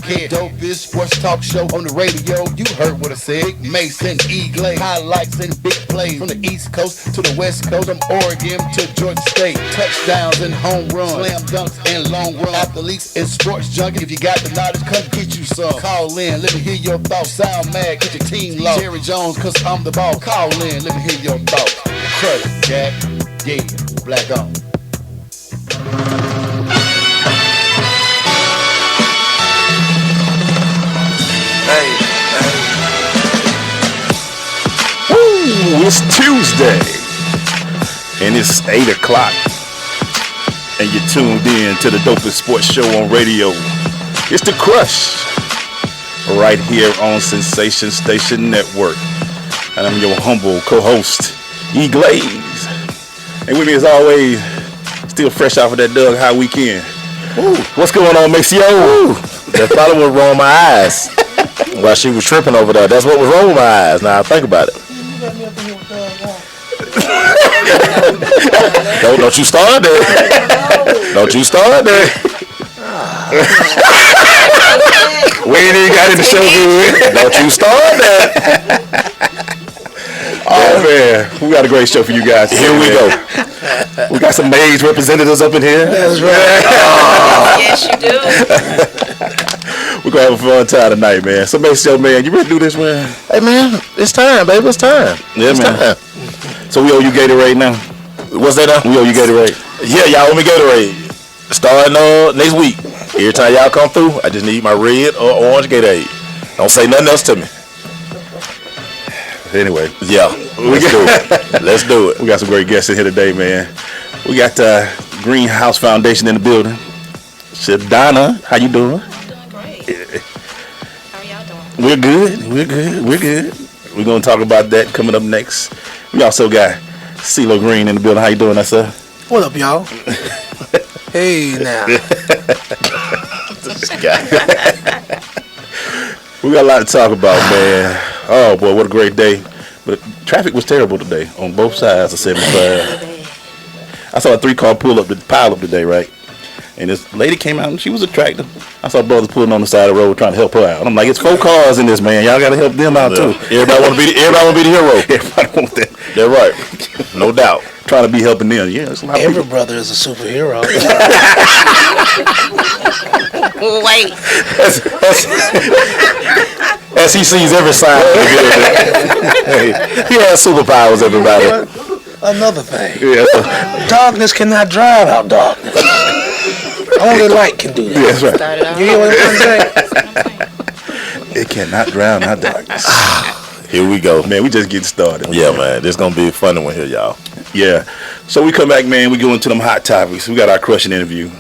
care. Dopest sports talk show on the radio. You heard what I said. Mason, E-Glade, highlights and big plays from the East Coast to the West Coast, from Oregon to Georgia State. Touchdowns and home runs, slam dunks and long run. Athletes and sports junkies. If you got the knowledge, come get you some. Call in, let me hear your thoughts. Sound mad, get your team lost. Jerry Jones, cause I'm the ball. Call in, let me hear your thoughts. Crush, Jack, yeah, black on. Woo, it's Tuesday, and it's 8 o'clock, and you're tuned in to the dopest sports show on radio. It's The Crush, right here on Sensation Station Network, and I'm your humble co-host, E-Glaze, and with me as always, still fresh off of that Doug High weekend. Ooh. What's going on, Maceo? That probably was wrong with my eyes while she was tripping over there. That's what was wrong with my eyes. Now I think about it. Don't you start there. Don't you start there. We ain't even got in the show good. Don't you start there. Oh man, we got a great show for you guys. Here we go. We got some maize representatives up in here. That's right. Oh. Yes, you do. We're gonna have a fun time tonight, man. So, Maceo, man, you ready to do this, man? Hey man, it's time, baby. It's time. Yeah, it's man. Time. So we owe you Gatorade now. What's that now? We owe you Gatorade. Yeah, y'all owe me Gatorade. Starting next week. Every time y'all come through, I just need my red or orange Gatorade. Don't say nothing else to me. Anyway, yeah, let's do it. Let's do it. We got some great guests in here today, man. We got Greenhouse Foundation in the building. Shedonna, how you doing? Doing great. How are y'all doing? We're good. We're gonna talk about that coming up next. We also got Ceelo Green in the building. How you doing, sir? What up, y'all? Hey, now. This guy. We got a lot to talk about, man. Oh boy, what a great day! But traffic was terrible today on both sides of 75. I saw a 3-car pile up today, right? And this lady came out and she was attractive. I saw brothers pulling on the side of the road trying to help her out. I'm like, it's 4 cars in this, man. Y'all got to help them out too. Everybody want to be the hero. Everybody want that. They're right, no doubt. Trying to be helping them. Yeah, there's a lot of Every people. brother is a superhero. Wait. As he sees every sign. Hey, he has superpowers, everybody. Another thing. Yeah, Darkness cannot drive out darkness. Only light can do that. that's right. Started out. You hear what I'm saying? It cannot drown our darkness. Here we go. Man, we just getting started. Yeah, man. This going to be a funny one here, y'all. Yeah. So we come back, man. We go into them hot topics. We got our crushing interview.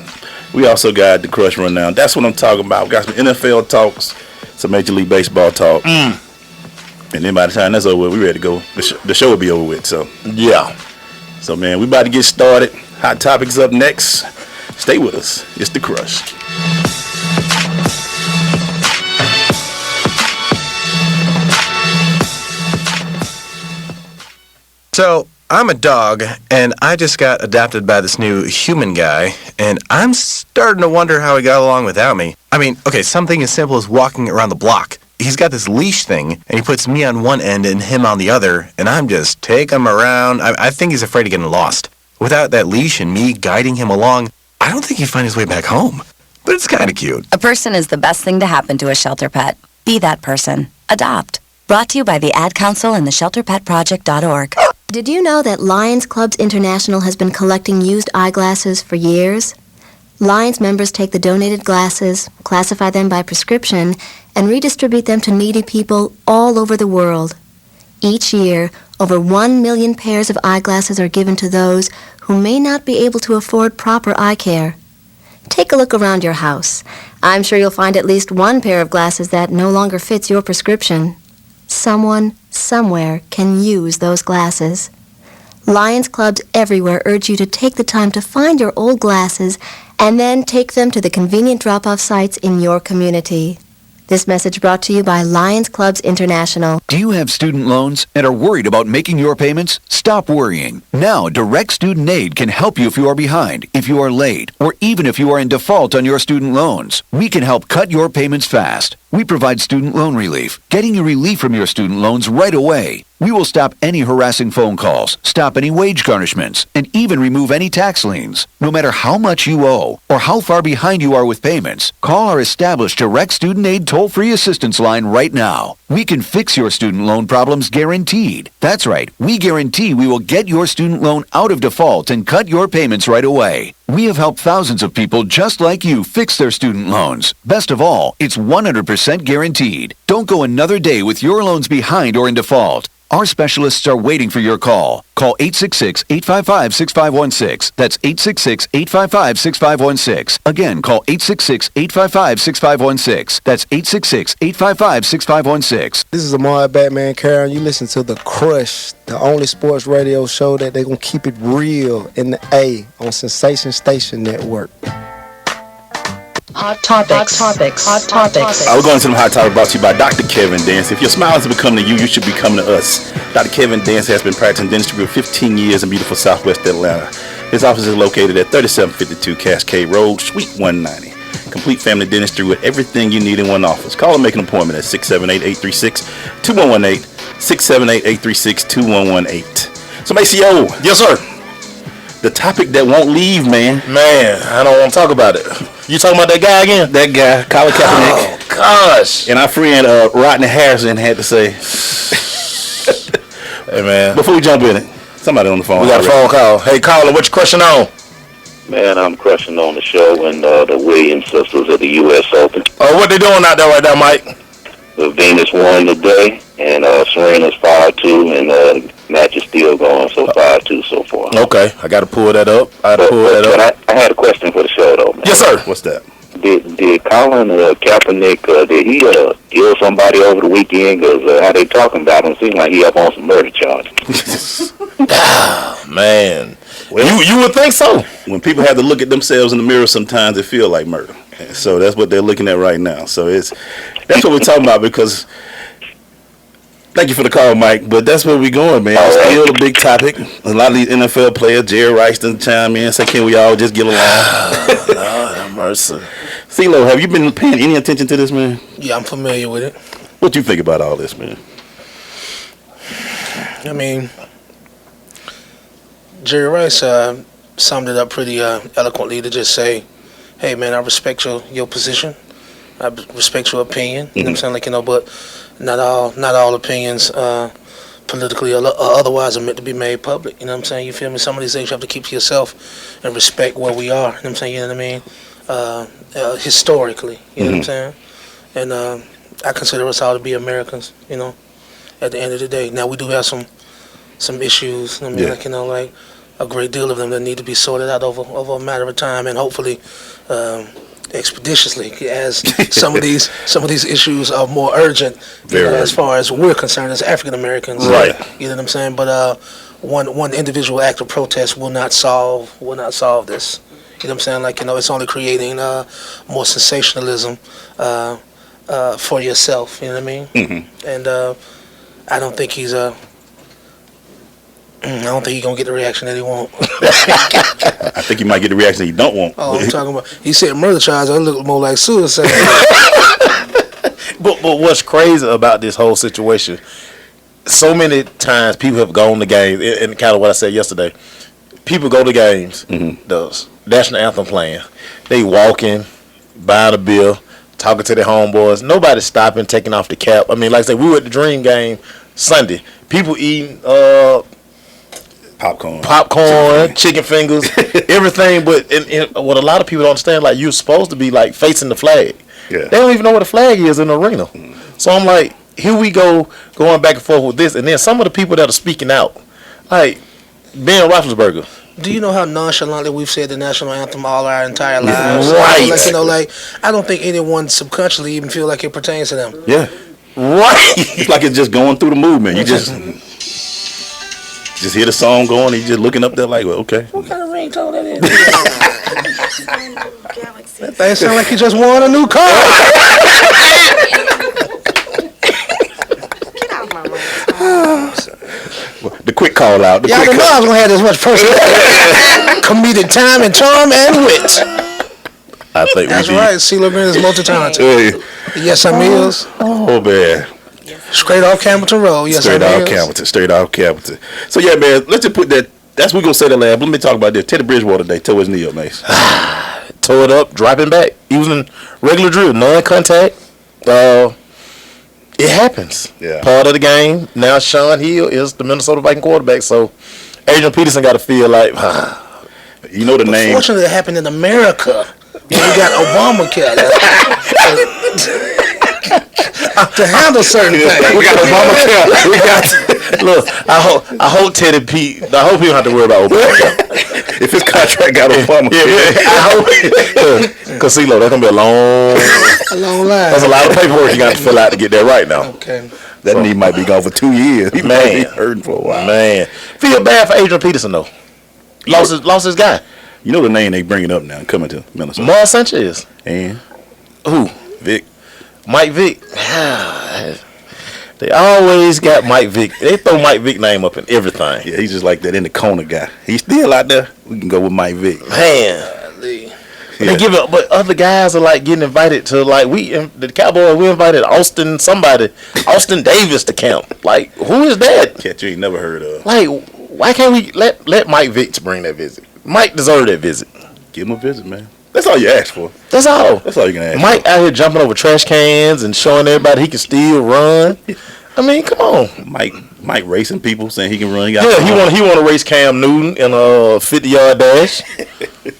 We also got the crush rundown. That's what I'm talking about. We got some NFL talks, some Major League Baseball talk. And then by the time that's over, we ready to go. The show will be over with. So Yeah. So man, we about to get started. Hot topics up next. Stay with us. It's the crush. So, I'm a dog, and I just got adopted by this new human guy, and I'm starting to wonder how he got along without me. I mean, okay, something as simple as walking around the block. He's got this leash thing, and he puts me on one end and him on the other, and I'm just taking him around. I think he's afraid of getting lost. Without that leash and me guiding him along, I don't think he'd find his way back home. But it's kind of cute. A person is the best thing to happen to a shelter pet. Be that person. Adopt. Brought to you by the Ad Council and the ShelterPetProject.org. Did you know that Lions Clubs International has been collecting used eyeglasses for years? Lions members take the donated glasses, classify them by prescription, and redistribute them to needy people all over the world. Each year, over 1 million pairs of eyeglasses are given to those who may not be able to afford proper eye care. Take a look around your house. I'm sure you'll find at least one pair of glasses that no longer fits your prescription. Someone, somewhere, can use those glasses. Lions Clubs everywhere urge you to take the time to find your old glasses and then take them to the convenient drop-off sites in your community. This message brought to you by Lions Clubs International. Do you have student loans and are worried about making your payments? Stop worrying. Now, Direct Student Aid can help you if you are behind, if you are late, or even if you are in default on your student loans. We can help cut your payments fast. We provide student loan relief, getting you relief from your student loans right away. We will stop any harassing phone calls, stop any wage garnishments, and even remove any tax liens. No matter how much you owe or how far behind you are with payments, call our established Direct Student Aid toll-free assistance line right now. We can fix your student loan problems guaranteed. That's right, we guarantee we will get your student loan out of default and cut your payments right away. We have helped thousands of people just like you fix their student loans. Best of all, it's 100% guaranteed. Don't go another day with your loans behind or in default. Our specialists are waiting for your call. Call 866-855-6516. That's 866-855-6516. Again, call 866-855-6516. That's 866-855-6516. This is Amar Batman Karen. You listen to The Crush, the only sports radio show that they're going to keep it real in the A on Sensation Station Network. Hot topics. We're going to some hot topics brought to you by Dr. Kevin Dance. If your smile is becoming to you, you should be coming to us. Dr. Kevin Dance has been practicing dentistry for 15 years in beautiful Southwest Atlanta. His office is located at 3752 Cascade Road, Suite 190. Complete family dentistry with everything you need in one office. Call and make an appointment at 678-836-2118, 678-836-2118. So, Maceo. Yes, sir. The topic that won't leave, man. Man, I don't want to talk about it. You talking about that guy again? That guy, Colin Kaepernick. Oh, gosh. And our friend Rodney Harrison had to say, hey, man. Before we jump in it, somebody on the phone. We got a phone call. Hey, Colin, what you crushing on? Man, I'm crushing on the show and the Williams sisters at the U.S. Open. Oh, what they doing out there right now, Mike? The Venus won today, and Serena's 5-2, and match is still going, so 5-2 so far. Okay, I got to pull that up. I had a question for the show, though, man. Yes, sir. What's that? Did Colin Kaepernick, did he kill somebody over the weekend? Because how they talking about him seems like he up on some murder charges. Man. Well, you would think so. When people have to look at themselves in the mirror, sometimes it feel like murder. So that's what they're looking at right now. So that's what we're talking about, because thank you for the call, Mike, but that's where we're going, man. It's still a big topic. A lot of these NFL players, Jerry Rice done chime in, say, can we all just get along? Lord have mercy. Ceelo, have you been paying any attention to this, man? Yeah, I'm familiar with it. What do you think about all this, man? I mean, Jerry Rice summed it up pretty eloquently to just say, hey, man, I respect your position. I respect your opinion. You know what I'm saying? Like, but not all opinions politically or otherwise are meant to be made public. You know what I'm saying? You feel me? Some of these things you have to keep to yourself and respect where we are. You know what I'm saying? You know what I mean? Historically. You know what I'm saying? And I consider us all to be Americans, at the end of the day. Now, we do have some issues, I mean, like a great deal of them that need to be sorted out over a matter of time, and hopefully expeditiously, as some of these issues are more urgent as far as we're concerned as African Americans. Right. You know what I'm saying? But one individual act of protest will not solve this. You know what I'm saying? Like, it's only creating more sensationalism for yourself. You know what I mean? Mm-hmm. And I don't think he's gonna get the reaction that he want. I think he might get the reaction he don't want. Oh, I'm talking about. He said murder charge. I look more like suicide. But what's crazy about this whole situation? So many times people have gone to games, and kind of what I said yesterday. People go to games, the national anthem playing, they walking, buying a beer, talking to their homeboys. Nobody's stopping, taking off the cap. I mean, like I said, we were at the Dream game Sunday. People eating popcorn, chicken fingers, everything. But what a lot of people don't understand, like, you're supposed to be like facing the flag. Yeah. They don't even know what a flag is in the arena. So I'm like, here we go, going back and forth with this, and then some of the people that are speaking out, like Ben Roethlisberger. Do you know how nonchalantly we've said the national anthem all our entire lives? Right. Like, I don't think anyone subconsciously even feel like it pertains to them. Yeah. Right. It's like it's just going through the movement. You just hear the song going, and you just looking up there like, well, okay. What kind of ringtone that is? That thing sound like you just won a new car. call out. Y'all didn't know I was gonna have this much personality, comedic time and charm and wit. I think That's we right. Ceelo Green is multi-talented. Hey. Yes, I is. Oh man. Straight off Campbellton Road. Yes, Straight I off Campbellton. Straight off Campbellton. So yeah, man. Let's just put that. That's what we gonna say the lab. Let me talk about this. Teddy Bridgewater today tore his knee up, Mace. Tore it up, dropping back, using regular drill, non-contact. It happens. Yeah. Part of the game. Now Sean Hill is the Minnesota Viking quarterback, so Adrian Peterson got to feel like, you know the name. Fortunately, it happened in America. We got Obamacare to handle certain things. We got Obamacare. We got. Look, I hope Teddy Pete. I hope he don't have to worry about Obamacare. If his contract got Obamacare, I hope. Cause Ceelo, that's gonna be a long line. There's a lot of paperwork you got to fill out to get that right now. Okay. That knee might be gone for 2 years. He might be hurting for a while. Man, feel bad for Adrian Peterson though. Lost his guy. You know the name they bringing up now coming to Minnesota. Mar Sanchez. And who? Vic. Mike Vick. They always got Mike Vick. They throw Mike Vick name up in everything. Yeah, he's just like that in the corner guy. He's still out there. We can go with Mike Vick. Man. They give it, but other guys are like getting invited to the Cowboys. We invited Austin Davis to camp. Like, who is that? Cat you ain't never heard of. Like, why can't we let Mike Vick bring that visit? Mike deserved that visit. Give him a visit, man. That's all you ask for. That's all. That's all you can ask. Mike out here jumping over trash cans and showing everybody he can still run. I mean, come on. Mike racing people saying he can run. He want to race Cam Newton in a 50-yard dash.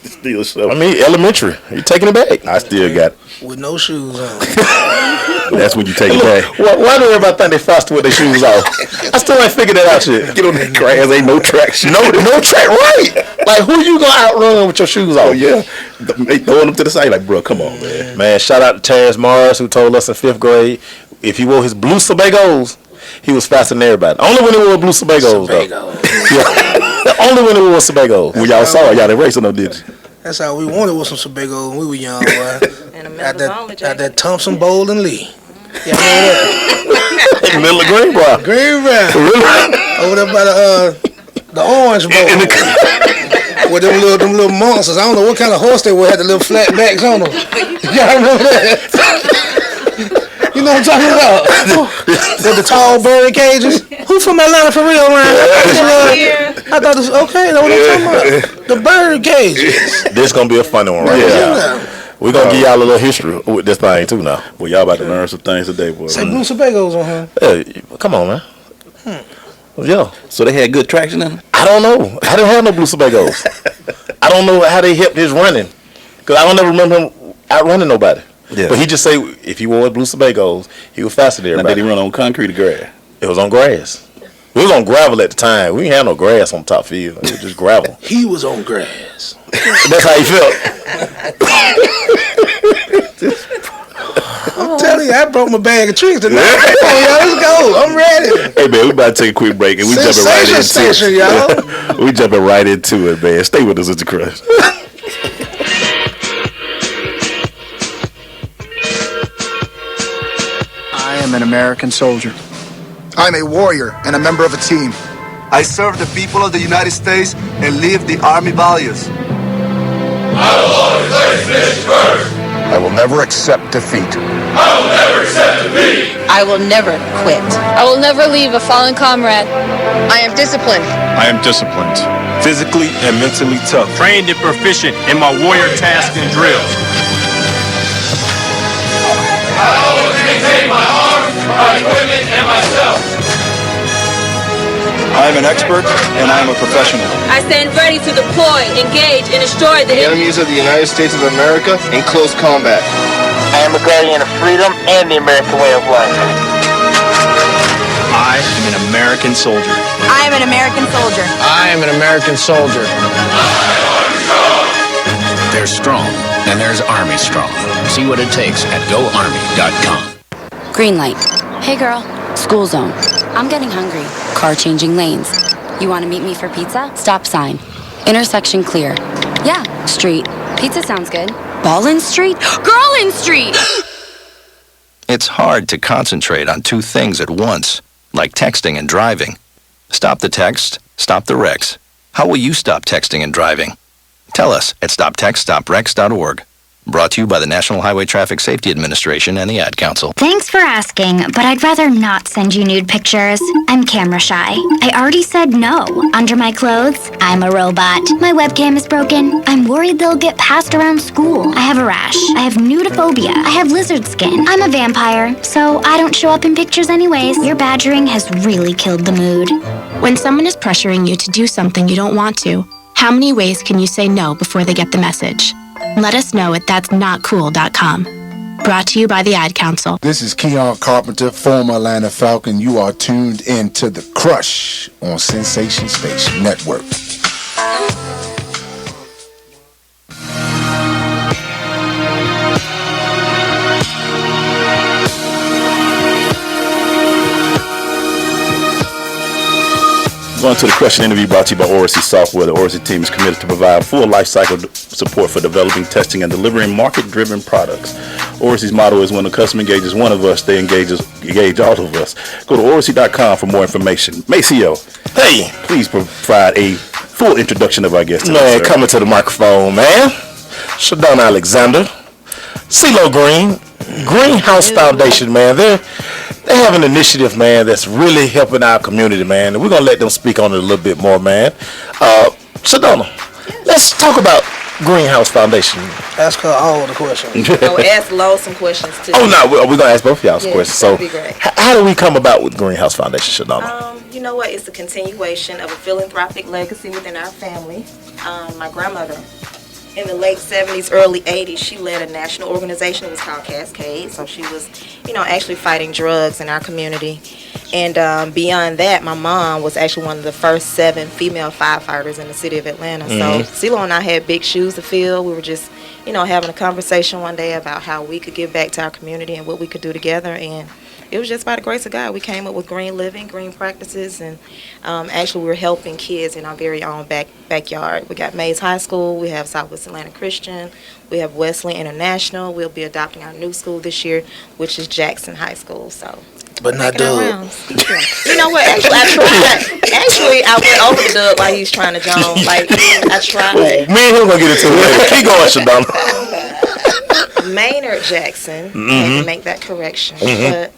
Still so. I mean, elementary. You taking it back? I still got with no shoes on. That's when you take it back. Why do everybody think they faster with their shoes off? I still ain't figured that out yet. Get on that grass, ain't no traction. No track, right? Like, who you gonna outrun with your shoes off? Oh yeah, they throwing them to the side. Like, bro, come on, man. Man, shout out to Terrence Mars who told us in 5th grade if he wore his blue Sebagos, he was faster than everybody. Only when he wore blue Sebagos, though. Yeah. Only when he wore Sebagos. When y'all saw it, y'all didn't race them, did you? That's how we wanted with some Sebago when we were young, boy. at that Thompson Bowl and Lee. Yeah, in the middle of Greenbrier. Over there by the Orange Bowl. With them little monsters. I don't know what kind of horse they were. Had the little flat backs on them. Y'all remember that? You know what I'm talking about? With the tall bird cages. Who from Atlanta for real, man? I thought it was okay. That's what I'm talking about. The bird cages. This gonna be a funny one, right? Yeah. We're gonna give y'all a little history with this thing too now. Well, y'all about to learn some things today, boy. Say blue Sebagos on her. Hey, come on, man. Yeah. So they had good traction in them? I don't know. I didn't have no blue Sebagos. I don't know how they helped his running. Because I don't ever remember him outrunning nobody. Yeah. But he just say if he wore blue Sebagos, he was faster than everybody. Now, did he run on concrete or grass? It was on grass. We was on gravel at the time. We didn't have no grass on top field. It was just gravel. He was on grass. That's how he felt. I'm telling you, I broke my bag of tricks tonight. Come on, y'all, let's go. I'm ready. Hey, man, we about to take a quick break and we jumping right into it. Y'all. We jumping right into it, man. Stay with us at the Crush. I am an American soldier. I'm a warrior and a member of a team. I serve the people of the United States and live the Army values. I will always place this first. I will never accept defeat. I will never accept defeat. I will never quit. I will never leave a fallen comrade. I am disciplined. I am disciplined. Physically and mentally tough. Trained and proficient in my warrior tasks and drills. I always maintain my arms, my equipment, and myself. I am an expert and I am a professional. I stand ready to deploy, engage, and destroy the enemies of the United States of America in close combat. I am a guardian of freedom and the American way of life. I am an American soldier. I am an American soldier. I am an American soldier. There's strong and there's Army strong. See what it takes at GoArmy.com. Green light. Hey girl. School zone. I'm getting hungry. Car changing lanes. You want to meet me for pizza? Stop sign. Intersection clear. Yeah, street. Pizza sounds good. Ballin Street? Girlin Street! It's hard to concentrate on two things at once, like texting and driving. Stop the text, Stop the wrecks. How will you stop texting and driving? Tell us at stoptextstopwrecks.org. Brought to you by the National Highway Traffic Safety Administration and the Ad Council. Thanks for asking, but I'd rather not send you nude pictures. I'm camera shy. I already said no. Under my clothes, I'm a robot. My webcam is broken. I'm worried they'll get passed around school. I have a rash. I have nudophobia. I have lizard skin. I'm a vampire, so I don't show up in pictures anyways. Your badgering has really killed the mood. When someone is pressuring you to do something you don't want to, how many ways can you say no before they get the message? Let us know at that'snotcool.com. Brought to you by the Ad Council. This is Keon Carpenter, former Atlanta Falcon. You are tuned in to The Crush on Sensation Station Network. Going to the question interview brought to you by Oracy Software. The Oracy team is committed to provide full lifecycle support for developing, testing, and delivering market-driven products. Oracy's motto is when the customer engages one of us, they engage all of us. Go to Oracy.com for more information. Maceo, Hey, please provide a full introduction of our guest today, man, sir. coming to the microphone, man. Shedonna Alexander, Ceelo Greenhouse Foundation, man. They have an initiative, man, that's really helping our community, man. And we're going to let them speak on it a little bit more, man. Shedonna, let's talk about Greenhouse Foundation. Ask her all the questions. Ask Lo some questions too. Oh, no, we're going to ask both of y'all some Yes, questions. So, that'd be great. how do we come about with Greenhouse Foundation, Shedonna? You know what? It's a continuation of a philanthropic legacy within our family. My grandmother, in the late 70s, early 80s, she led a national organization. It was called Cascade. So she was, actually fighting drugs in our community. And beyond that, my mom was actually one of the first 7 female firefighters in the city of Atlanta. Mhm. So Ceelo and I had big shoes to fill. We were just, having a conversation one day about how we could give back to our community and what we could do together. And it was just by the grace of God. We came up with green living, green practices, and actually we were helping kids in our very own backyard. We got Mays High School, we have Southwest Atlanta Christian, we have Wesley International. We'll be adopting our new school this year, which is Jackson High School. So, but not making our Doug. rounds. You know what? Actually, I tried. Actually, I went over to Doug while he was trying to Jones. Like, I tried. Me and him going to get into it later. Keep going, Shedonna. Maynard Jackson, I had to make that correction. Mhm. But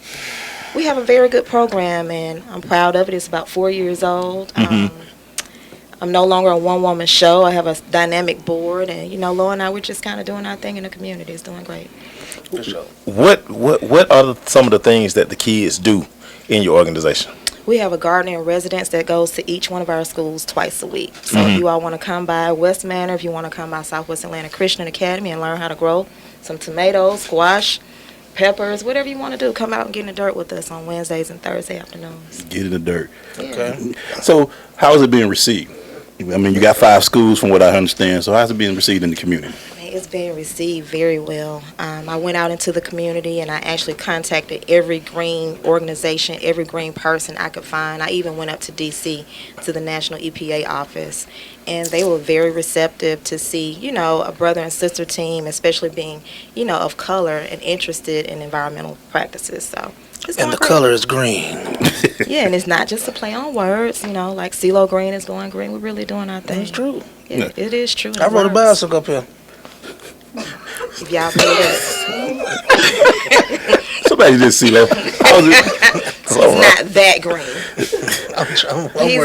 we have a very good program, and I'm proud of it. It's about 4 years old. I'm no longer a one-woman show. I have a dynamic board, and Lo and I, we're just kind of doing our thing in the community. It's doing great. For sure. What are some of the things that the kids do in your organization? We have a gardener in residence that goes to each one of our schools twice a week. So if you all want to come by West Manor, if you want to come by Southwest Atlanta Christian Academy and learn how to grow some tomatoes, squash, peppers, whatever you want to do, come out and get in the dirt with us on Wednesdays and Thursday afternoons. Get in the dirt. Okay. So, how is it being received? I mean, you got 5 schools from what I understand. So, how's it being received in the community? It's being received very well. I went out into the community and I actually contacted every green organization, every green person I could find. I even went up to D.C. to the National EPA office, and they were very receptive to see, a brother and sister team, especially being, of color and interested in environmental practices. So. And the color is green. Yeah, and it's not just a play on words, like Ceelo Green is going green. We're really doing our thing. It's true. Yeah, it is true. I rode a bicycle up here. If y'all believe it. Somebody did see that. It's not that green.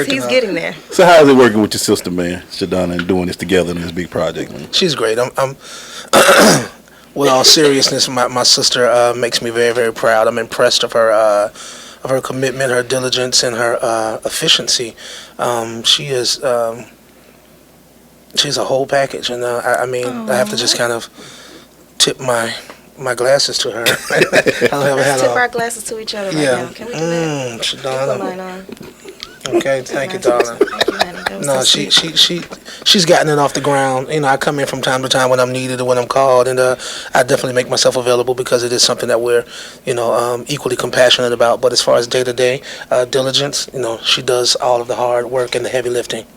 He's getting there. So how is it working with your sister, man, Shedonna, and doing this together in this big project, man? She's great. I'm with all seriousness, my sister makes me very, very proud. I'm impressed of her commitment, her diligence, and her efficiency. She is. She's a whole package, and I have to just kind of tip my glasses to her. I don't ever had tip our glasses to each other right now. Can we do that? Shedonna. Okay, thank you, darling. No, she's gotten it off the ground. I come in from time to time when I'm needed or when I'm called, and I definitely make myself available because it is something that we're, equally compassionate about. But as far as day-to-day diligence, she does all of the hard work and the heavy lifting.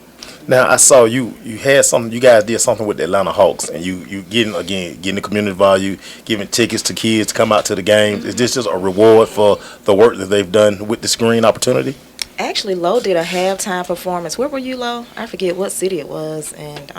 Now I saw you had something. You guys did something with the Atlanta Hawks, and you getting the community involved. You giving tickets to kids to come out to the games. Is this just a reward for the work that they've done with this green opportunity? Actually, Lo did a halftime performance. Where were you, Lo? I forget what city it was. And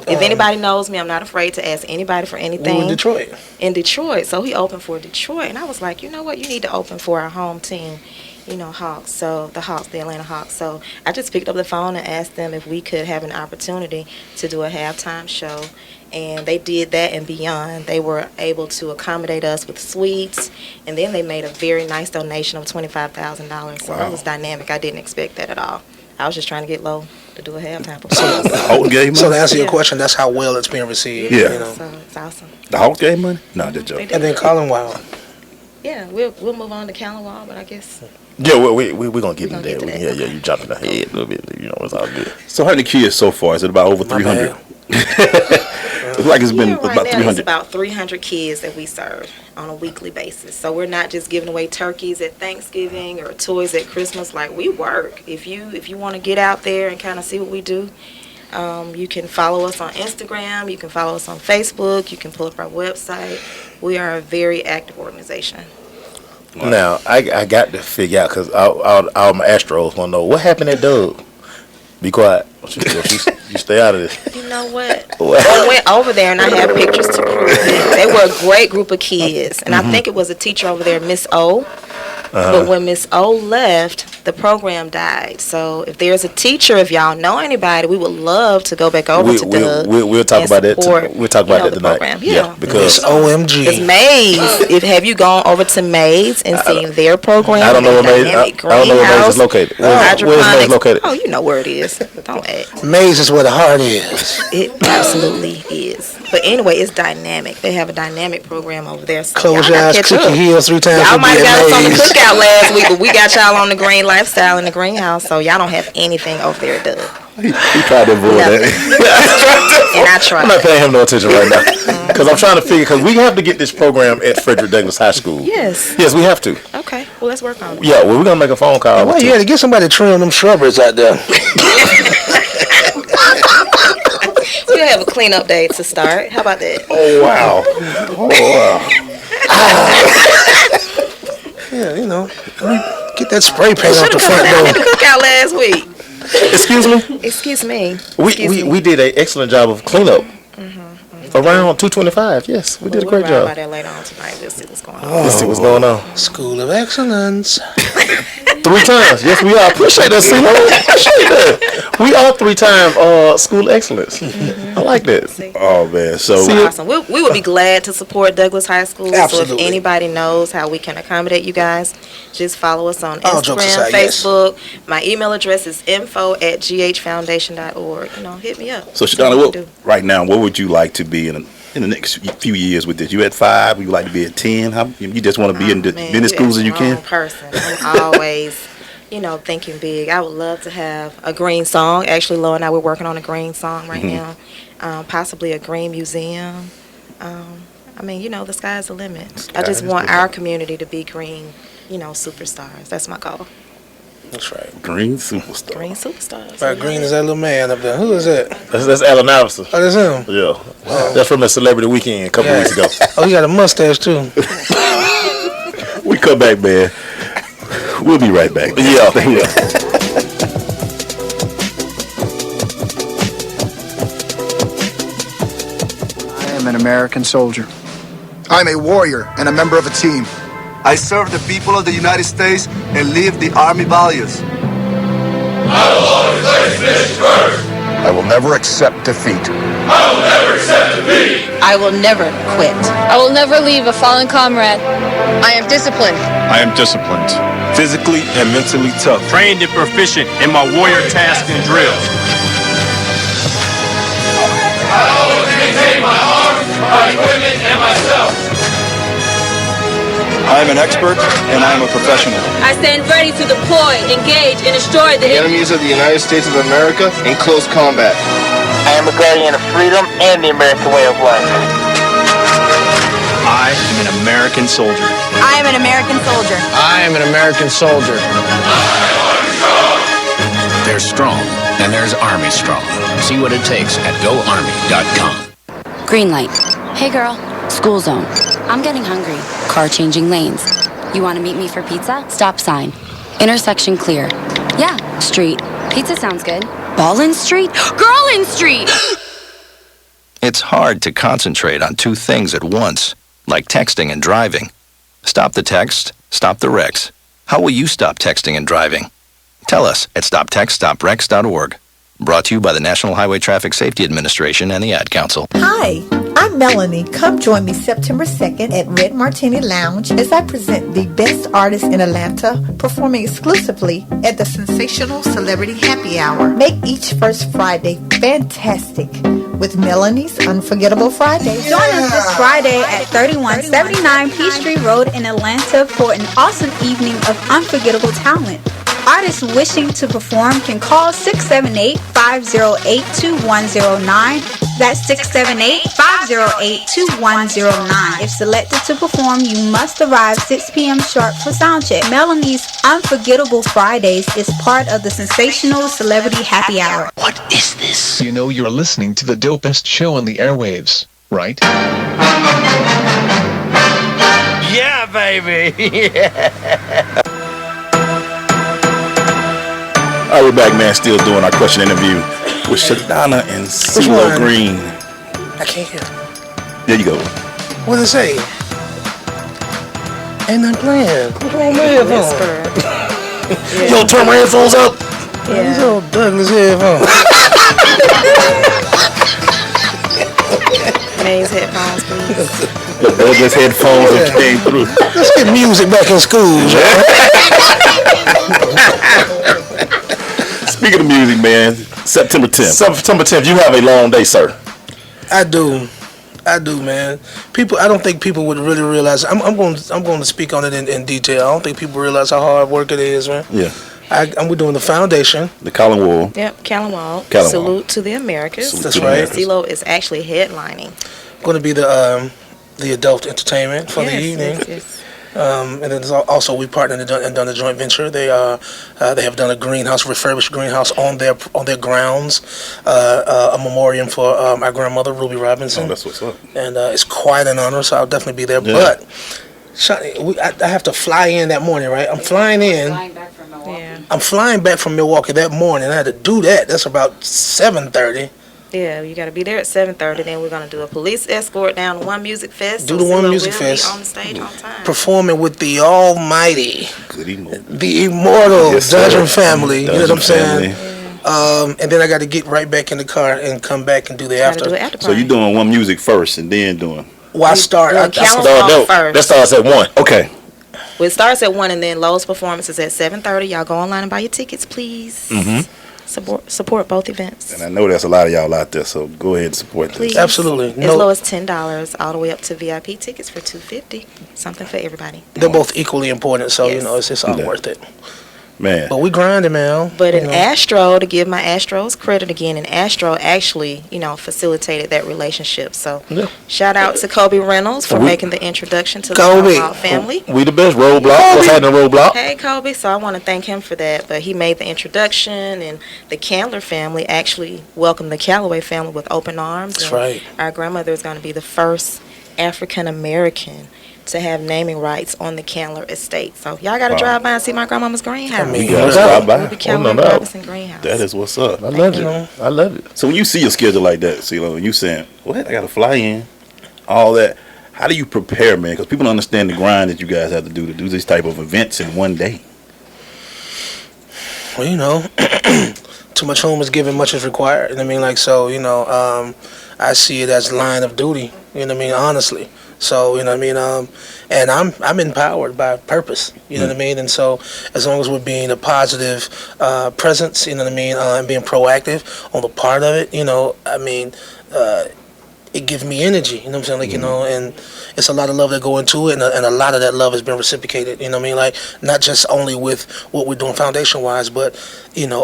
if anybody knows me, I'm not afraid to ask anybody for anything. We were in Detroit. In Detroit. So he opened for Detroit. And I was like, you know what? You need to open for our home team, Hawks. So the Atlanta Hawks. So I just picked up the phone and asked them if we could have an opportunity to do a halftime show. And they did that and beyond. They were able to accommodate us with suites, and then they made a very nice donation of $25,000. So that was dynamic. I didn't expect that at all. I was just trying to get Lo to do a halftime performance. The Hawks gave money? So to answer your question, that's how well it's being received. Yeah. So it's awesome. The Hawks gave money? No, just joking. And then Colin Wow. Yeah, we'll move on to Callan, but I guess. Yeah, we're going to get into that. Yeah, you jumping ahead a little bit. It's all good. So how many kids so far? Is it about over 300? It's like it's been right about now 300. It's about 300 kids that we serve on a weekly basis. So we're not just giving away turkeys at Thanksgiving or toys at Christmas. Like, we work. If you want to get out there and kind of see what we do, you can follow us on Instagram. You can follow us on Facebook. You can pull up our website. We are a very active organization. Now, I got to figure out, because all my Astros want to know, what happened at Doug? Be quiet. You stay out of this. You know what? I went over there and I have pictures to prove it. They were a great group of kids. And I think it was a teacher over there, Miss O. But when Miss O left, the program died. So if there's a teacher, if y'all know anybody, we would love to go back over to Doug. We'll talk about that. We'll talk about that tonight. Program. Yeah, because OMG. Because Maze. Have you gone over to Maze and seen their program? I don't know where Maze. I don't know where Maze is located. Where's Maze located? Oh, you know where it is. Don't act. Maze is where the heart is. It absolutely is. But anyway, it's dynamic. They have a dynamic program over there. So close your eyes, click your heels 3 times. Y'all might have got us on the cookout last week, but we got y'all on the green lifestyle in the greenhouse, so y'all don't have anything over there at Doug. He tried to avoid that. And I tried. I'm not paying him no attention right now. Because I'm trying to figure, because we have to get this program at Frederick Douglass High School. Yes. Yes, we have to. Okay, well, let's work on it. Yeah, well, we're going to make a phone call. Well, you had to get somebody to trim them shrubberies out there. We'll have a cleanup day to start. How about that? Oh, wow. Yeah, get that spray paint off the front door. I had to cook out last week. Excuse me? Excuse me. We did an excellent job of cleanup. Around 225, yes. We did a great job. We'll about that later on tonight. We'll see what's going on. Let's see what's going on. School of Excellence. 3 times. Yes, we are. Appreciate that, Ceelo. Appreciate that. We are 3-time School of Excellence. I like that. Oh, man. So awesome. We would be glad to support Douglas High School. Absolutely. So if anybody knows how we can accommodate you guys, just follow us on All jokes Instagram, aside, yes. Facebook. My email address is info@ghfoundation.org. Hit me up. So Shedonna, right now, what would you like to be in the next few years with this? You at 5? Would you like to be at 10? You just want to be in as many schools as you can? Person. I'm always, thinking big. I would love to have a green song. Actually, Lo and I, we're working on a green song right now. Possibly a green museum. The sky's the limit. I just want our community to be green, superstars. That's my goal. That's right. Green superstars. Green superstars. Right, green is that little man up there. Who is that? That's Allen Iverson. Oh, that's him? Yeah. Wow. That's from the Celebrity Weekend a couple weeks ago. Oh, he got a mustache, too. We come back, man. We'll be right back. Yeah. I am an American soldier. I'm a warrior and a member of a team. I serve the people of the United States and live the Army values. I will always place mission first. I will never accept defeat. I will never accept defeat. I will never quit. I will never leave a fallen comrade. I am disciplined. I am disciplined, physically and mentally tough. Trained and proficient in my warrior tasks and drills. I always maintain my arms, my equipment, and myself. I am an expert and I am a professional. I stand ready to deploy, engage, and destroy the enemies of the United States of America in close combat. I am a guardian of freedom and the American way of life. I am an American soldier. I am an American soldier. I am an American soldier. There's strong and there's Army strong. See what it takes at GoArmy.com. Green light. Hey girl, school zone. I'm getting hungry. Car changing lanes. You want to meet me for pizza? Stop sign. Intersection clear. Yeah, street. Pizza sounds good. Ballin' Street? Girlin' Street! It's hard to concentrate on two things at once, like texting and driving. Stop the text, stop the wrecks. How will you stop texting and driving? Tell us at stoptextstopwrecks.org. Brought to you by the National Highway Traffic Safety Administration and the Ad Council. Hi, I'm Melanie. Come join me September 2nd at Red Martini Lounge as I present the best artists in Atlanta performing exclusively at the Sensational Celebrity Happy Hour. Make each first Friday fantastic with Melanie's Unforgettable Fridays. Join us this Friday at 3179 Peachtree Road in Atlanta for an awesome evening of unforgettable talent. Artists wishing to perform can call 678-508-2109. That's 678-508-2109. If selected to perform, you must arrive 6 p.m. sharp for soundcheck. Melanie's Unforgettable Fridays is part of the Sensational Celebrity Happy Hour. What is this? You know you're listening to the dopest show on the airwaves, right? Yeah, baby! Yeah! All right, we're back, man. Still doing our question interview with Shedonna and Ceelo Green. I can't hear. There you go. What did it say? Ain't nothing playing. What's wrong with my headphones? Yo, turn my headphones up. Yeah. These old Douglas headphones. May's headphones, please. The Douglas headphones that came through. Let's get music back in school, Speaking of music, man, September 10th. September 10th, you have a long day, sir. I do, man. I don't think people would really realize. I'm going to speak on it in detail. I don't think people realize how hard work it is, man. Yeah. We're doing the foundation. The Colin Wall. Yep, Colin Wall. Callan Salute Wall. to the Americas. That's right. Ceelo is actually headlining. Going to be the adult entertainment for the evening. Yes. And then there's also we partnered and done a joint venture. They have done a greenhouse, refurbished greenhouse on their grounds, a memoriam for our grandmother Ruby Robinson. Oh, that's what's up. And it's quite an honor, so I'll definitely be there. Yeah. But I have to fly in that morning, right? I'm flying in. I'm flying back from Milwaukee that morning. I had to do that. That's about 7:30. Yeah, you got to be there at 7:30. Then we're gonna do a police escort down to One Music Fest. Do the One Music Fest. Be on the stage on time. Performing with the almighty, the immortal Yes, Dungeon sir. family. You know what I'm saying? Family. And then I got to get right back in the car and come back and do the after. So you're doing One Music first and then doing. Well, I start. Callan Wall first. That starts at 1. Okay. Well, it starts at 1, and then Lowe's performance is at 7:30. Y'all go online and buy your tickets, please. Mm-hmm. Support both events. And I know there's a lot of y'all out there, so go ahead and support Please. them. Absolutely. As low as $10, all the way up to VIP tickets for $250. Something for everybody. They're both equally important, so Yes. it's all worth it. Man. But we grinding, man. But in Astro, to give my Astros credit again, and Astro actually, facilitated that relationship. So shout out to Kobe Reynolds for making the introduction to the Roadblock family. We the best. Roadblock. What's happening, Roadblock? Hey, Kobe. So I want to thank him for that. But he made the introduction, and the Candler family actually welcomed the Calloway family with open arms. That's and right. Our grandmother is going to be the first African American to have naming rights on the Candler estate. So y'all got to drive by and see my grandmama's greenhouse. You gotta stop by. Ruby Calloway Robinson greenhouse. That is what's up. I love it. I love it. So when you see a schedule like that, Ceelo, and you saying, "What? I got to fly in," all that. How do you prepare, man? Because people don't understand the grind that you guys have to do these type of events in one day. Well, too much home is given, much is required. You know what I mean? I see it as line of duty. You know what I mean? Honestly. So, you know what I mean? And I'm empowered by purpose, you know what I mean? And so as long as we're being a positive presence, you know what I mean, and being proactive on the part of it, it gives me energy, you know what I'm saying? And it's a lot of love that go into it, and a lot of that love has been reciprocated, you know what I mean? Like, not just only with what we're doing foundation-wise, but,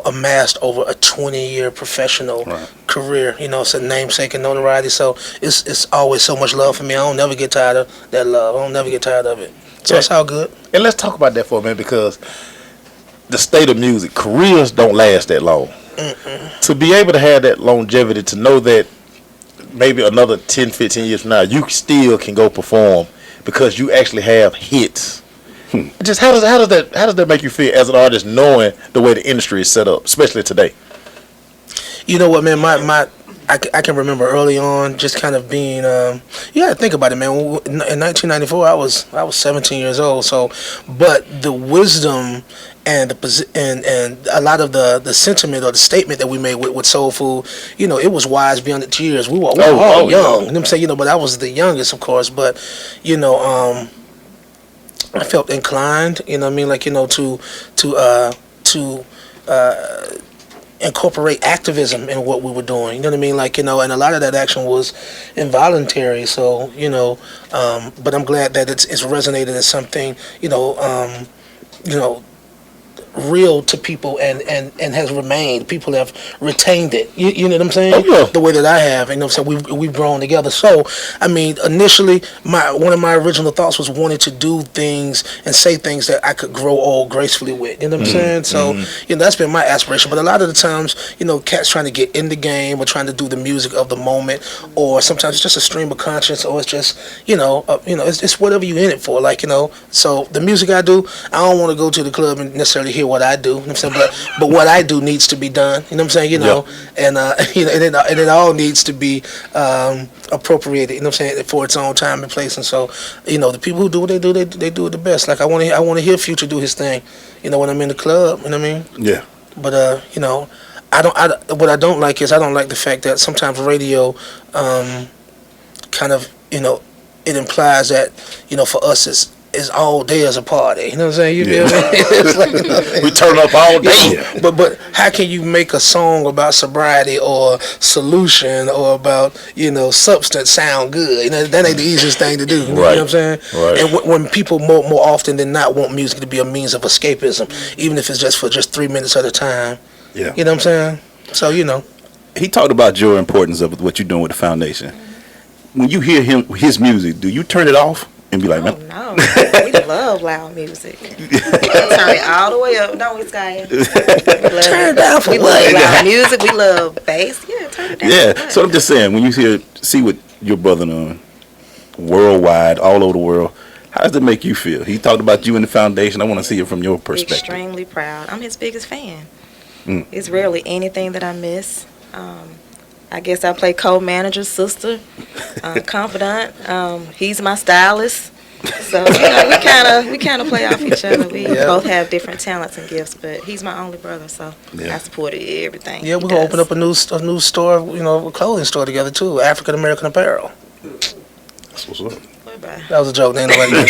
amassed over a 20-year professional career, it's a namesake and notoriety, so it's always so much love for me. I don't never get tired of that love. I don't never get tired of it. So it's all good. And let's talk about that for a minute, because the state of music, careers don't last that long. To be able to have that longevity, to know that maybe another 10, 15 years from now, you still can go perform because you actually have hits Just how does that make you feel as an artist, knowing the way the industry is set up, especially today? You know what, man? I can remember early on just kind of being, think about it, man. In 1994, I was 17 years old. So, but the wisdom and and a lot of the sentiment or the statement that we made with Soul Food, it was wise beyond its years. We were all young. You know what I'm saying? But I was the youngest, of course. But I felt inclined. You know what I mean? Like to incorporate activism in what we were doing. You know what I mean? Like, and a lot of that action was involuntary. So, but I'm glad that it's resonated as something, real to people and has remained. People have retained it. You know what I'm saying? Oh, yeah. The way that I have. You know what I'm saying? We've grown together. So, I mean, initially, one of my original thoughts was wanting to do things and say things that I could grow old gracefully with. You know what I'm saying? So, that's been my aspiration. But a lot of the times, cats trying to get in the game or trying to do the music of the moment, or sometimes it's just a stream of conscience, or it's just, it's whatever you in it for. Like, so the music I do, I don't want to go to the club and necessarily hear what I do, you know what I'm saying? But what I do needs to be done, you know what I'm saying? And and it all needs to be appropriated, you know what I'm saying, for its own time and place. And so, the people who do what they do, they do it the best. Like I want to hear Future do his thing, when I'm in the club, you know what I mean? Yeah. But what I don't like is I don't like the fact that sometimes radio kind of, it implies that, for us it's all day as a party. You know what I'm saying? You feel me? It's like, we turn up all day. But how can you make a song about sobriety or solution or about, substance sound good? That ain't the easiest thing to do. You know what I'm saying? Right. And when people more often than not want music to be a means of escapism, even if it's just for 3 minutes at a time. Yeah. You know what I'm saying? So, He talked about your importance of what you're doing with the foundation. When you hear his music, do you turn it off and be like, no, we love loud music. We turn it all the way up. Don't we, Sky? Turn it down for we what? love loud music. We love bass. Yeah, turn it down. Yeah, so I'm just saying, when you see what your brother doing worldwide, all over the world, how does it make you feel? He talked about you in the foundation. I want to see it from your perspective. Extremely proud. I'm his biggest fan. It's rarely anything that I miss. I guess I play co-manager, sister, confidant. He's my stylist. So we kind of play off each other. We both have different talents and gifts, but he's my only brother, so I supported everything. Yeah, we're gonna open up a new store, a clothing store together too, African American apparel. That's what's up. That was a joke. Ain't nobody.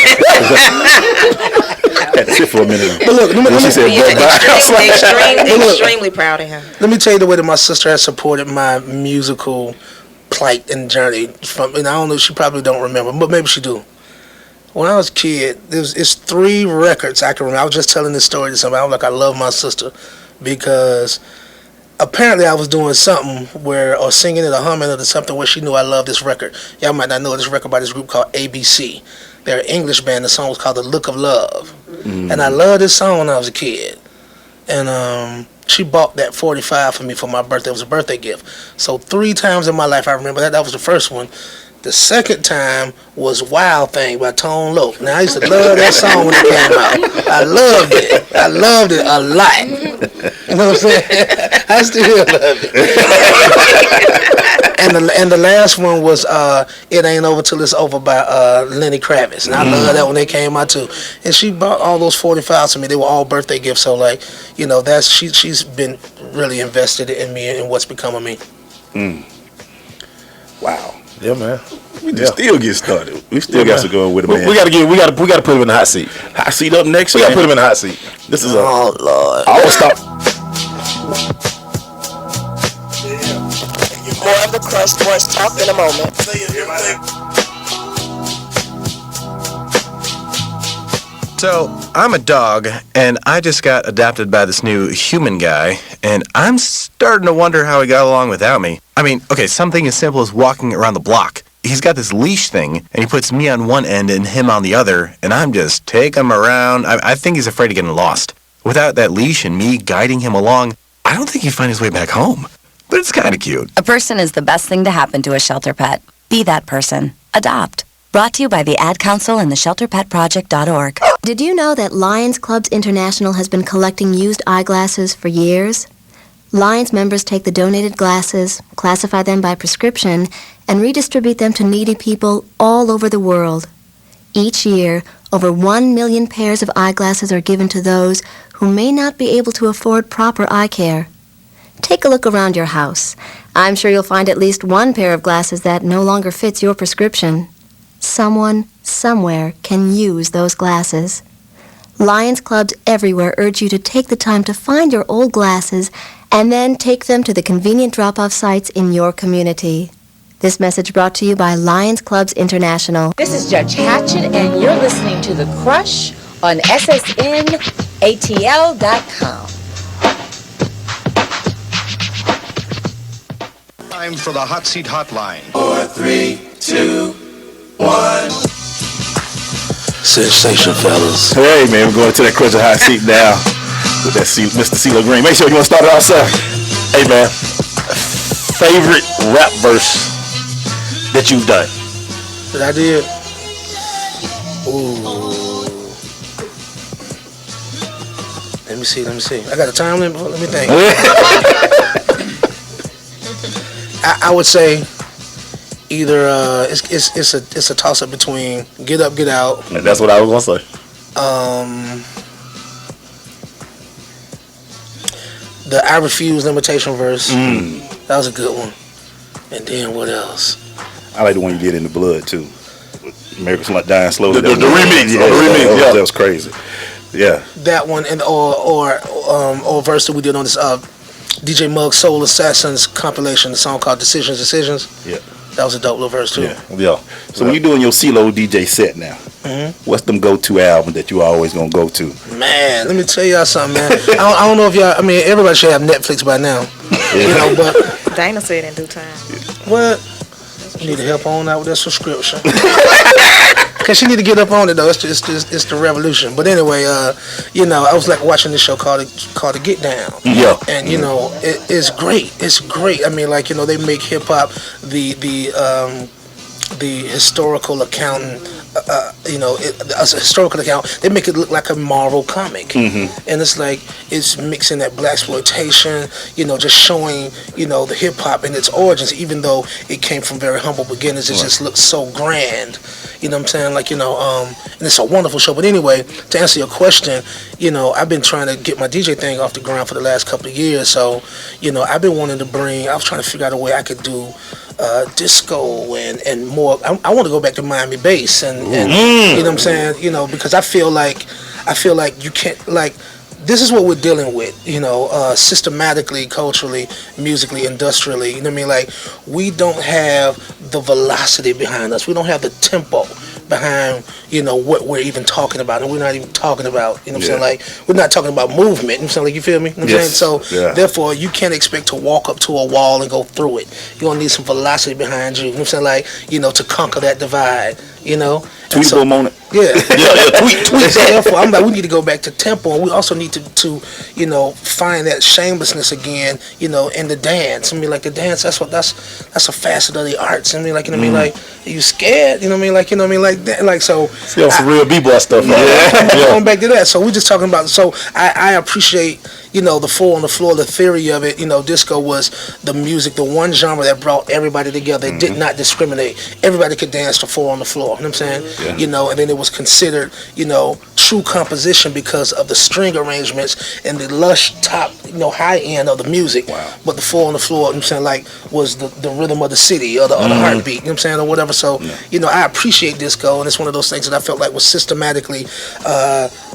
Had to sit for a minute. But look, she said, extremely proud of him. Let me tell you the way that my sister has supported my musical plight and journey. And I don't know, she probably don't remember, but maybe she do. When I was a kid, it's 3 records I can remember. I was just telling this story to somebody. I was like, I love my sister because apparently I was doing something or singing it or humming it or something where she knew I loved this record. Y'all might not know this record by this group called ABC. They're an English band. The song was called The Look of Love. And I loved this song when I was a kid. And she bought that 45 for me for my birthday. It was a birthday gift. So 3 times in my life I remember that. That was the first one. The second time was Wild Thing by Tone Loc. Now, I used to love that song when it came out. I loved it. I loved it a lot. You know what I'm saying? I still love it. And the last one was It Ain't Over Till It's Over by Lenny Kravitz. And I love that when they came out too. And she bought all those 45s to me. They were all birthday gifts. So like, she's been really invested in me and what's become of me. Wow. Yeah, man. We just still get started. We still got to go with a man. We got to put him in the hot seat. Hot seat up next. We got to put him in the hot seat. This is oh Lord. I will stop. More of the Crush Sports Talk in a moment. So, I'm a dog, and I just got adopted by this new human guy, and I'm starting to wonder how he got along without me. I mean, okay, something as simple as walking around the block. He's got this leash thing, and he puts me on one end and him on the other, and I'm just taking him around. I think he's afraid of getting lost. Without that leash and me guiding him along, I don't think he'd find his way back home. But it's kind of cute. A person is the best thing to happen to a shelter pet. Be that person. Adopt. Brought to you by the Ad Council and the ShelterPetProject.org. Did you know that Lions Clubs International has been collecting used eyeglasses for years? Lions members take the donated glasses, classify them by prescription, and redistribute them to needy people all over the world. Each year, over 1 million pairs of eyeglasses are given to those who may not be able to afford proper eye care. Take a look around your house. I'm sure you'll find at least one pair of glasses that no longer fits your prescription. Someone, somewhere, can use those glasses. Lions Clubs everywhere urge you to take the time to find your old glasses and then take them to the convenient drop-off sites in your community. This message brought to you by Lions Clubs International. This is Judge Hatchett, and you're listening to The Crush on SSNATL.com. Time for the Hot Seat Hotline. 4, 3, 2, 1. Sensation, fellas. Hey, man, we're going to that Crush Hot Seat now with that Mr. Ceelo Green. Make sure you want to start it out, sir. Hey, man. Favorite rap verse that you've done? That I did? Ooh. Let me see. I got a time limit. Let me think. I would say either it's a toss up between Get Up, Get Out. And that's what I was gonna say. The I Refuse limitation verse. That was a good one. And then what else? I like the one you did in the blood too. America's Not Dying Slowly. The remix. That was crazy. Yeah. That one and or verse that we did on this DJ Mug's Soul Assassins compilation, the song called Decisions. Yeah. That was a dope little verse too. Yeah. So when you're doing your Ceelo DJ set now, what's them go-to album that you always gonna go to? Man, let me tell y'all something, man. I don't know if y'all. I mean, everybody should have Netflix by now. You know, but Dana said in due time. What? You need to help on out with that subscription. Cause she need to get up on it though. It's the revolution. But anyway, you know, I was like watching this show called The Get Down. Yeah. And you know, it's great. It's great. I mean, like, you know, they make hip hop the historical accountant. You know, as a historical account, they make it look like a Marvel comic, and it's like it's mixing that blaxploitation, you know, just showing, you know, the hip hop and its origins, even though it came from very humble beginnings. It just looks so grand, you know what I'm saying? Like, you know, and it's a wonderful show. But anyway, to answer your question, you know, I've been trying to get my DJ thing off the ground for the last couple of years, so, you know, I've been wanting to bring. I was trying to figure out a way I could do disco and more. I want to go back to Miami bass and you know what I'm saying, you know, because I feel like you can't, like, this is what we're dealing with, you know, systematically, culturally, musically, industrially, you know what I mean? Like, we don't have the velocity behind us. We don't have the tempo behind, you know, what we're even talking about. And we're not even talking about, you know what I'm saying? Like, we're not talking about movement, you know what I'm saying? Like, you feel me? You know what I'm saying? So, therefore, you can't expect to walk up to a wall and go through it. You're going to need some velocity behind you, you know what I'm saying? Like, you know, to conquer that divide, you know? Tweet for a moment. Yeah. Tweet. So therefore, I'm like, we need to go back to tempo, and we also need to you know, find that shamelessness again, you know, in the dance. I mean, like, the dance, that's a facet of the arts. I mean, like, you know what I mean? Like, are you scared? You know what I mean? Like, you know what I mean? Like that, like, so. Still some real b-boy stuff. Going back to that. So we're just talking about. So I appreciate, you know, the Four on the Floor, the theory of it. You know, disco was the music, the one genre that brought everybody together. It did not discriminate. Everybody could dance to Four on the Floor. You know what I'm saying? Yeah. You know, and then it was considered, you know, true composition because of the string arrangements and the lush top, you know, high end of the music. Wow. But the Four on the Floor, you know what I'm saying, like, was the rhythm of the city or the heartbeat, you know what I'm saying, or whatever. So, you know, I appreciate disco, and it's one of those things that I felt like was systematically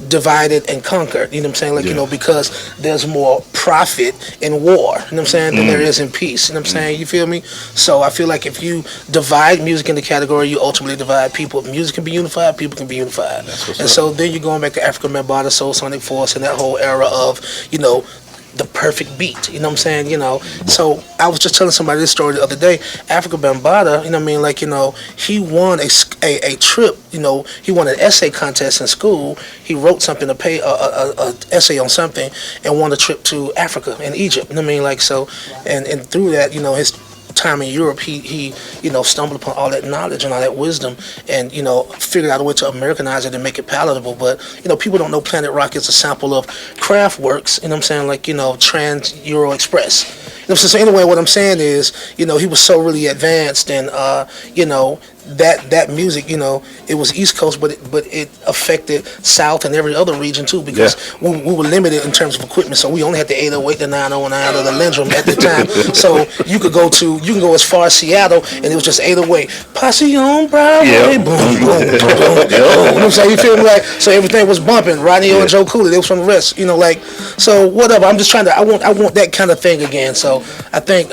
divided and conquered, you know what I'm saying, like, you know, because there's more profit in war, you know what I'm saying, than there is in peace, you know what I'm saying, you feel me? So I feel like if you divide music into category, you ultimately divide people. If music can be unified, people can be unified. And so then you're going back to Africa Bambaataa, Soul Sonic Force, and that whole era of, you know, the perfect beat, you know what I'm saying, you know. So I was just telling somebody this story the other day. Africa Bambaataa, you know what I mean, like, you know, he won a trip, you know, he won an essay contest in school. He wrote something to pay a essay on something and won a trip to Africa and Egypt, you know what I mean, like, so, and through that, you know, his time in Europe, he stumbled upon all that knowledge and all that wisdom, and figured out a way to Americanize it and make it palatable. But people don't know Planet Rock is a sample of Kraftwerk's. You know what I'm saying? Like Trans Euro Express. So anyway, what I'm saying is, he was so really advanced, and that music, it was East Coast, but it affected South and every other region too, because we were limited in terms of equipment, so we only had the 808, the 909, or the Lindrum at the time. So you can go as far as Seattle, and it was just 808, Posse on Broadway, boom, boom, boom, boom. You know what I'm saying? You feel me? Like, so everything was bumping. Rodney and Joe Cooley, they was from the rest. So whatever. I'm just trying to. I want that kind of thing again. So I think.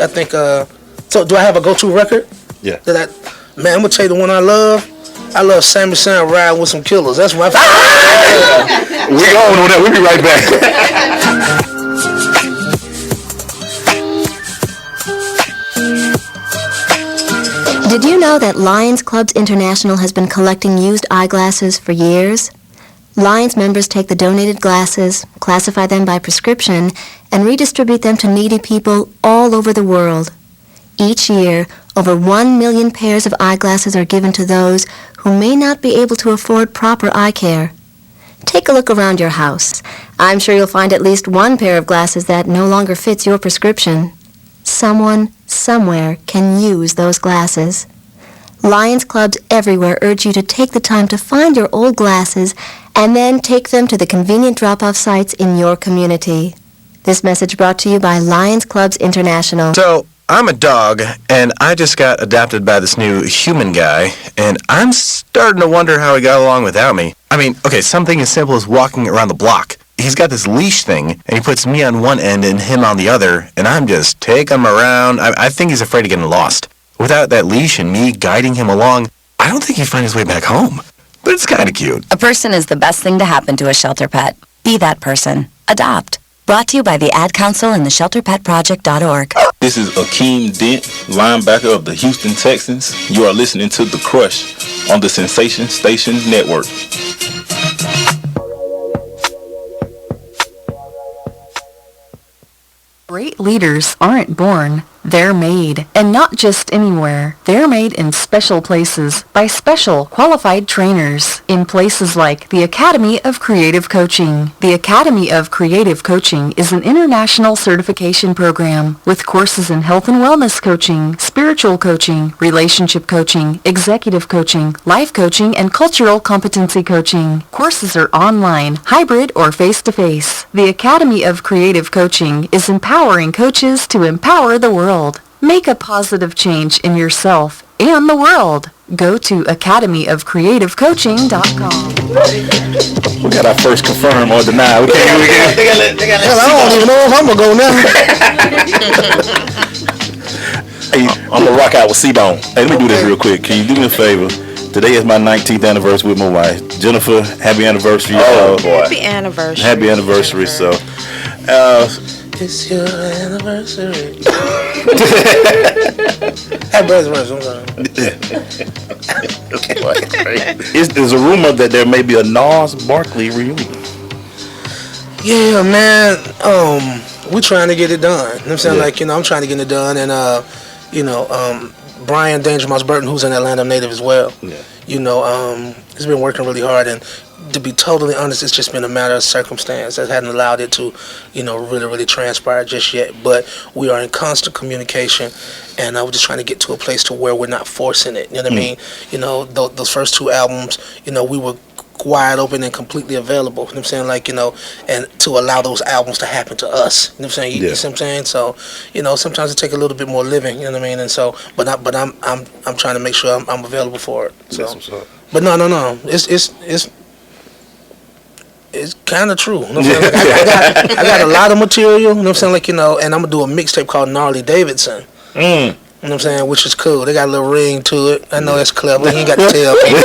So do I have a go-to record? Yeah. Man, I'm gonna tell you the one I love. I love Sammy Sound Riding with Some Killers. That's my favorite. We on with that. We'll be right back. Did you know that Lions Clubs International has been collecting used eyeglasses for years? Lions members take the donated glasses, classify them by prescription, and redistribute them to needy people all over the world. Each year, over 1 million pairs of eyeglasses are given to those who may not be able to afford proper eye care. Take a look around your house. I'm sure you'll find at least one pair of glasses that no longer fits your prescription. Someone, somewhere, can use those glasses. Lions Clubs everywhere urge you to take the time to find your old glasses and then take them to the convenient drop-off sites in your community. This message brought to you by Lions Clubs International. So, I'm a dog, and I just got adopted by this new human guy, and I'm starting to wonder how he got along without me. I mean, okay, something as simple as walking around the block. He's got this leash thing, and he puts me on one end and him on the other, and I'm just taking him around. I think he's afraid of getting lost. Without that leash and me guiding him along, I don't think he'd find his way back home. But it's kind of cute. A person is the best thing to happen to a shelter pet. Be that person. Adopt. Brought to you by the Ad Council and the ShelterPetProject.org. This is Akeem Dent, linebacker of the Houston Texans. You are listening to The Crush on the Sensation Station Network. Great leaders aren't born, they're made. And not just anywhere. They're made in special places by special qualified trainers in places like the Academy of Creative Coaching. The Academy of Creative Coaching is an international certification program with courses in health and wellness coaching, spiritual coaching, relationship coaching, executive coaching, life coaching, and cultural competency coaching. Courses are online, hybrid, or face-to-face. The Academy of Creative Coaching is empowering coaches to empower the world. Make a positive change in yourself and the world. Go to academyofcreativecoaching.com. We got our first confirm or deny. We can't. Hell, I don't even know if I'm gonna go now. Hey, I'm gonna rock out with Ceelo. Hey, let me do this real quick. Can you do me a favor? Today is my 19th anniversary with my wife, Jennifer. Happy anniversary! Oh boy! Happy anniversary! Happy anniversary! So, it's your anniversary. Happy anniversary! There's a rumor that there may be a Nas Barkley reunion. Yeah, man. We're trying to get it done. You know what I'm saying? Yeah. Like, I'm trying to get it done, and Brian Danger Mouse Burton, who's an Atlanta native as well. Yeah. He's been working really hard, and to be totally honest, it's just been a matter of circumstance that hadn't allowed it to, really, really transpire just yet. But we are in constant communication, and we're just trying to get to a place to where we're not forcing it. You know what I mean? Those first two albums, we were wide open and completely available. You know what I'm saying? Like, and to allow those albums to happen to us. You know what I'm saying? You see what I'm saying? So, sometimes it takes a little bit more living. You know what I mean? And so, but I'm trying to make sure I'm available for it. So, but no. It's kind of true. You know what I'm saying? Like, I got a lot of material. You know what I'm saying? Like, and I'm gonna do a mixtape called Gnarly Davidson. You know what I'm saying? Which is cool. They got a little ring to it. I know that's clever. He ain't got to tell people.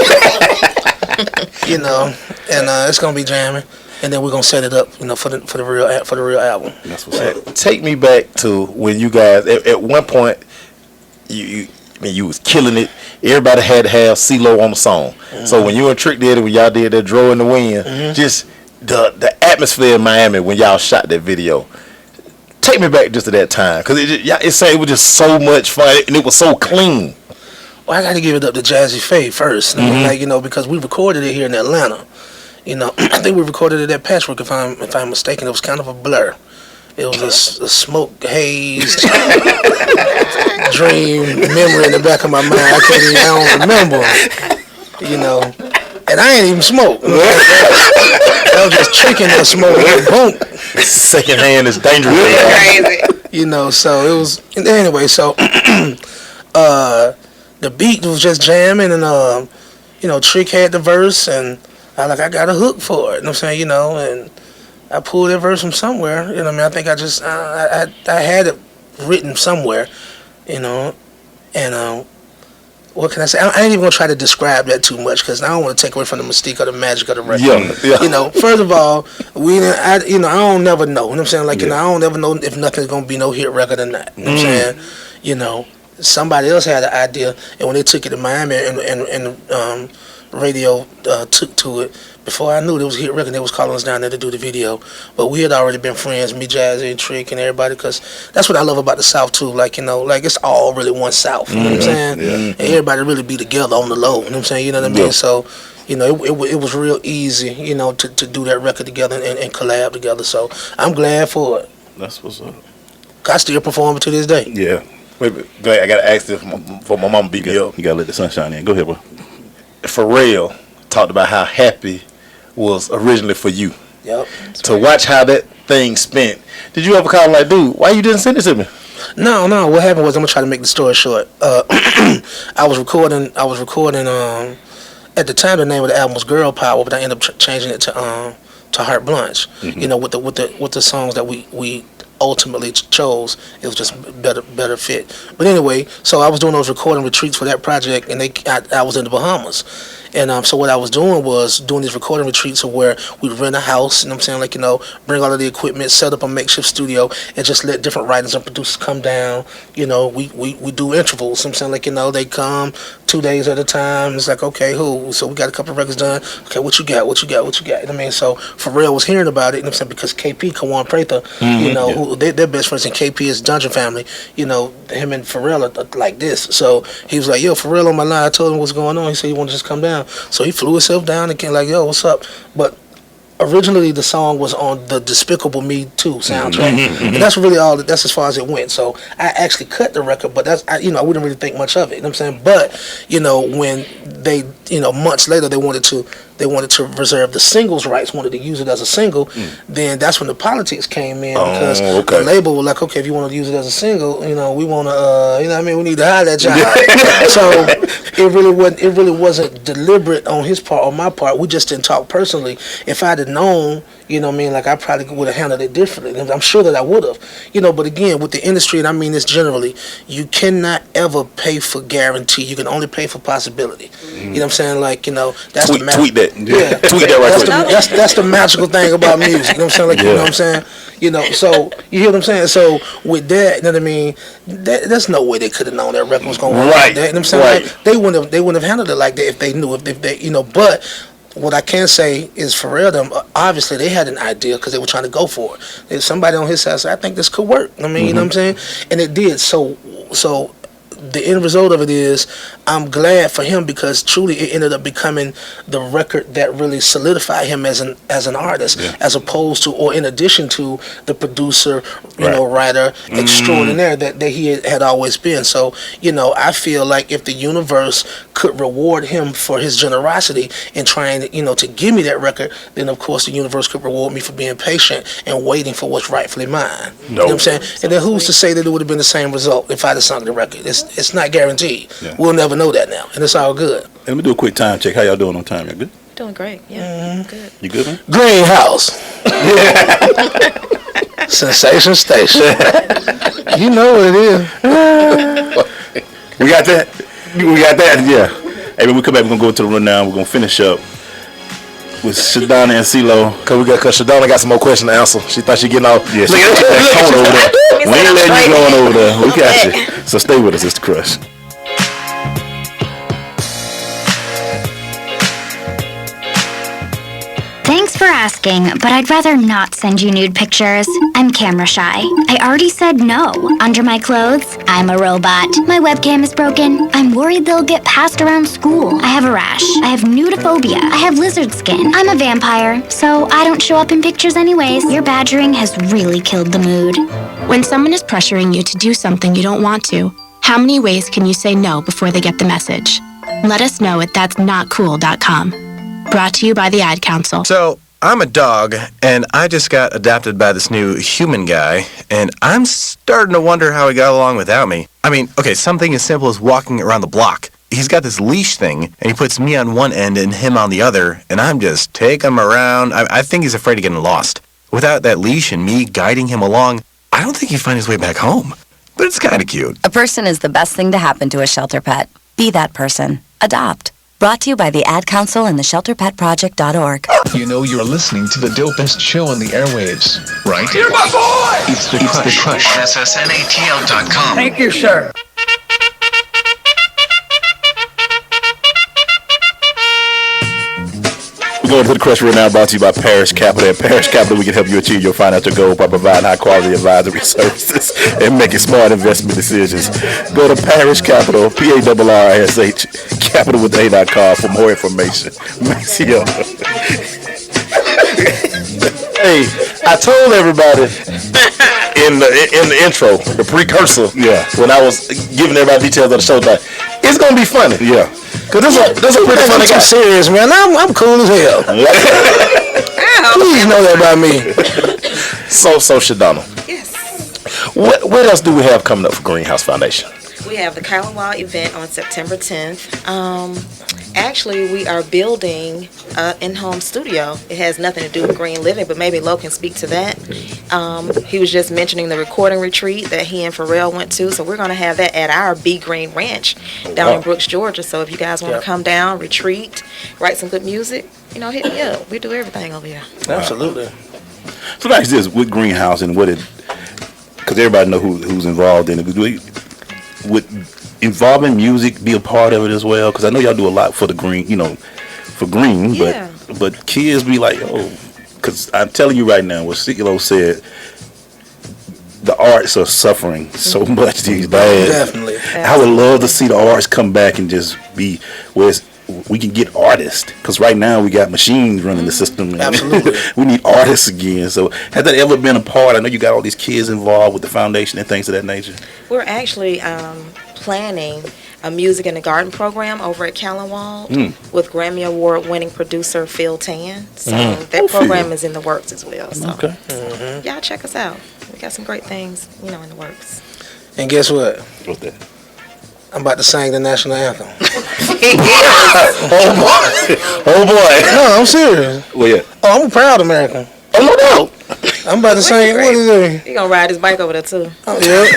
And it's gonna be jamming, and then we're gonna set it up, for the real album. That's what's up. Take me back to when you guys at one point you was killing it. Everybody had to have Ceelo on the song. Mm-hmm. So when you and Trick did it, when y'all did that Draw in the Wind, just the atmosphere in Miami when y'all shot that video. Take me back just to that time, because it was just so much fun, and it was so clean. Well, I got to give it up to Jazzy Faye first. Like, because we recorded it here in Atlanta. I think we recorded it at Patchwork, if I'm mistaken. It was kind of a blur. It was a smoke haze dream memory in the back of my mind. I don't remember. And I ain't even smoke. I was just tricking that smoke. Boom. Second hand is dangerous. Crazy. So it was anyway. So the beat was just jamming, and Trick had the verse, and I got a hook for it. You know what I'm saying? And I pulled that verse from somewhere. I think I just I had it written somewhere. And what can I say? I ain't even gonna try to describe that too much, because I don't want to take away from the mystique or the magic of the record. Yeah. First of all, I don't never know. You know what I'm saying? I don't ever know if nothing's gonna be no hit record or not. You know what I'm saying? Somebody else had an idea, and when they took it to Miami and radio took to it, before I knew there was a hit record, they was calling us down there to do the video. But we had already been friends, me, Jazzy, and Trick, and everybody, because that's what I love about the South too. It's all really one South. You know what I'm saying? Yeah. And everybody really be together on the low. You know what I'm saying? You know what I mean? So, it was real easy, to do that record together and collab together. So I'm glad for it. That's what's up. I still perform it to this day. Yeah. Wait, I gotta ask this for my mom beat me up. You gotta let the sunshine in. Go ahead, bro. Pharrell talked about how happy was originally for you. Yep. To watch how that thing spent. Did you ever call him like, dude, why you didn't send it to me? No. What happened was, I'm gonna try to make the story short. I was recording. At the time, the name of the album was Girl Power, but I ended up changing it to Heart Blanche. With the songs that we ultimately chose, it was just better fit. But anyway, so I was doing those recording retreats for that project, and I was in the Bahamas. And so what I was doing was doing these recording retreats where we'd rent a house, you know what I'm saying, bring all of the equipment, set up a makeshift studio, and just let different writers and producers come down. We do intervals, you know what I'm saying, they come 2 days at a time. It's like, okay, so we got a couple of records done. Okay, what you got? You know what I mean? So Pharrell was hearing about it, you know what I'm saying, because KP, Kawan Prather, who they're best friends, and KP is Dungeon Family, him and Pharrell are like this. So he was like, yo, Pharrell on my line. I told him what's going on. He said he wanted to just come down. So he flew himself down and came like, yo, what's up? But originally the song was on the Despicable Me 2 soundtrack. And that's really that's as far as it went. So I actually cut the record, but I wouldn't really think much of it. You know what I'm saying? But, when they, months later they wanted to reserve the singles rights, wanted to use it as a single, then that's when the politics came in, because the label was like, okay, if you want to use it as a single, we want to, we need to hire that job. So it really wasn't deliberate on his part or my part. We just didn't talk personally. If I'd have known, I probably would have handled it differently. I'm sure that I would have, but again, with the industry, and I mean this generally, you cannot ever pay for guarantee. You can only pay for possibility. You know what I'm saying? That's tweet that. Yeah. Tweet that right quick. That's the magical thing about music. You know what I'm saying? You know what I'm saying? So you hear what I'm saying? So with that, you know what I mean? There's no way they could have known that record was going to work like that. You know what I'm saying? They wouldn't have handled it like that if they knew. If they but what I can say is Pharrell, them obviously they had an idea because they were trying to go for it. There's somebody on his side said, I think this could work. I mean, you know what I'm saying? And it did. So the end result of it is, I'm glad for him, because truly it ended up becoming the record that really solidified him as an artist, as opposed to, or in addition to, the producer, writer extraordinaire that he had always been. So, I feel like if the universe could reward him for his generosity in trying, to give me that record, then of course the universe could reward me for being patient and waiting for what's rightfully mine. You know what I'm saying? And then who's to say that it would have been the same result if I'd have sung the record? It's not guaranteed. Yeah. We'll never know that now, and it's all good. Hey, let me do a quick time check. How y'all doing on time? Y'all good? Doing great. Yeah, good. You good, man? Greenhouse. Sensation Station. You know what it is. We got that. Yeah. Hey, when we come back, we're gonna go into the rundown. We're gonna finish up with Shedonna and Ceelo. Cause Shedonna got some more questions to answer. She thought she getting off. Yeah, she got that cone over there. We ain't letting you going over there. We got you. So stay with us. It's the Crush. Thanks for asking, but I'd rather not send you nude pictures. I'm camera shy. I already said no. Under my clothes, I'm a robot. My webcam is broken. I'm worried they'll get passed around school. I have a rash. I have nudophobia. I have lizard skin. I'm a vampire, so I don't show up in pictures anyways. Your badgering has really killed the mood. When someone is pressuring you to do something you don't want to, how many ways can you say no before they get the message? Let us know at that'snotcool.com. Brought to you by the Ad Council. So, I'm a dog, and I just got adopted by this new human guy, and I'm starting to wonder how he got along without me. I mean, okay, something as simple as walking around the block. He's got this leash thing, and he puts me on one end and him on the other, and I'm just taking him around. I think he's afraid of getting lost. Without that leash and me guiding him along, I don't think he'd find his way back home. But it's kind of cute. A person is the best thing to happen to a shelter pet. Be that person. Adopt. Brought to you by the Ad Council and the ShelterPetProject.org. You know you're listening to the dopest show on the airwaves, right? You're my boy! It's the Crush. SSNATL.com. Thank you, sir. We're going to the Crush right now, brought to you by Parish Capital. At Parish Capital, we can help you achieve your financial goal by providing high-quality advisory services and making smart investment decisions. Go to Parish Capital, PARRSH, capitalwitha.com for more information. Maxio. Hey, I told everybody in the intro, the precursor, when I was giving everybody details of the show, like, it's gonna be funny, cause this a pretty funny guy. I'm serious, man. I'm cool as hell. Please know that about me. So Shedonna. Yes. What else do we have coming up for Greenhouse Foundation? We have the Kylan Wall event on September 10th. Actually, we are building an in-home studio. It has nothing to do with Green Living, but maybe Lo can speak to that. He was just mentioning the recording retreat that he and Pharrell went to, so we're going to have that at our Be Green Ranch down in Brooks, Georgia. So if you guys want to come down, retreat, write some good music, hit me up. We do everything over here. Absolutely. So like this with Greenhouse and what it, because everybody know who's involved in it. Would involving music be a part of it as well? Because I know y'all do a lot for the green, for green, but kids be like, because I'm telling you right now, what Ceelo said, the arts are suffering so much these days. Definitely. I would love to see the arts come back and just be where we can get artists, because right now we got machines running the system. Absolutely. We need artists again. So has that ever been a part? I know you got all these kids involved with the foundation and things of that nature. We're actually planning a music in the garden program over at Callenwald with Grammy Award winning producer Phil Tan. So that program is in the works as well. So y'all check us out. We got some great things, in the works. And guess what? What's that? I'm about to sing the national anthem. Oh boy. No, I'm serious. Well, yeah. Oh, I'm a proud American. Oh no doubt. I'm about to sing. What is it? He gonna ride his bike over there too. Oh yeah.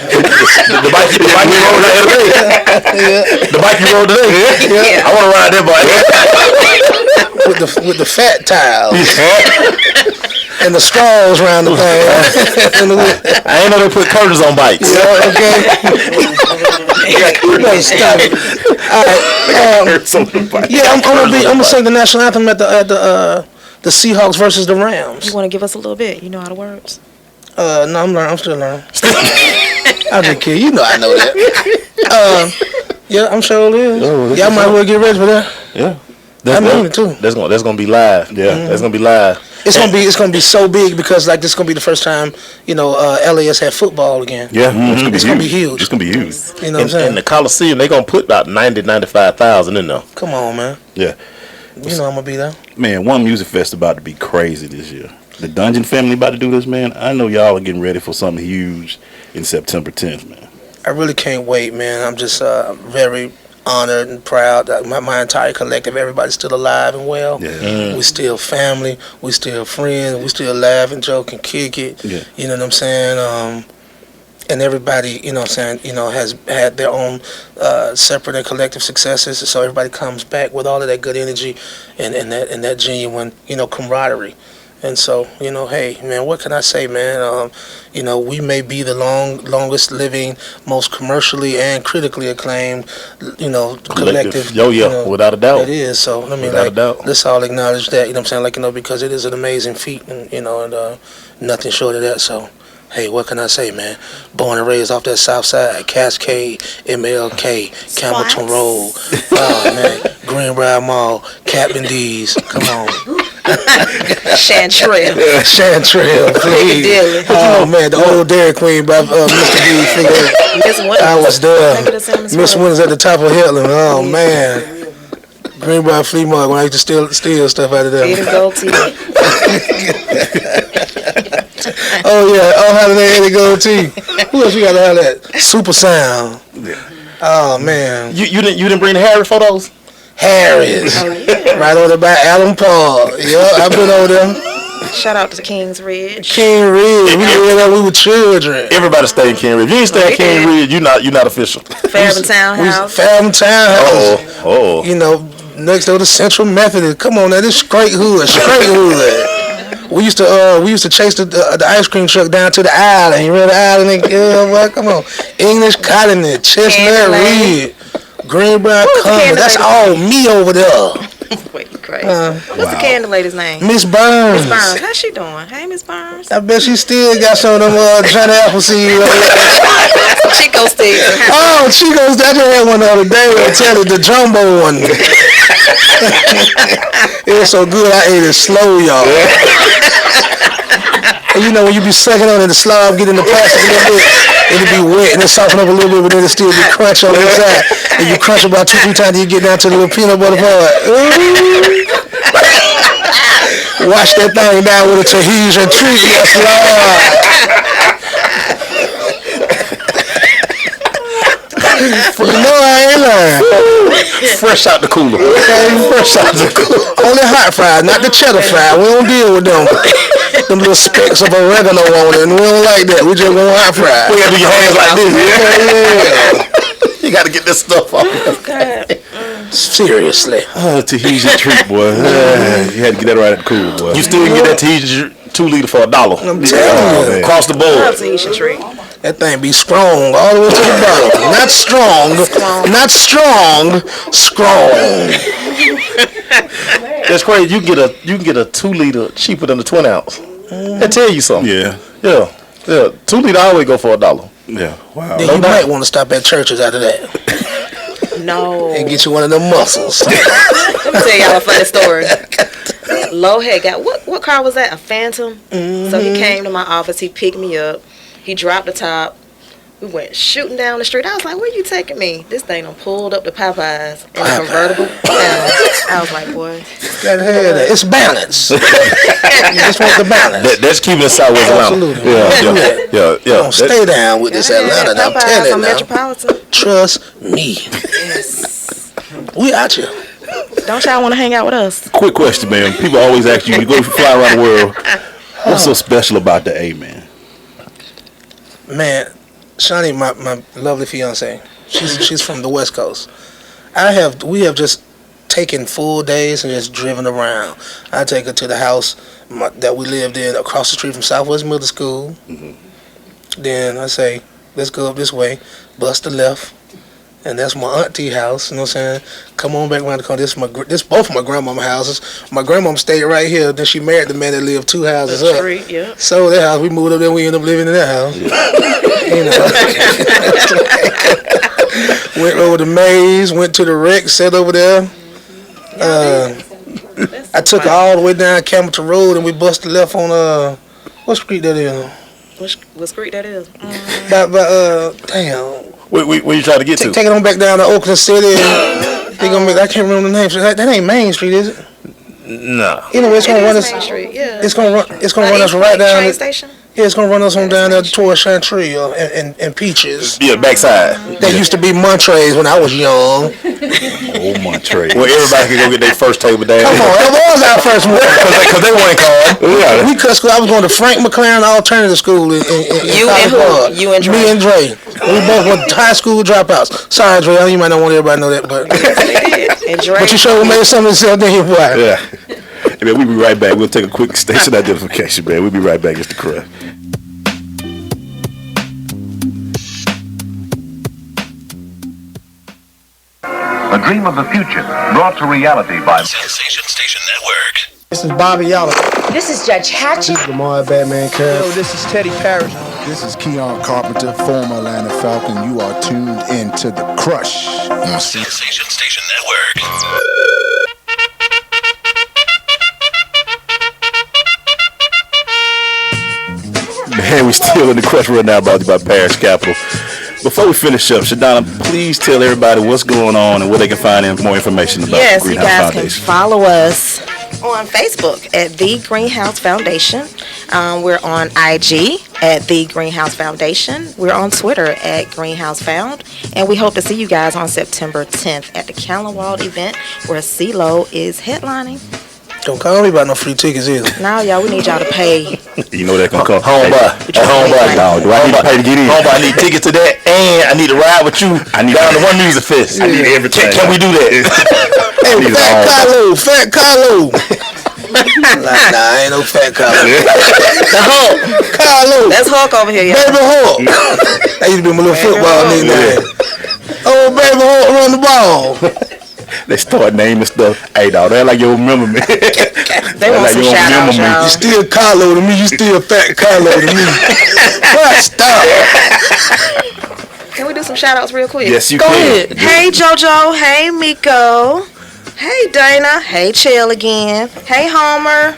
The bike you rode today. The bike you rode today. Yeah. I want to ride that bike. with the fat tiles. And the straws around the thing. I ain't know they put curtains on bikes. Okay. You better stop it. All right. I'm gonna sing the national anthem at the Seahawks versus the Rams. You want to give us a little bit? You know all the words? No, I'm still learning. I just kid. I know that. Yeah, I'm sure it is. Y'all might well get ready for that. Yeah. I mean it too. That's gonna be live. Yeah, that's gonna be live. It's gonna be so big because this is gonna be the first time LAS had football again. Yeah, it's gonna be huge. It's gonna be huge. You know what I'm saying? In the Coliseum, they gonna put about 95,000 in there. Come on, man. Yeah. I'm gonna be there. Man, One Music Fest about to be crazy this year. The Dungeon family about to do this, man. I know y'all are getting ready for something huge in September 10th, man. I really can't wait, man. I'm just very honored and proud that my entire collective, everybody's still alive and well. Yeah. We still family, we still friends, we still laugh and joke and kick it. Yeah. You know what I'm saying? And everybody, has had their own separate and collective successes. So everybody comes back with all of that good energy and that genuine, camaraderie. And so, hey, man, what can I say, man? We may be the longest living, most commercially and critically acclaimed, collective. Oh, yeah, without a doubt. It is. So, I mean, without a doubt. let's all acknowledge that, you know what I'm saying? Because it is an amazing feat, and, nothing short of that. So, hey, what can I say, man? Born and raised off that South Side, Cascade, MLK, Campbellton Road, man, Greenbrier Mall, Captain D's. Come on. Chantrell. Chantrell, please. Oh, man, the old Dairy Queen by Mr. D. Figure. I was there. Miss Winters at the top of Hitler. Oh, man. Greenbrier Flea Market when I used to steal stuff out of there. Oh yeah, Holiday Eddie Gold Tea. Who else you got to have that? Super Sound. Oh man. You didn't bring the Harry photos? Harry's. Right over there by Allen Park. Yeah, I've been over there. Shout out to Kings Ridge. King Ridge. We were children. Everybody stay in King Ridge. If you ain't stay in King Ridge, you're not official. Fairman Townhouse. Fairman Townhouse. Oh. Next door to Central Methodist. Come on now, this straight hood. We used to chase the ice cream truck down to the island. You remember the island? Come on. English Colony, Chestnut Ridge, Greenbrier Common. That's all me over there. Wait, crazy. What's the candy lady's name? Miss Burns. Miss Burns. How's she doing? Hey, Miss Burns. I bet she still got some of them Johnny Appleseed. Chico still. Oh, Chico's. I just had one the other day. I tell you, the jumbo one. It was so good, I ate it slow, y'all. And when you be sucking on it, the slob get in the plastic a little bit, it'll be wet and it soften up a little bit, but then it still be crunch on the inside. And you crunch about 2-3 times till you get down to the little peanut butter part. Wash that thing down with a Tahitian treat, yes, Lord. I ain't lying. Fresh out the cooler. Okay, fresh out the cooler. Only hot fries, not the cheddar fries. We don't deal with them. Them little specks of oregano on it, and we don't like that. We just want hot fries. We gotta do your hands like this, yeah. You gotta get this stuff off. Seriously. Oh, Tahitian treat, boy. You had to get that right at the cooler, boy. You still get that Tahitian 2 liter for $1. I'm telling you. Across the board. Tahitian treat. That thing be strong all the way to the bottom. Not strong. That's crazy. You can get a 2 liter cheaper than the 20 ounce. That tell you something. Yeah. 2 liter always go for $1. Yeah. Wow. Then you might want to stop at Churches after that. No. And get you one of them mussels. Let me tell y'all a funny story. Low had got what car was that? A Phantom. So he came to my office. He picked me up. He dropped the top. We went shooting down the street. I was like, where you taking me? This thing done pulled up to Popeyes in a convertible. I was like, boy. It's balance. You just want the balance. That's keeping us Southwest Atlanta. Absolutely. Yeah. Don't stay down with this Atlanta. I'm telling you now. Metropolitan. Trust me. Yes. We out here. Don't y'all want to hang out with us? Quick question, man. People always ask you go fly around the world. What's so special about the A, man? Man, Shawnee, my lovely fiance, she's from the West Coast. We have just taken full days and just driven around. I take her to the house that we lived in across the street from Southwest Middle School. Mm-hmm. Then I say, let's go up this way, bust the left, and that's my auntie house. You know what I'm saying? Come on back around the corner. This both of my grandmama houses. My grandmama stayed right here. Then she married the man that lived 2 houses up. Street, yeah. So that house, we moved up there. We ended up living in that house. Went over the maze. Went to the rec. Sat over there. I took her all the way down Campbellton Road, and we busted left on what street that is? What street that is? Damn. Where you trying to get to? Take it on back down to Oakland City. They gonna make. I can't remember the name. That ain't Main Street, is it? No. Anyway, it's gonna run us. Main Street, yeah. It's gonna run us right down. Train station. Yeah, it's gonna run us on down there towards Chantrell and Peaches. Yeah, backside. That used to be Montrez when I was young. Oh, Montrez. Where everybody could go get their first table down. Come on, that was our first one. Because they weren't called. Yeah. We cut school. I was going to Frank McLaren Alternative School in You and who? You and Dre. Me and Dre. We both went high school dropouts. Sorry, Dre. You might not want everybody to know that, but And Dre. But you sure made something to sell then, boy. Yeah. Hey, man, we'll be right back. We'll take a quick station identification, man. We'll be right back. It's the Crush. A dream of the future brought to reality by Sensation Station Network. This is Bobby Yalla. This is Judge Hatchett. This is Lamar Batman Curry. Yo, this is Teddy Parrish. This is Keon Carpenter, former Atlanta Falcon. You are tuned into The Crush on Sensation Station Network. Man, we still in The Crush right now, brought to you by Parish Capital. Before we finish up, Shedonna, please tell everybody what's going on and where they can find more information about the Greenhouse Foundation. Foundation. Yes, you guys can follow us on Facebook at The Greenhouse Foundation. We're on IG at The Greenhouse Foundation. We're on Twitter at Greenhouse Found. And we hope to see you guys on September 10th at the Callenwald event where Ceelo is headlining. Don't call me about no free tickets either. Now, y'all, we need y'all to pay. You know that can come. Homeboy, No, do I need to pay to get in? Homeboy, I need tickets to that, and I need to ride with you down to One Music Fest. I need everything. Can we do that? Hey, Fat Carlo. Nah, ain't no Fat Carlo. The Hulk. Carlo. That's Hulk over here, y'all. Baby Hulk. I used to be my little football nigga. Oh, Baby Hulk run the ball. They start naming stuff. Hey, dog, they like you remember me. They want some shout outs, y'all. You still Carlo to me. You still Fat Carlo to me. What? Stop. Can we do some shout outs real quick? Yes, you Go can. ahead. Hey, JoJo. Hey, Miko. Hey, Dana. Hey, Chill again. Hey, Homer.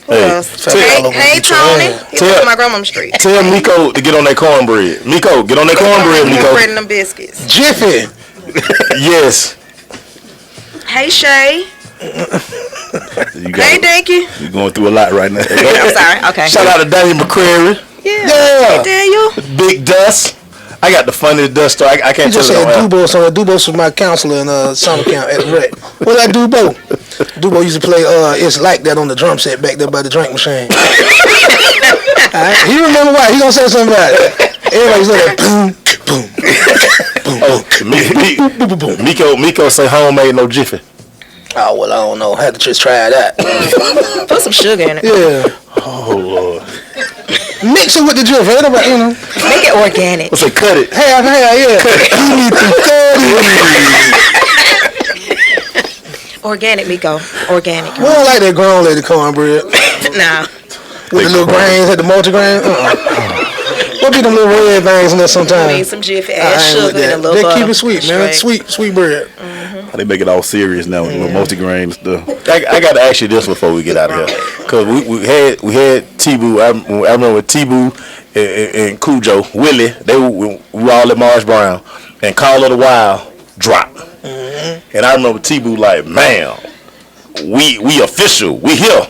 Who else? Hey, Tony. He was on my grandmama's street. Tell Miko to get on that cornbread. Miko, get on that cornbread, Miko. Bread and them biscuits. Jiffy. Yes. Hey, Shay. Hey, Dinky. You're going through a lot right now. I'm sorry. Okay. Shout out to Daniel McCrary. Yeah. Hey, Daniel. Big Dust. I got the funniest Dust story. I can't You tell just it said on air. Dubos on it. Dubos was my counselor in summer camp at Rec. What's that Dubo? Dubo used to play It's Like That on the drum set back there by the drink machine. Right? He remember why. He gonna say something about it. Everybody's like boom, boom, boom. Miko say homemade no Jiffy. Oh, well, I don't know. I had to just try that. Put some sugar in it. Yeah. Oh, Lord. Mix it with the Jiffy. Everybody, you know. Make it organic. What's it? Cut it. Hell, yeah. You need to cut it. Organic, Miko. Organic. We don't like that grown lady cornbread. Nah. With the little grains, the multi-grain. What be them little red things in there sometimes? You need some Jiffy, add sugar and a little they butter. Keep it sweet, man. Sweet bread. They make it all serious now with little multigrain and stuff. I got to ask you this before we get out of here, because we had T-Boo. I remember with T-Boo and Cujo, Willie. They we all at Marsh Brown, and Call of the Wild dropped. And I remember T-Boo like, man, we official, we here.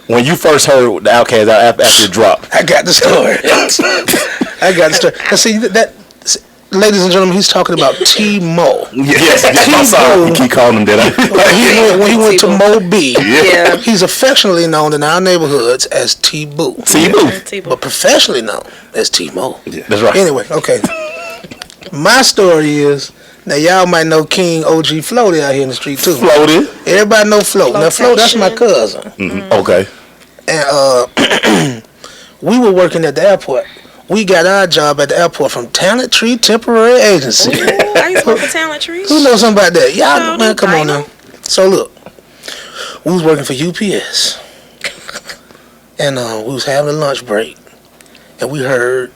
When you first heard the Outkast after it dropped, I got the story. Now see that. Ladies and gentlemen, he's talking about T-Mo. Yes, I'm sorry. You keep calling him that. When he went to Mo B, Yeah. he's affectionately known in our neighborhoods as T-Boo. T-Boo. But professionally known as T-Mo. Yeah, that's right. Anyway, okay. My story is, now y'all might know King OG Floaty out here in the street too. Floaty. Everybody know Float. Now Float, that's my cousin. Okay. And we were working at the airport. We got our job at the airport from Talent Tree Temporary Agency. I used to work for Talent Trees. Who knows something about that? Y'all, man, come on now. So look, we was working for UPS, and we was having a lunch break, and we heard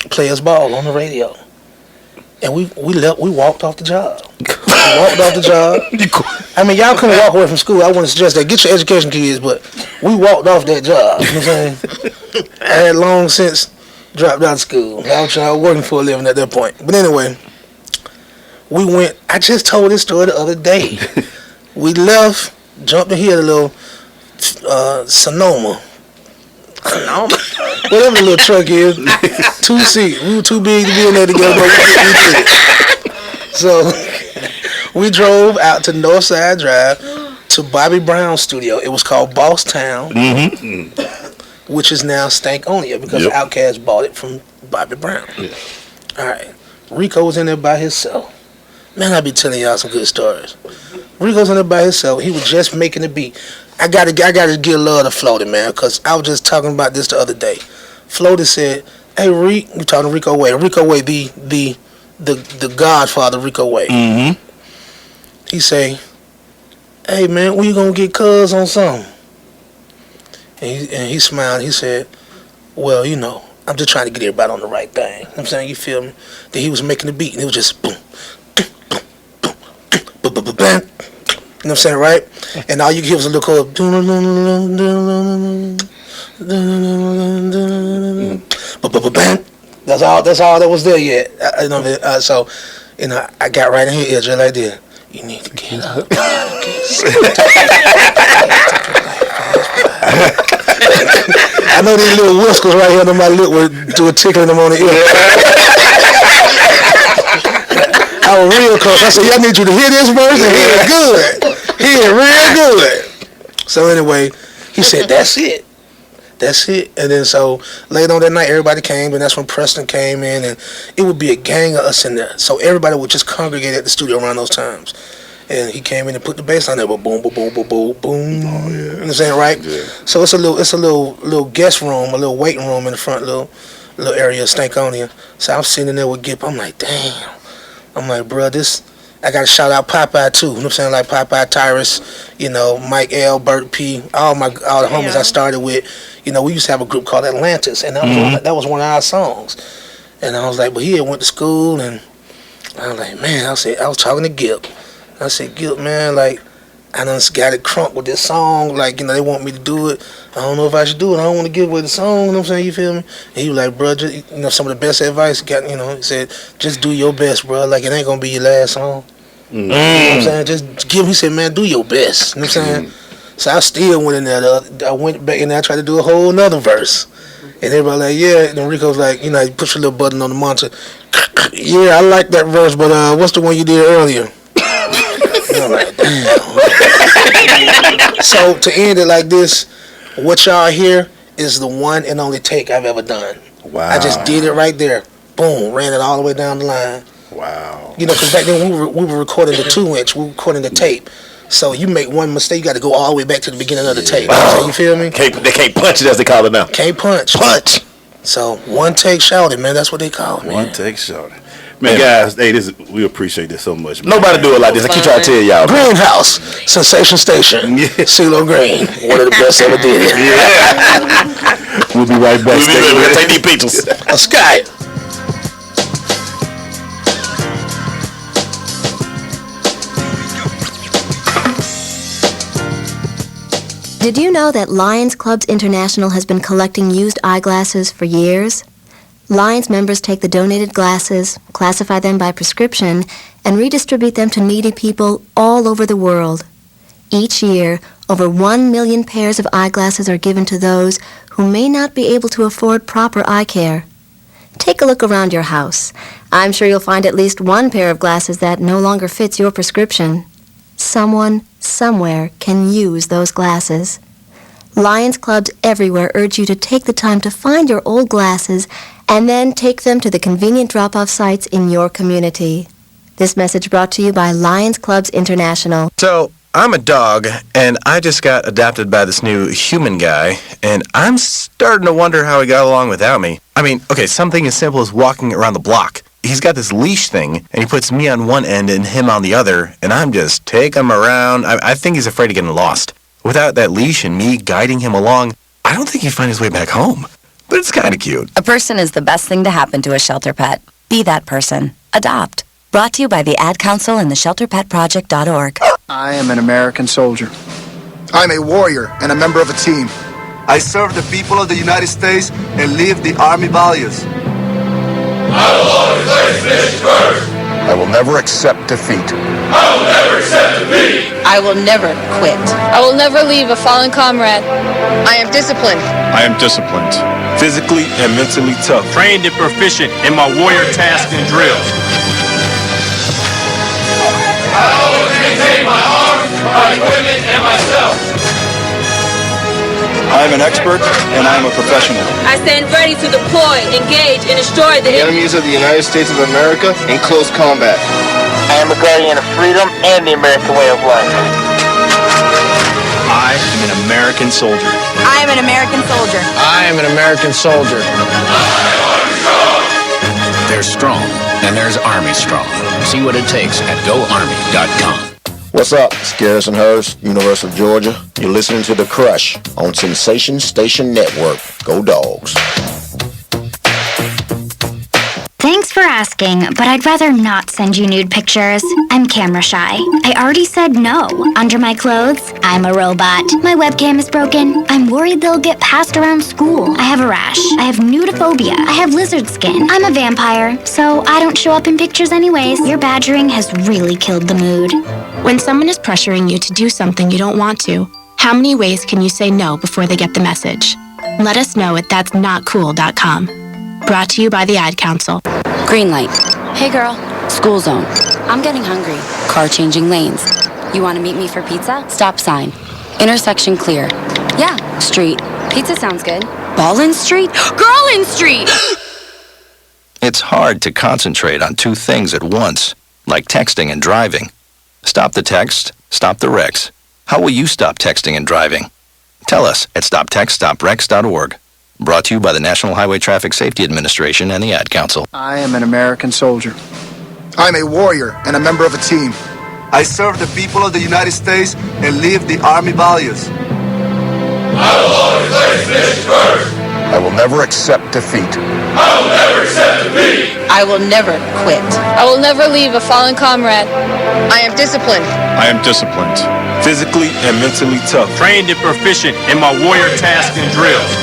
Players Ball on the radio, and we walked off the job. We walked off the job. I mean, y'all couldn't walk away from school. I wouldn't suggest that. Get your education, kids, but we walked off that job. You know what I'm saying? I had long since dropped out of school. I was working for a living at that point. But anyway, we went. I just told this story the other day. We left, jumped in here, the little Sonoma. Whatever the little truck is. 2 seat. We were too big to be in there together, but we did it. So we drove out to Northside Drive to Bobby Brown's studio. It was called Boss Town, which is now Stankonia because Outkast bought it from Bobby Brown. Yeah. All right. Rico was in there by himself. Man, I be telling y'all some good stories. Rico's in there by himself. He was just making the beat. I gotta give love to Floaty, man, because I was just talking about this the other day. Floaty said, "Hey, Rick," we talking to Rico Wade. Rico Wade, the godfather, Rico Wade. Mm-hmm. He say, "Hey, man, when you gonna get Cuz on something?" And he smiled. He said, "Well, you know, I'm just trying to get everybody on the right thing." You know what I'm saying, you feel me? Then he was making the beat, and it was just boom, boom, boom, boom, boom, boom, boom. You know what I'm saying, right? And all you hear was a little chord. That's all that was there yet. So, you know, I got right in here, just like this. You need to get up. I know these little whiskers right here on my lip would do a tickling them on the ear. I was real close. I said, "I need you to hear this verse and hear it good. Hear it real good." So anyway, he said, "That's it. That's it." And then so later on that night, everybody came, and that's when Preston came in, and it would be a gang of us in there. So everybody would just congregate at the studio around those times. And he came in and put the bass on there, but boom, boom, boom, boom, boom, boom. Oh, yeah. You know what I'm saying, right? Yeah. So it's a little guest room, a little waiting room in the front, little area of Stankonia. So I'm sitting there with Gip. I'm like, damn. I'm like, bro, this. I gotta shout out Popeye too. You know what I'm saying? Like Popeye, Tyrus, you know, Mike L, Bert P, all the homies I started with. You know, we used to have a group called Atlantis, and that was one of our songs. And I was like, but he had went to school, and I was like, man, I was talking to Gip. I said, Gil, man, like, I done got it crunk with this song. Like, you know, they want me to do it. I don't know if I should do it. I don't want to give away the song. You know what I'm saying? You feel me? And he was like, bro, just, you know, some of the best advice he got, you know, he said, just do your best, bro. Like, it ain't going to be your last song. You know what I'm saying? Just give, he said, man, do your best. You know what I'm saying? So I still went in there. I went back in there. I tried to do a whole nother verse. And everybody like, yeah. And then Rico's like, you know, you push your little button on the monitor. Yeah, I like that verse, but what's the one you did earlier? I'm like, damn. So to end it like this, what y'all hear is the one and only take I've ever done. Wow. I just did it right there. Boom, ran it all the way down the line. Wow. You know, because back then we were recording the 2-inch, we were recording the tape. So you make one mistake, you got to go all the way back to the beginning of the tape. Wow. You feel me? They can't punch it as they call it now. Can't punch. Punch. So one take shouted, man. That's what they call it, man. One take shouted. Man, guys, hey, we appreciate this so much. Man. Nobody do it like this. I keep trying to tell y'all. Greenhouse, Sensation Station, Ceelo Green, one of the best ever did. Yeah. We'll be right back. We'll take these pictures. A Sky. Did you know that Lions Clubs International has been collecting used eyeglasses for years? Lions members take the donated glasses, classify them by prescription, and redistribute them to needy people all over the world. Each year, over 1 million pairs of eyeglasses are given to those who may not be able to afford proper eye care. Take a look around your house. I'm sure you'll find at least one pair of glasses that no longer fits your prescription. Someone, somewhere, can use those glasses. Lions Clubs everywhere urge you to take the time to find your old glasses and then take them to the convenient drop-off sites in your community. This message brought to you by Lions Clubs International. So, I'm a dog, and I just got adopted by this new human guy, and I'm starting to wonder how he got along without me. I mean, okay, something as simple as walking around the block. He's got this leash thing, and he puts me on one end and him on the other, and I'm just taking him around. I think he's afraid of getting lost. Without that leash and me guiding him along, I don't think he'd find his way back home. But it's kind of cute. A person is the best thing to happen to a shelter pet. Be that person. Adopt. Brought to you by the Ad Council and the ShelterPetProject.org. I am an American soldier. I'm a warrior and a member of a team. I serve the people of the United States and live the Army values. I will always place mission first. I will never accept defeat. I will never accept defeat. I will never quit. I will never leave a fallen comrade. I am disciplined. I am disciplined. Physically and mentally tough. Trained and proficient in my warrior tasks and drills. I always maintain my arms, my equipment, and myself. I am an expert and I am a professional. I stand ready to deploy, engage, and destroy the enemies of the United States of America in close combat. I am a guardian of freedom and the American way of life. I am an American soldier. I am an American soldier. I am an American soldier. There's strong, and there's Army strong. See what it takes at GoArmy.com. What's up? It's Garrison Hurst, University of Georgia. You're listening to The Crush on Sensation Station Network. Go Dogs. Thanks for asking, but I'd rather not send you nude pictures. I'm camera shy. I already said no. Under my clothes, I'm a robot. My webcam is broken. I'm worried they'll get passed around school. I have a rash. I have nudophobia. I have lizard skin. I'm a vampire, so I don't show up in pictures anyways. Your badgering has really killed the mood. When someone is pressuring you to do something you don't want to, how many ways can you say no before they get the message? Let us know at that'snotcool.com. Brought to you by the Ad Council. Green light. Hey girl. School zone. I'm getting hungry. Car changing lanes. You want to meet me for pizza? Stop sign. Intersection clear. Yeah, street. Pizza sounds good. Ballin Street? Girlin Street! It's hard to concentrate on two things at once, like texting and driving. Stop the text, stop the wrecks. How will you stop texting and driving? Tell us at stoptextstoprex.org. Brought to you by the National Highway Traffic Safety Administration and the Ad Council. I am an American soldier. I'm a warrior and a member of a team. I serve the people of the United States and live the Army values. I will always place mission first. I will never accept defeat. I will never accept defeat. I will never quit. I will never leave a fallen comrade. I am disciplined. I am disciplined. Physically and mentally tough. Trained and proficient in my warrior tasks and drills.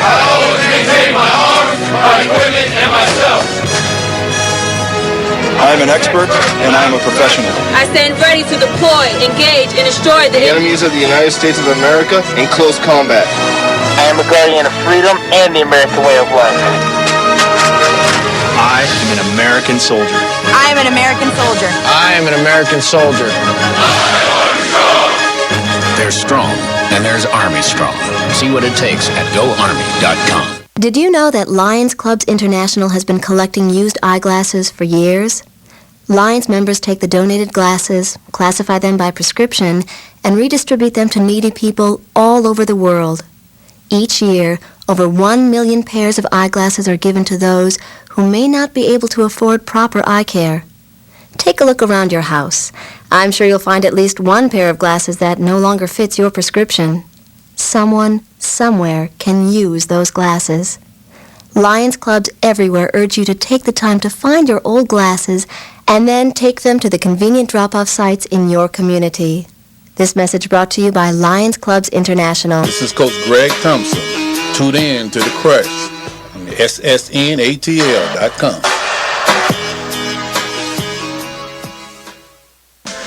I always maintain my arms, my equipment, and myself. I am an expert and I am a professional. I stand ready to deploy, engage, and destroy the Enemies of the United States of America in close combat. I am a guardian of freedom and the American way of life. I am an American soldier. I am an American soldier. I am an American soldier. There's strong, and there's Army strong. See what it takes at GoArmy.com. Did you know that Lions Clubs International has been collecting used eyeglasses for years? Lions members take the donated glasses, classify them by prescription, and redistribute them to needy people all over the world. Each year, over 1 million pairs of eyeglasses are given to those who may not be able to afford proper eye care. Take a look around your house. I'm sure you'll find at least one pair of glasses that no longer fits your prescription. Someone, somewhere, can use those glasses. Lions Clubs everywhere urge you to take the time to find your old glasses and then take them to the convenient drop-off sites in your community. This message brought to you by Lions Clubs International. This is Coach Greg Thompson. Tune in to The Crush on the SSNATL.com.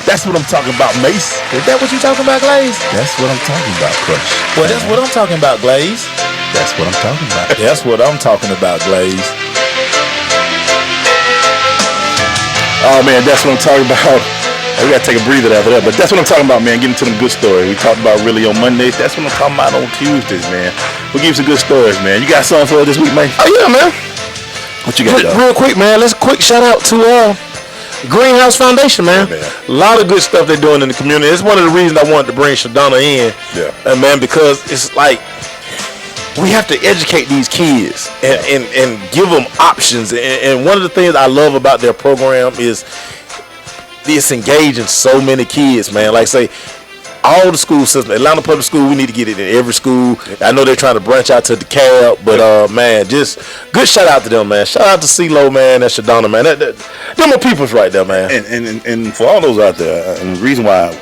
That's what I'm talking about, Mace. Is that what you talking about, Glaze? That's what I'm talking about, Crush. Well, that's what I'm talking about, Glaze. That's what I'm talking about. That's what I'm talking about, Glaze. Oh, man, that's what I'm talking about. We got to take a breather after that, but that's what I'm talking about, man. Getting to them good stories. We talked about really on Mondays. That's what I'm talking about on Tuesdays, man. We'll give you some good stories, man. You got something for us this week, man? Oh, yeah, man. What you got, Real quick, man. Let's quick shout out to Greenhouse Foundation, man. Yeah, man. A lot of good stuff they're doing in the community. It's one of the reasons I wanted to bring Shedonna in. Yeah. Man, because it's like we have to educate these kids and give them options. And one of the things I love about their program is it's engaging so many kids, man. Like say, all the school system, Atlanta Public School, we need to get it in every school. I know they're trying to branch out to the DeKalb, but man, just good shout out to them, man. Shout out to Ceelo, man, and Shedonna, man. Them are people's right there, man. And for all those out there, and the reason why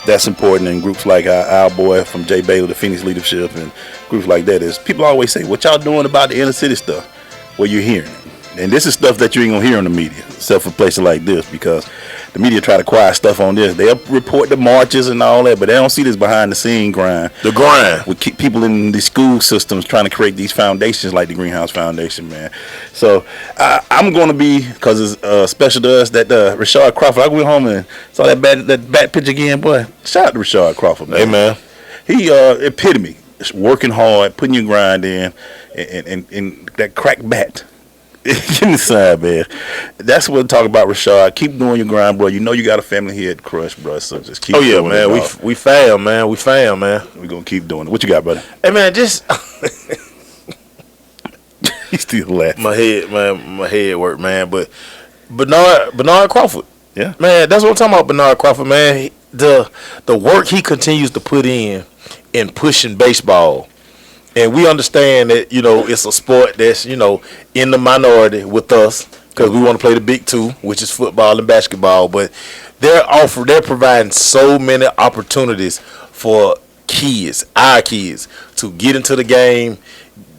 that's important in groups like our boy from Jay Baylor, the Phoenix Leadership, and groups like that is people always say, what y'all doing about the inner city stuff? Well, you're hearing it. And this is stuff that you ain't gonna hear on the media, except for places like this, because the media try to quiet stuff on this. They'll report the marches and all that, but they don't see this behind the scene grind. The grind. We keep people in the school systems trying to create these foundations like the Greenhouse Foundation, man. So I'm gonna be, because it's special to us, that Rashard Crawford. I went home and saw that bat pitch again, boy. Shout out to Rashard Crawford, man. Hey, man. He epitome, working hard, putting your grind in, and that crack bat. Get inside, man. That's what I'm talking about, Rashad. Keep doing your grind, bro. You know you got a family here at Crush, bro. So just keep doing man. it, We fam, man. We fam, man. We're going to keep doing it. What you got, brother? Hey, man, just... He's still laughing. My head work, man. But Bernard Crawford. Yeah. Man, that's what I'm talking about, Bernard Crawford, man. The work he continues to put in pushing baseball. And we understand that, you know, it's a sport that's, you know, in the minority with us because we want to play the big two, which is football and basketball. But they're providing so many opportunities for our kids, to get into the game,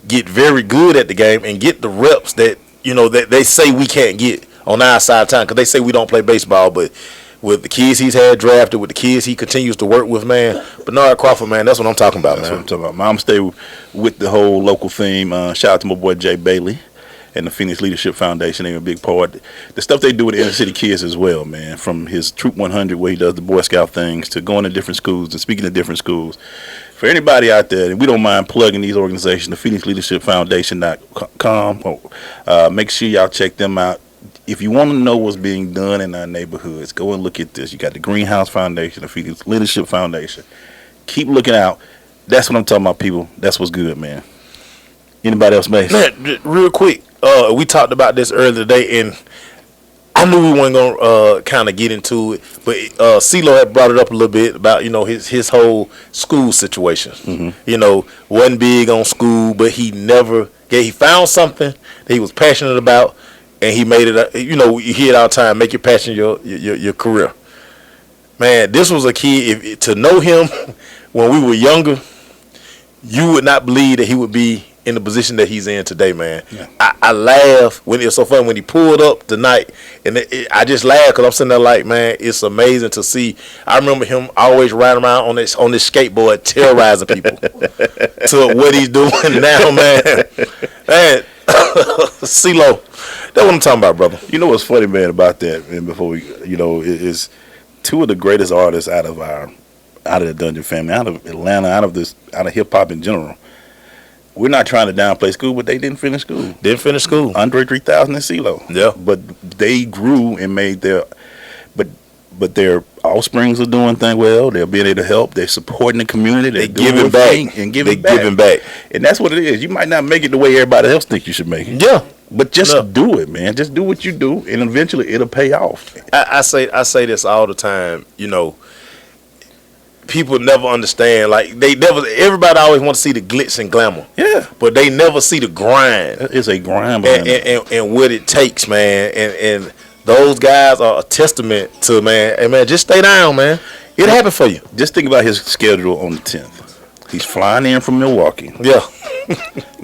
get very good at the game, and get the reps that, you know, that they say we can't get on our side of town because they say we don't play baseball. But with the kids he's had drafted, with the kids he continues to work with, man, Bernard Crawford, man, that's what I'm talking about, That's man. what I'm talking about. Mom, stay with the whole local theme. Shout out to my boy Jay Bailey and the Phoenix Leadership Foundation. They're a big part. The stuff they do with the inner city kids as well, man, from his Troop 100 where he does the Boy Scout things to going to different schools and speaking to different schools. For anybody out there, and we don't mind plugging these organizations, the Phoenix Leadership Foundation.com. Make sure y'all check them out. If you want to know what's being done in our neighborhoods, go and look at this. You got the Greenhouse Foundation, the Phoenix Leadership Foundation. Keep looking out. That's what I'm talking about, people. That's what's good, man. Anybody else, Mace? Man, real quick, we talked about this earlier today, and I knew we weren't going to kind of get into it, but Ceelo had brought it up a little bit about, you know, his whole school situation. Mm-hmm. You know, wasn't big on school, but he found something that he was passionate about, and he made it, you know, you hear it all the time, make your passion your career. Man, this was a kid, to know him when we were younger, you would not believe that he would be in the position that he's in today, man. Yeah. I laugh when it's so funny when he pulled up tonight, and I just laugh because I'm sitting there like, man, it's amazing to see. I remember him always riding around on this skateboard, terrorizing people. To what he's doing now, man. Man, Ceelo, that's what I'm talking about, brother. You know what's funny, man, about that, and before we, you know, is two of the greatest artists out of the Dungeon family, out of Atlanta, out of hip hop in general. We're not trying to downplay school, but they didn't finish school. Andre 3000 and Ceelo. Yeah. But they grew and made but their offsprings are doing things well. They're being able to help. They're supporting the community. They're giving back. And giving back. And that's what it is. You might not make it the way everybody else thinks you should make it. Yeah. But just do it, man. Just do what you do, and eventually it'll pay off. I say this all the time, you know. People never understand, like everybody always want to see the glitz and glamour. Yeah. But they never see the grind. It's a grind, and what it takes, man. And those guys are a testament to, man. Hey, man, just stay down, man. It'll happen for you. Just think about his schedule on the 10th. He's flying in from Milwaukee. Yeah.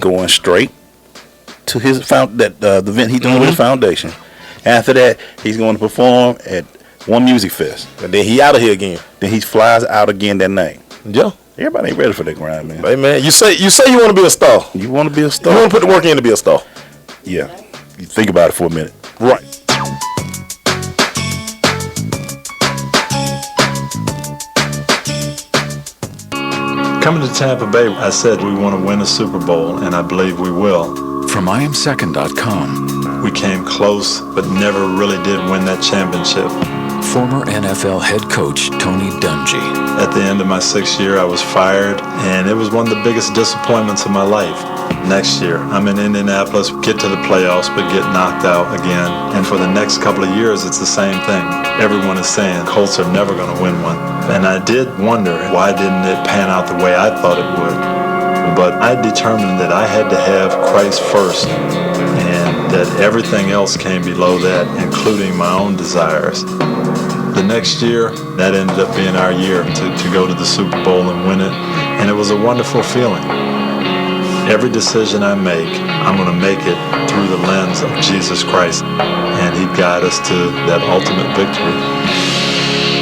Going straight to his the event he's doing with his foundation. After that, he's going to perform at One Music Fest. And then he out of here again. Then he flies out again that night. Yeah. Everybody ain't ready for that grind, man. Hey, man, you say you want to be a star. You want to be a star. You want to put the work in to be a star. Yeah. You think about it for a minute. Right. Coming to Tampa Bay, I said we want to win a Super Bowl, and I believe we will. From IamSecond.com. We came close, but never really did win that championship. Former NFL head coach Tony Dungy. At the end of my 6th year, I was fired, and it was one of the biggest disappointments of my life. Next year, I'm in Indianapolis, get to the playoffs, but get knocked out again. And for the next couple of years, it's the same thing. Everyone is saying Colts are never going to win one. And I did wonder, why didn't it pan out the way I thought it would? But I determined that I had to have Christ first, and that everything else came below that, including my own desires. The next year, that ended up being our year to go to the Super Bowl and win it, and it was a wonderful feeling. Every decision I make, I'm going to make it through the lens of Jesus Christ, and He'd guide us to that ultimate victory.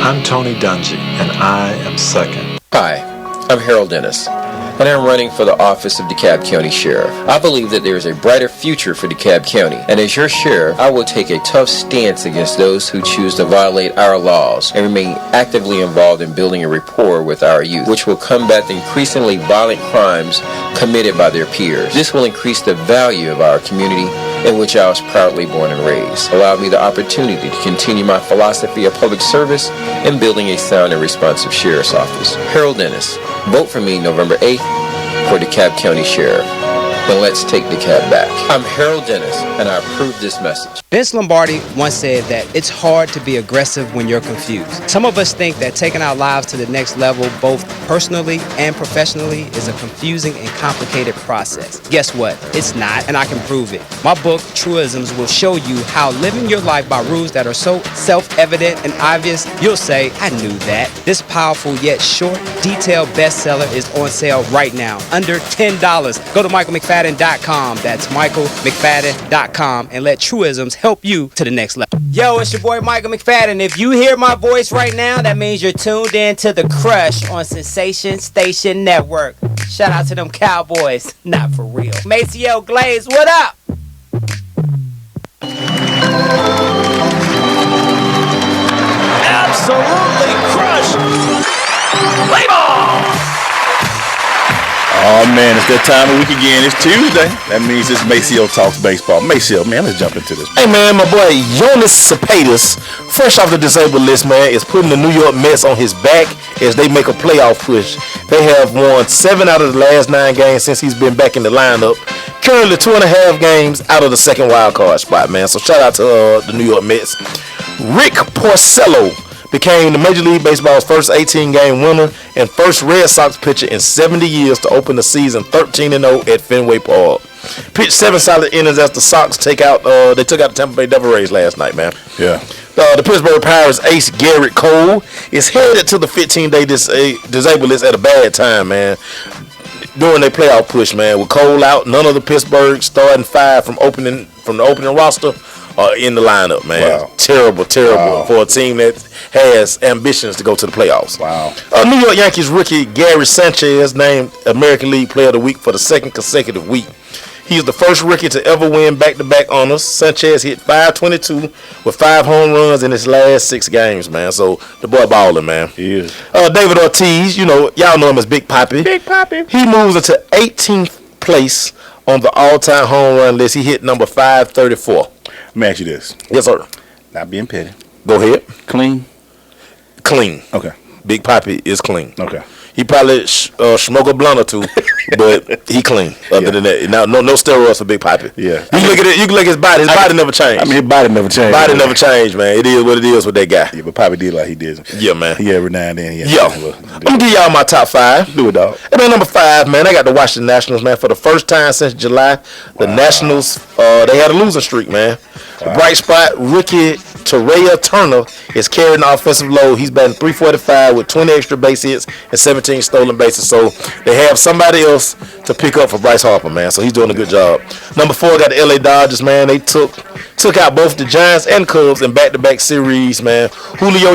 I'm Tony Dungy, and I am second. Hi, I'm Harold Dennis, and I'm running for the office of DeKalb County Sheriff. I believe that there is a brighter future for DeKalb County, and as your sheriff, I will take a tough stance against those who choose to violate our laws and remain actively involved in building a rapport with our youth, which will combat the increasingly violent crimes committed by their peers. This will increase the value of our community in which I was proudly born and raised, allow me the opportunity to continue my philosophy of public service and building a sound and responsive sheriff's office. Harold Dennis, vote for me November 8th for DeKalb County Sheriff. Then let's take DeKalb back. I'm Harold Dennis, and I approve this message. Vince Lombardi once said that it's hard to be aggressive when you're confused. Some of us think that taking our lives to the next level, both personally and professionally, is a confusing and complicated process. Guess what? It's not, and I can prove it. My book, Truisms, will show you how living your life by rules that are so self-evident and obvious, you'll say, I knew that. This powerful yet short, detailed bestseller is on sale right now, under $10. Go to MichaelMcFadden.com. That's MichaelMcFadden.com, and let Truisms help you to the next level. Yo, it's your boy Michael McFadden. If you hear my voice right now, that means you're tuned in to The Crush on Sensation Station Network. Shout out to them Cowboys. Not for real. Maceo Glaze, what up? Absolutely crushed. Play ball. Oh man, it's that time of week again. It's Tuesday. That means it's Maceo Talks Baseball. Maceo, man, let's jump into this. Hey man, my boy Jonas Cepedas, fresh off the disabled list, man, is putting the New York Mets on his back as they make a playoff push. They have won 7 out of the last 9 games since he's been back in the lineup. Currently 2.5 games out of the second wild card spot, man. So shout out to the New York Mets. Rick Porcello became the Major League Baseball's first 18-game winner and first Red Sox pitcher in 70 years to open the season 13-0 at Fenway Park. Pitched 7 solid innings as the Sox took out the Tampa Bay Devil Rays last night, man. Yeah. The Pittsburgh Pirates ace Garrett Cole is headed to the 15-day disabled list at a bad time, man. During their playoff push, man, with Cole out, none of the Pittsburgh starting 5 from the opening roster are in the lineup, man. Wow. Terrible for a team that has ambitions to go to the playoffs. Wow. New York Yankees rookie Gary Sanchez named American League Player of the Week for the second consecutive week. He is the first rookie to ever win back-to-back honors. Sanchez hit .522 with 5 home runs in his last 6 games, man. So the boy balling, man. He is. David Ortiz, y'all know him as Big Papi. Big Papi. He moves into 18th place on the all-time home run list. He hit number 534. Let me ask you this. Yes, sir. Not being petty. Go ahead. Clean? Clean. Okay. Big Papi is clean. Okay. He probably smoke a blunt or 2, but he clean. Other than that, now no steroids for Big Papi. Yeah. You can look at it. You can look at his body. His body never changed. I mean, his body never changed. Body never changed, man. It is what it is with that guy. Yeah, but Papi did like he did. Yeah, man. He every now and then. I'm gonna give y'all my top 5. Do it, dog. And then number 5, man, I got to watch the Nationals, man. For the first time since July, the Nationals they had a losing streak, man. The bright spot rookie Terrell Turner is carrying the offensive load. He's batting .345 with 20 extra base hits and 17 stolen bases. So they have somebody else to pick up for Bryce Harper, man. So he's doing a good job. Number 4 got the LA Dodgers, man. They took out both the Giants and Cubs in back-to-back series, man. Julio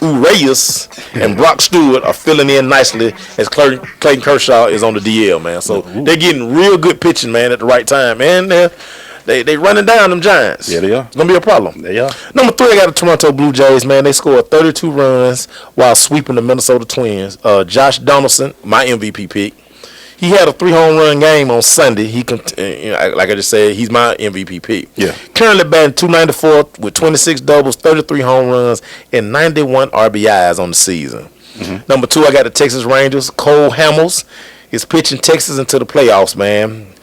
Urias and Brock Stewart are filling in nicely as Clayton Kershaw is on the DL, man. So they're getting real good pitching, man, at the right time, man. They running down them Giants. Yeah, they are. It's going to be a problem. They are. Number 3, I got the Toronto Blue Jays, man. They scored 32 runs while sweeping the Minnesota Twins. Josh Donaldson, my MVP pick. He had a 3-home run game on Sunday. Like I just said, he's my MVP pick. Yeah. Currently batting .294 with 26 doubles, 33 home runs, and 91 RBIs on the season. Mm-hmm. Number 2, I got the Texas Rangers. Cole Hamels is pitching Texas into the playoffs, man.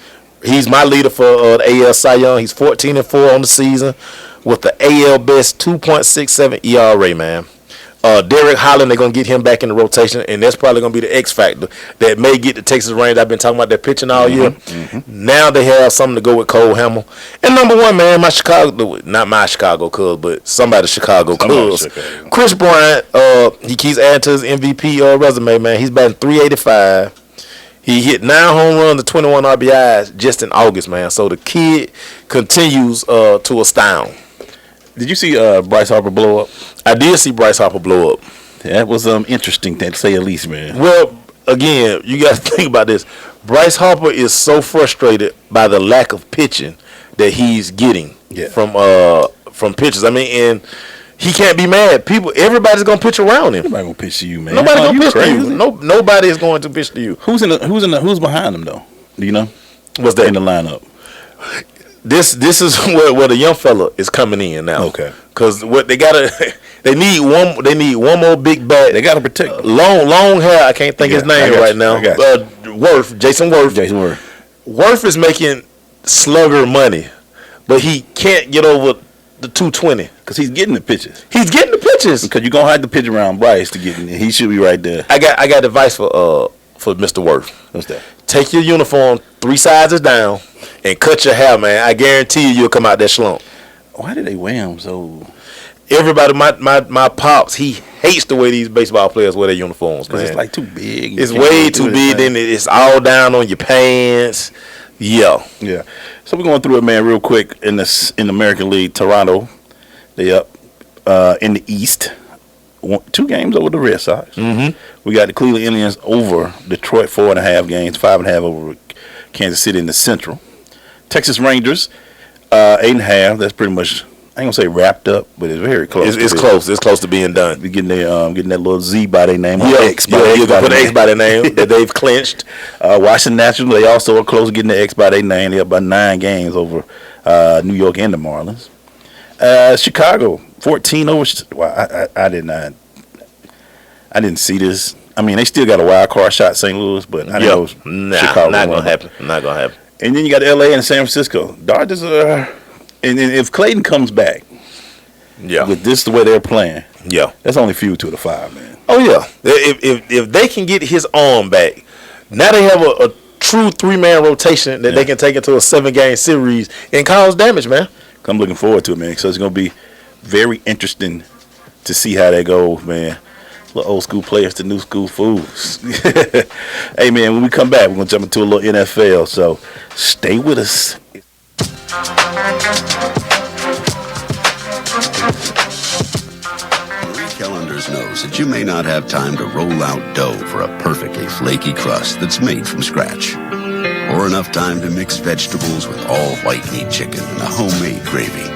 He's my leader for the AL Cy Young. He's 14-4 on the season with the AL best 2.67 ERA, man. Derek Holland, they're going to get him back in the rotation, and that's probably going to be the X factor that may get the Texas Rangers. I've been talking about their pitching all year. Mm-hmm. Now they have something to go with Cole Hamel. And number 1, man, not my Chicago Cubs, but somebody's Chicago Cubs. Chris Bryant, he keeps adding to his MVP resume, man. He's batting .385. He hit 9 home runs and 21 RBIs just in August, man. So the kid continues to astound. Did you see Bryce Harper blow up? I did see Bryce Harper blow up. That was interesting, to say at least, man. Well, again, you got to think about this. Bryce Harper is so frustrated by the lack of pitching that he's getting from pitchers. I mean, and he can't be mad. Everybody's gonna pitch around him. Nobody gonna pitch to you, man. Nobody gonna pitch crazy? to you. Nobody is going to pitch to you. Who's behind him though? Do you know? What's that in the lineup? This is where the young fella is coming in now. Okay. Because what they they need one more big bat. They gotta protect long hair. I can't think his name right now. Jason Worth. Worth is making slugger money, but he can't get over the 220 because he's getting the pitches. He's getting the pitches because you're gonna have to pitch around Bryce to get in there. He should be right there. I got advice for Mr. Worth. What's that? Take your uniform 3 sizes down and cut your hair, man. I guarantee you'll come out that slump. Why did they wear him so? Everybody, my pops, he hates the way these baseball players wear their uniforms, man. It's like too big. It's way too big. Then it's all down on your pants. Yeah. So we're going through it, man, real quick. In the American League, Toronto, they up in the East. 2 games over the Red Sox. Mm-hmm. We got the Cleveland Indians over Detroit, 4.5 games, 5.5 over Kansas City in the Central. Texas Rangers, 8.5. That's pretty much, I ain't gonna say wrapped up, but it's very close. It's close. It's close to being done. We're getting that little Z by their name. X by their name that they've clinched. Washington Nationals, they also are close to getting the X by their name. They're up by 9 games over New York and the Marlins. Chicago, 14 over. Well, I didn't see this. I mean, they still got a wild card shot, St. Louis, but I know Chicago. Not gonna happen. Not gonna happen. And then you got LA and San Francisco. Dodgers are, and if Clayton comes back, with this the way they're playing, that's only fuel to the 5, man. Oh yeah, if they can get his arm back, now they have a true 3-man rotation that they can take into a 7-game series and cause damage, man. I'm looking forward to it, man. So it's gonna be very interesting to see how that goes, man. Little old school players to new school fools. Hey, man, when we come back, we're going to jump into a little NFL. So stay with us. Marie Callender's knows that you may not have time to roll out dough for a perfectly flaky crust that's made from scratch, or enough time to mix vegetables with all white meat chicken and a homemade gravy.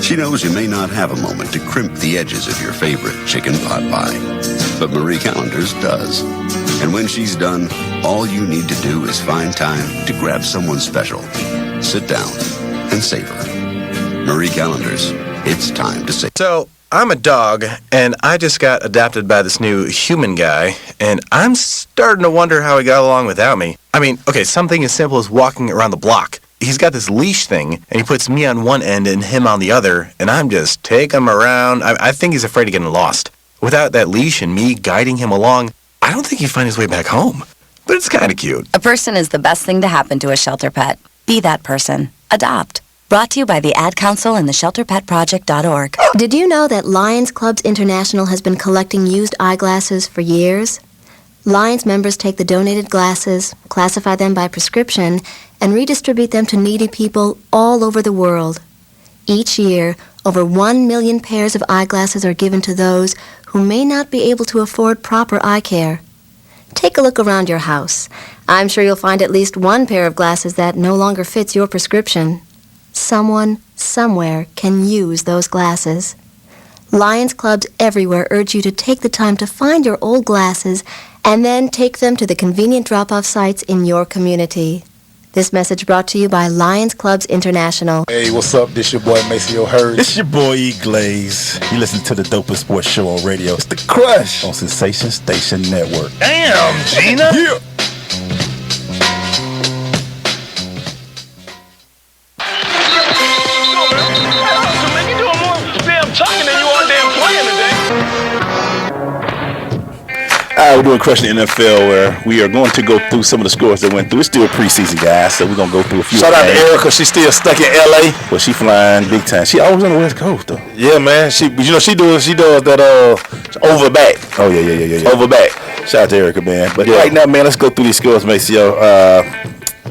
She knows you may not have a moment to crimp the edges of your favorite chicken pot pie, but Marie Callender's does. And when she's done, all you need to do is find time to grab someone special, sit down, and savor. Marie Callender's, it's time to savor. So, I'm a dog, and I just got adopted by this new human guy, and I'm starting to wonder how he got along without me. I mean, okay, something as simple as walking around the block. He's got this leash thing, and he puts me on one end and him on the other, and I'm just taking him around. I think he's afraid of getting lost. Without that leash and me guiding him along, I don't think he'd find his way back home. But it's kind of cute. A person is the best thing to happen to a shelter pet. Be that person. Adopt. Brought to you by the Ad Council and the ShelterPetProject.org. Did you know that Lions Clubs International has been collecting used eyeglasses for years? Lions members take the donated glasses, classify them by prescription, and redistribute them to needy people all over the world. Each year, over 1 million pairs of eyeglasses are given to those who may not be able to afford proper eye care. Take a look around your house. I'm sure you'll find at least one pair of glasses that no longer fits your prescription. Someone, somewhere, can use those glasses. Lions clubs everywhere urge you to take the time to find your old glasses and then take them to the convenient drop-off sites in your community. This message brought to you by Lions Clubs International. Hey, what's up? This your boy Maceo Hurd. This your boy E. Glaze. You listen to the dopest sports show on radio. It's The Crush on Sensation Station Network. Damn, Gina. Yeah. We're doing Crushing the NFL, where we are going to go through some of the scores that went through. It's still preseason, guys, so we're going to go through a few. Shout out to Erica. She's still stuck in L.A. Well, she flying big time. She always on the West Coast, though. Yeah, man. She does that over back. Oh, yeah. Over back. Shout out to Erica, man. But right now, man, let's go through these scores, Maceo. All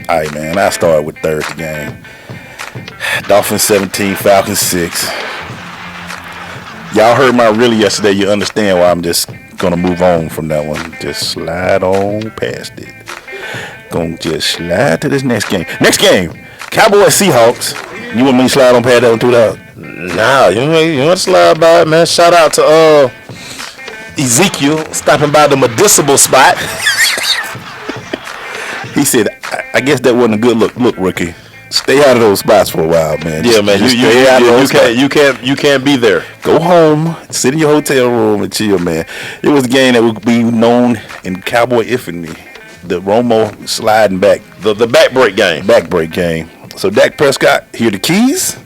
right, man. I'll start with Thursday game. Dolphins 17, Falcons 6. Y'all heard my really yesterday. You understand why I'm just gonna move on from that one. Just slide on past it. Gonna just slide to this next game. Next game, Cowboys Seahawks. You want me to slide on pad that one $2? Nah, you want to slide by it, man. Shout out to Ezekiel stopping by the medicinal spot. He said, I guess that wasn't a good look. Look, rookie, stay out of those spots for a while, man. Yeah, man. You can't be there. Go home, sit in your hotel room and chill, man. It was a game that would be known in Cowboy infamy. The Romo sliding back. The backbreak game. Backbreak game. So Dak Prescott, here are the keys.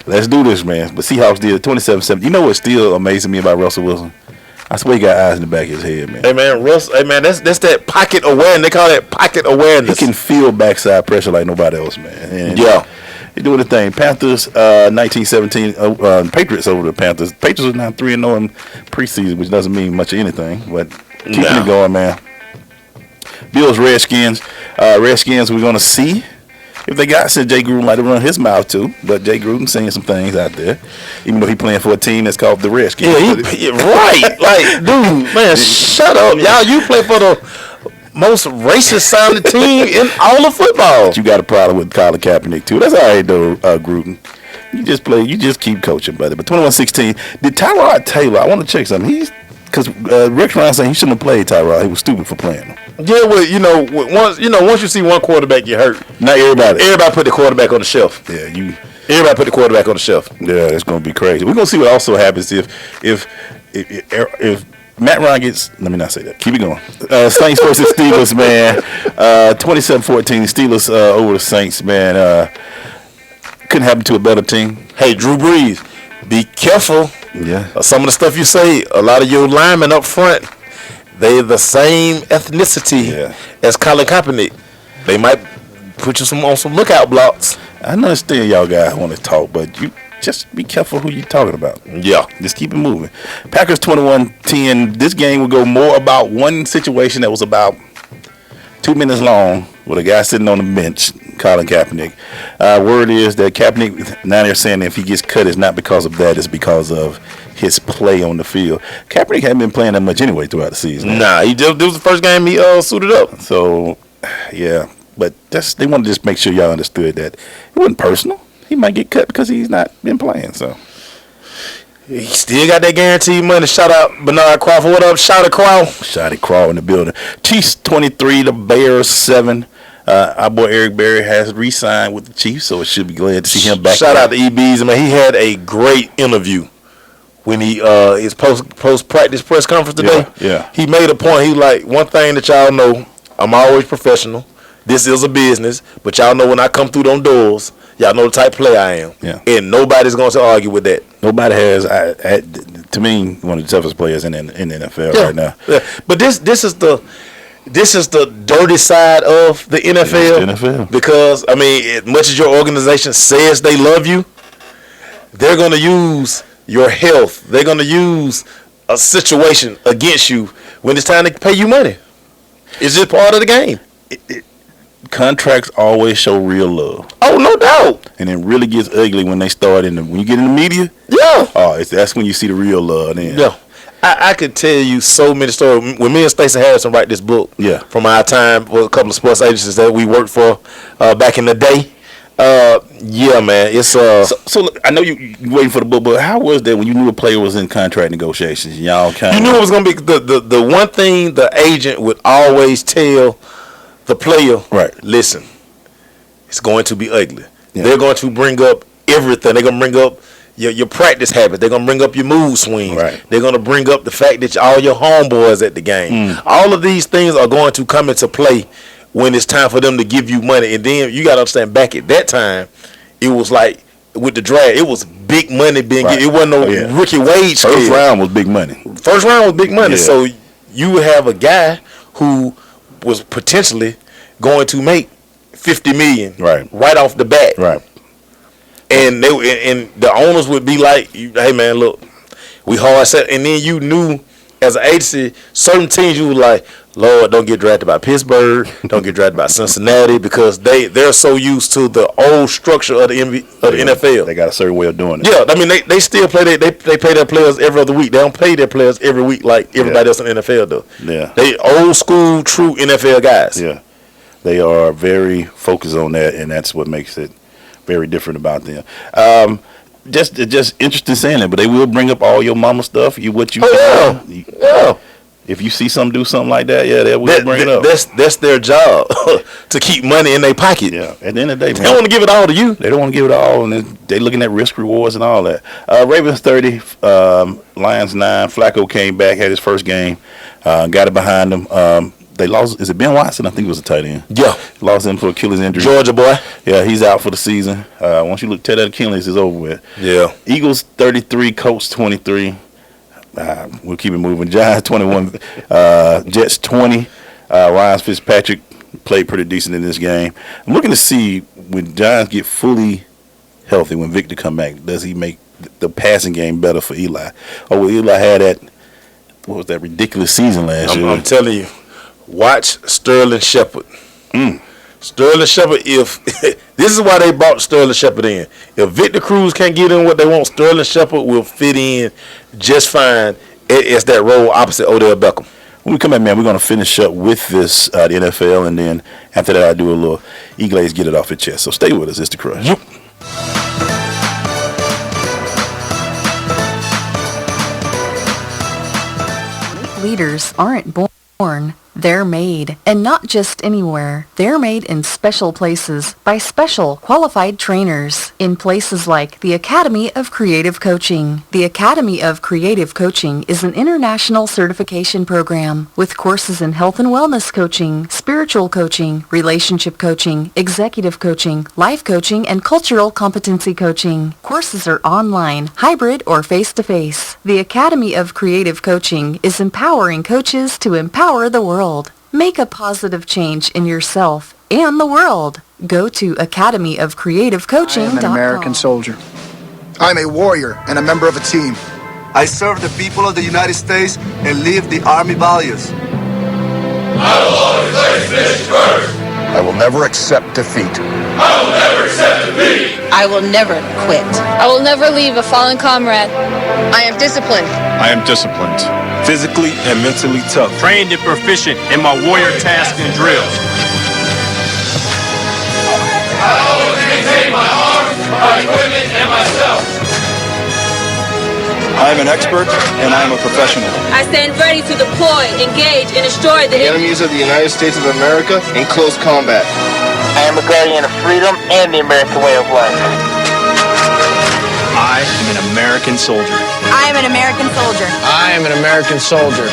Let's do this, man. But Seahawks did 27-7. You know what's still amazing me about Russell Wilson? I swear he got eyes in the back of his head, man. Hey, man, that's that pocket awareness. They call that pocket awareness. He can feel backside pressure like nobody else, man. And yeah. He doing the thing. Panthers, 1917, Patriots over the Panthers. Patriots are now 3-0 in preseason, which doesn't mean much of anything, but keeping it going, man. Bills, Redskins. Redskins, we're going to see if they got, since Jay Gruden might have run his mouth too, but Jay Gruden saying some things out there, even though he playing for a team that's called the Redskins. Yeah, right. Like, dude, man, shut up. Y'all, you play for the most racist sounding team in all of football. But you got a problem with Colin Kaepernick too. That's all right though, Gruden. You just keep coaching, brother. But 21-16, did Tyrod Taylor, I want to check something. Because Rick Ryan saying he shouldn't have played Tyrod. He was stupid for playing him. Yeah, well, once you see one quarterback get hurt, not everybody. Everybody put the quarterback on the shelf. Yeah, everybody put the quarterback on the shelf. Yeah, that's gonna be crazy. We're gonna see what also happens if Matt Ryan gets. Let me not say that. Keep it going. Saints versus Steelers, man. 27-14. Steelers over the Saints, man. Couldn't happen to a better team. Hey, Drew Brees, be careful. Yeah. Some of the stuff you say, a lot of your linemen up front, they're the same ethnicity as Colin Kaepernick. They might put you on some lookout blocks. I understand y'all guys want to talk, but you just be careful who you're talking about. Yeah. Just keep it moving. Packers 21-10. This game will go more about one situation that was about 2 minutes long with a guy sitting on the bench, Colin Kaepernick. Word is that Kaepernick, now they're saying if he gets cut, it's not because of that, it's because of his play on the field. Kaepernick hadn't been playing that much anyway throughout the season. Nah, this was the first game he suited up. So, yeah. But they want to just make sure y'all understood that it wasn't personal. He might get cut because he's not been playing, so. He still got that guaranteed money. Shout out Bernard Crawford. What up, Shotty Craw? Shotty Craw in the building. Chiefs 23, the Bears 7. Our boy Eric Berry has re-signed with the Chiefs, so it should be glad to see him back. Shout out to EBs. Man, he had a great interview when he his post practice press conference today. Yeah. He made a point. He like, one thing that y'all know, I'm always professional. This is a business, but y'all know when I come through them doors, y'all know the type of player I am. Yeah. And nobody's going to argue with that. Nobody has, to me, one of the toughest players in the NFL right now. Yeah. But this is the dirty side of the NFL. Because, I mean, as much as your organization says they love you, they're going to use your health. They're going to use a situation against you when it's time to pay you money. It's just part of the game. Contracts always show real love. Oh, no doubt. And it really gets ugly when they start when you get in the media. Yeah. Oh, that's when you see the real love. Then. Yeah. I could tell you so many stories. When me and Stacey Harrison write this book, from our time with a couple of sports agencies that we worked for back in the day, yeah, man, it's So look, I know you waiting for the book, but how was that when you knew a player was in contract negotiations? Y'all you knew it was gonna be the one thing the agent would always tell the player, right? Listen, it's going to be ugly. Yeah. They're going to bring up everything. They're gonna bring up your practice habits. They're gonna bring up your mood swings. Right. They're gonna bring up the fact that all your homeboys at the game. All of these things are going to come into play when it's time for them to give you money. And then you gotta understand, back at that time, it was like with the draft, it was big money being given. It wasn't no rookie wage. First round was big money. First round was big money. Yeah. So you would have a guy who was potentially going to make $50 million right off the bat. Right. And the owners would be like, hey man, look, we hard set. And then you knew as an agency, certain teams you were like, Lord, don't get drafted by Pittsburgh, don't get drafted by Cincinnati, because they're so used to the old structure of the NFL. They got a certain way of doing it. Yeah, I mean they still play they pay their players every other week. They don't pay their players every week like everybody else in the NFL does. Yeah. They old school, true NFL guys. Yeah. They are very focused on that, and that's what makes it very different about them. Just interesting saying that, but they will bring up all your mama stuff. Yeah. If you see some do something like that, yeah, they will bring it up. That's their job to keep money in their pocket. Yeah. At the end of the day, they don't want to give it all to you. They don't want to give it all, and they're looking at risk rewards and all that. Ravens 30, Lions 9. Flacco came back, had his first game, got it behind them. They lost. Is it Ben Watson? I think it was a tight end. Yeah, lost him for Achilles injury. Georgia boy. Yeah, he's out for the season. Once you tear that Achilles, it's over with. Yeah. Eagles 33, Colts 23. We'll keep it moving. Giants 21, Jets 20. Ryan Fitzpatrick played pretty decent in this game. I'm looking to see when Giants get fully healthy, when Victor come back, does he make the passing game better for Eli? Oh, well, Eli had what was that ridiculous season last year? I'm telling you, watch Sterling Shepard. Sterling Shepard, if this is why they brought Sterling Shepard in. If Victor Cruz can't get in what they want, Sterling Shepard will fit in just fine. It's that role opposite Odell Beckham. When we come back, man, we're going to finish up with this the NFL, and then after that, I'll do a little Eagles get it off your chest. So stay with us. It's The Crush. Yep. Leaders aren't born. They're made, and not just anywhere. They're made in special places by special qualified trainers in places like the Academy of Creative Coaching. The Academy of Creative Coaching is an international certification program with courses in health and wellness coaching, spiritual coaching, relationship coaching, executive coaching, life coaching, and cultural competency coaching. Courses are online, hybrid, or face-to-face. The Academy of Creative Coaching is empowering coaches to empower the world. Make a positive change in yourself and the world. Go to academyofcreativecoaching.com. I'm an American soldier. I'm a warrior and a member of a team. I serve the people of the United States and live the Army values. I will always place mission first. I will never accept defeat. I will never accept defeat. I will never quit. I will never leave a fallen comrade. I am disciplined. I am disciplined. Physically and mentally tough. Trained and proficient in my warrior tasks and drills. I always maintain my arms, my equipment, and myself. I am an expert and I am a professional. I stand ready to deploy, engage, and destroy the enemies of the United States of America in close combat. I am a guardian of freedom and the American way of life. I am an American soldier. I am an American soldier. I am an American soldier.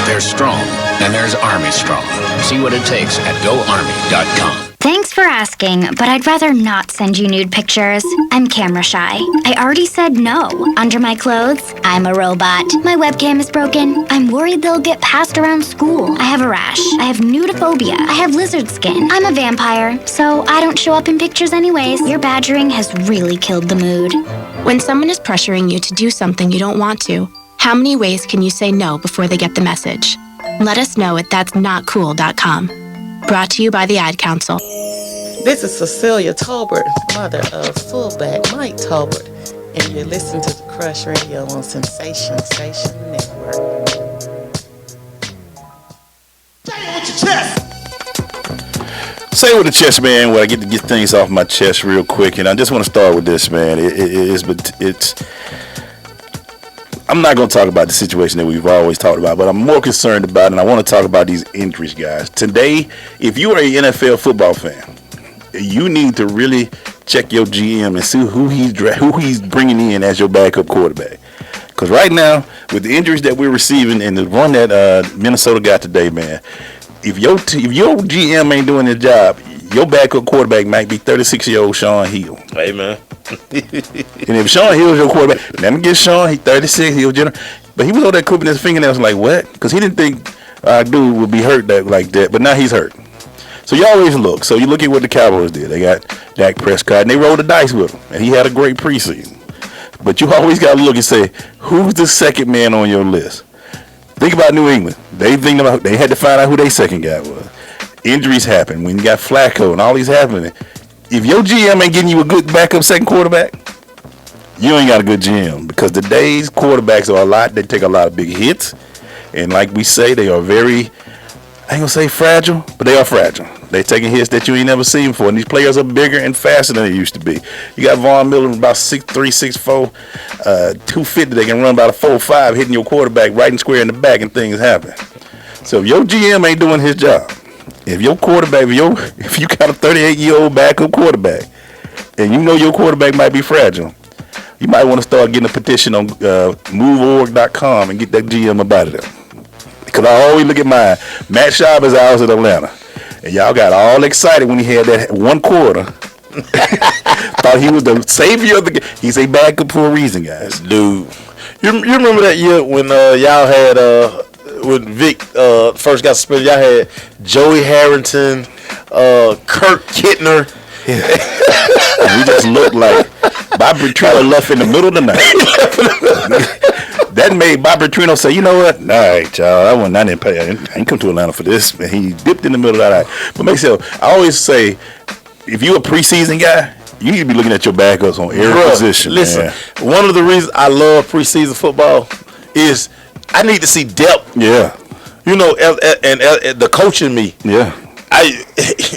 There's strong, and there's Army strong. See what it takes at GoArmy.com. Thanks for asking, but I'd rather not send you nude pictures. I'm camera shy. I already said no. Under my clothes, I'm a robot. My webcam is broken. I'm worried they'll get passed around school. I have a rash. I have nudophobia. I have lizard skin. I'm a vampire, so I don't show up in pictures anyways. Your badgering has really killed the mood. When someone is pressuring you to do something you don't want to, how many ways can you say no before they get the message? Let us know at that'snotcool.com. Brought to you by the Ad Council. This is Cecilia Tolbert, mother of fullback Mike Tolbert, and you're listening to the Crush Radio on Sensation Station Network. Say it with your chest. Say it with the chest, man. Where I get to get things off my chest real quick, and I just want to start with this, man. I'm not going to talk about the situation that we've always talked about, but I'm more concerned about, and I want to talk about these injuries, guys. Today, if you are an NFL football fan, you need to really check your GM and see who he's bringing in as your backup quarterback. Because right now, with the injuries that we're receiving and the one that Minnesota got today, man, if your GM ain't doing his job, your backup quarterback might be 36-year-old Sean Hill. Hey, man. And if Sean Hill is your quarterback, let me get Sean. He's 36. He was but he was over there clipping his fingernails like, what? Because he didn't think our dude would be hurt like that. But now he's hurt. So you always look. So you look at what the Cowboys did. They got Dak Prescott, and they rolled the dice with him. And he had a great preseason. But you always got to look and say, who's the second man on your list? Think about New England. They had to find out who their second guy was. Injuries happen. When you got Flacco and all these happening, if your GM ain't getting you a good backup second quarterback, you ain't got a good GM. Because today's quarterbacks are they take a lot of big hits. And like we say, they are very, I ain't going to say fragile, but they are fragile. They taking hits that you ain't never seen before. And these players are bigger and faster than they used to be. You got Von Miller about 6'3", 6'4", 250. They can run about a 4.5, hitting your quarterback right and square in the back, and things happen. So if your GM ain't doing his job, if your quarterback, if you got a 38-year-old backup quarterback, and you know your quarterback might be fragile, you might want to start getting a petition on moveorg.com and get that GM up out of there. Because I always look at mine. Matt Schaub is ours in Atlanta. And y'all got all excited when he had that one quarter. Thought he was the savior of the game. He's a backup for a reason, guys. Dude. You remember that year when y'all had, when Vic first got suspended, y'all had Joey Harrington, Kurt Kittner. Yeah. We just looked like Bob Petrino left in the middle of the night. That made Bob Petrino say, you know what? All right, y'all. I didn't pay. I ain't come to Atlanta for this. And he dipped in the middle of that night. But make sure, I always say, if you're a preseason guy, you need to be looking at your backups on every position. Listen, man. One of the reasons I love preseason football is I need to see depth. Yeah. You know, and the coaching me. Yeah.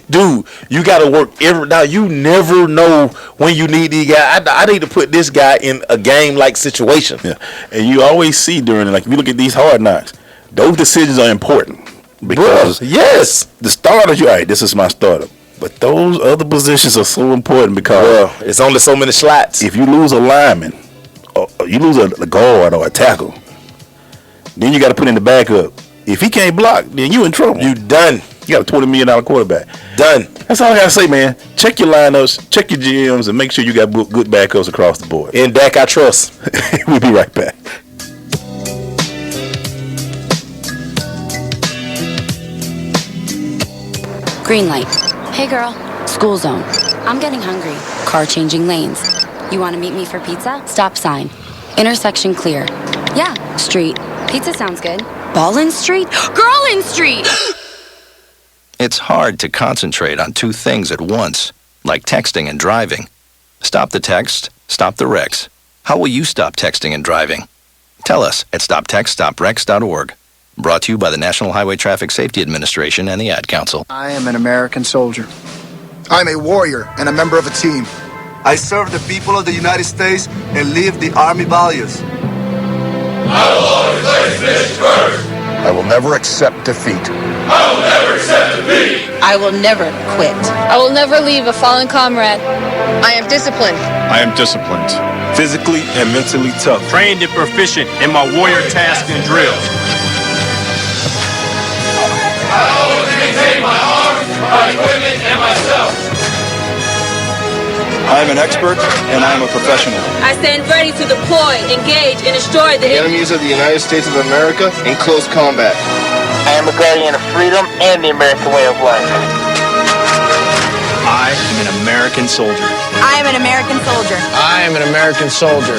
Dude, you got to work now. You never know when you need these guys. I need to put this guy in a game-like situation. Yeah, and you always see during, like, if you look at these hard knocks, those decisions are important because yes, the starters, you're right. This is my starter, but those other positions are so important because it's only so many slots. If you lose a lineman, or you lose a guard or a tackle, then you got to put in the backup. If he can't block, then you in trouble. You done. You got a $20 million quarterback. Done. That's all I got to say, man. Check your lineups, check your GMs, and make sure you got good backups across the board. In Dak, I trust. We'll be right back. Green light. Hey, girl. School zone. I'm getting hungry. Car changing lanes. You want to meet me for pizza? Stop sign. Intersection clear. Yeah, street. Pizza sounds good. Ballin Street? Girlin Street! It's hard to concentrate on two things at once, like texting and driving. Stop the text, stop the wrecks. How will you stop texting and driving? Tell us at stoptextstoprex.org. Brought to you by the National Highway Traffic Safety Administration and the Ad Council. I am an American soldier. I'm a warrior and a member of a team. I serve the people of the United States and live the Army values. I will always place mission first. I will never accept defeat. I will never accept defeat. I will never quit. I will never leave a fallen comrade. I am disciplined. I am disciplined. Physically and mentally tough. Trained and proficient in my warrior tasks and drills. I always maintain my arms, my equipment, and myself. I am an expert and I am a professional. I stand ready to deploy, engage, and destroy the enemies of the United States of America in close combat. I am a guardian of freedom and the American way of life. I am an American soldier. I am an American soldier. I am an American soldier.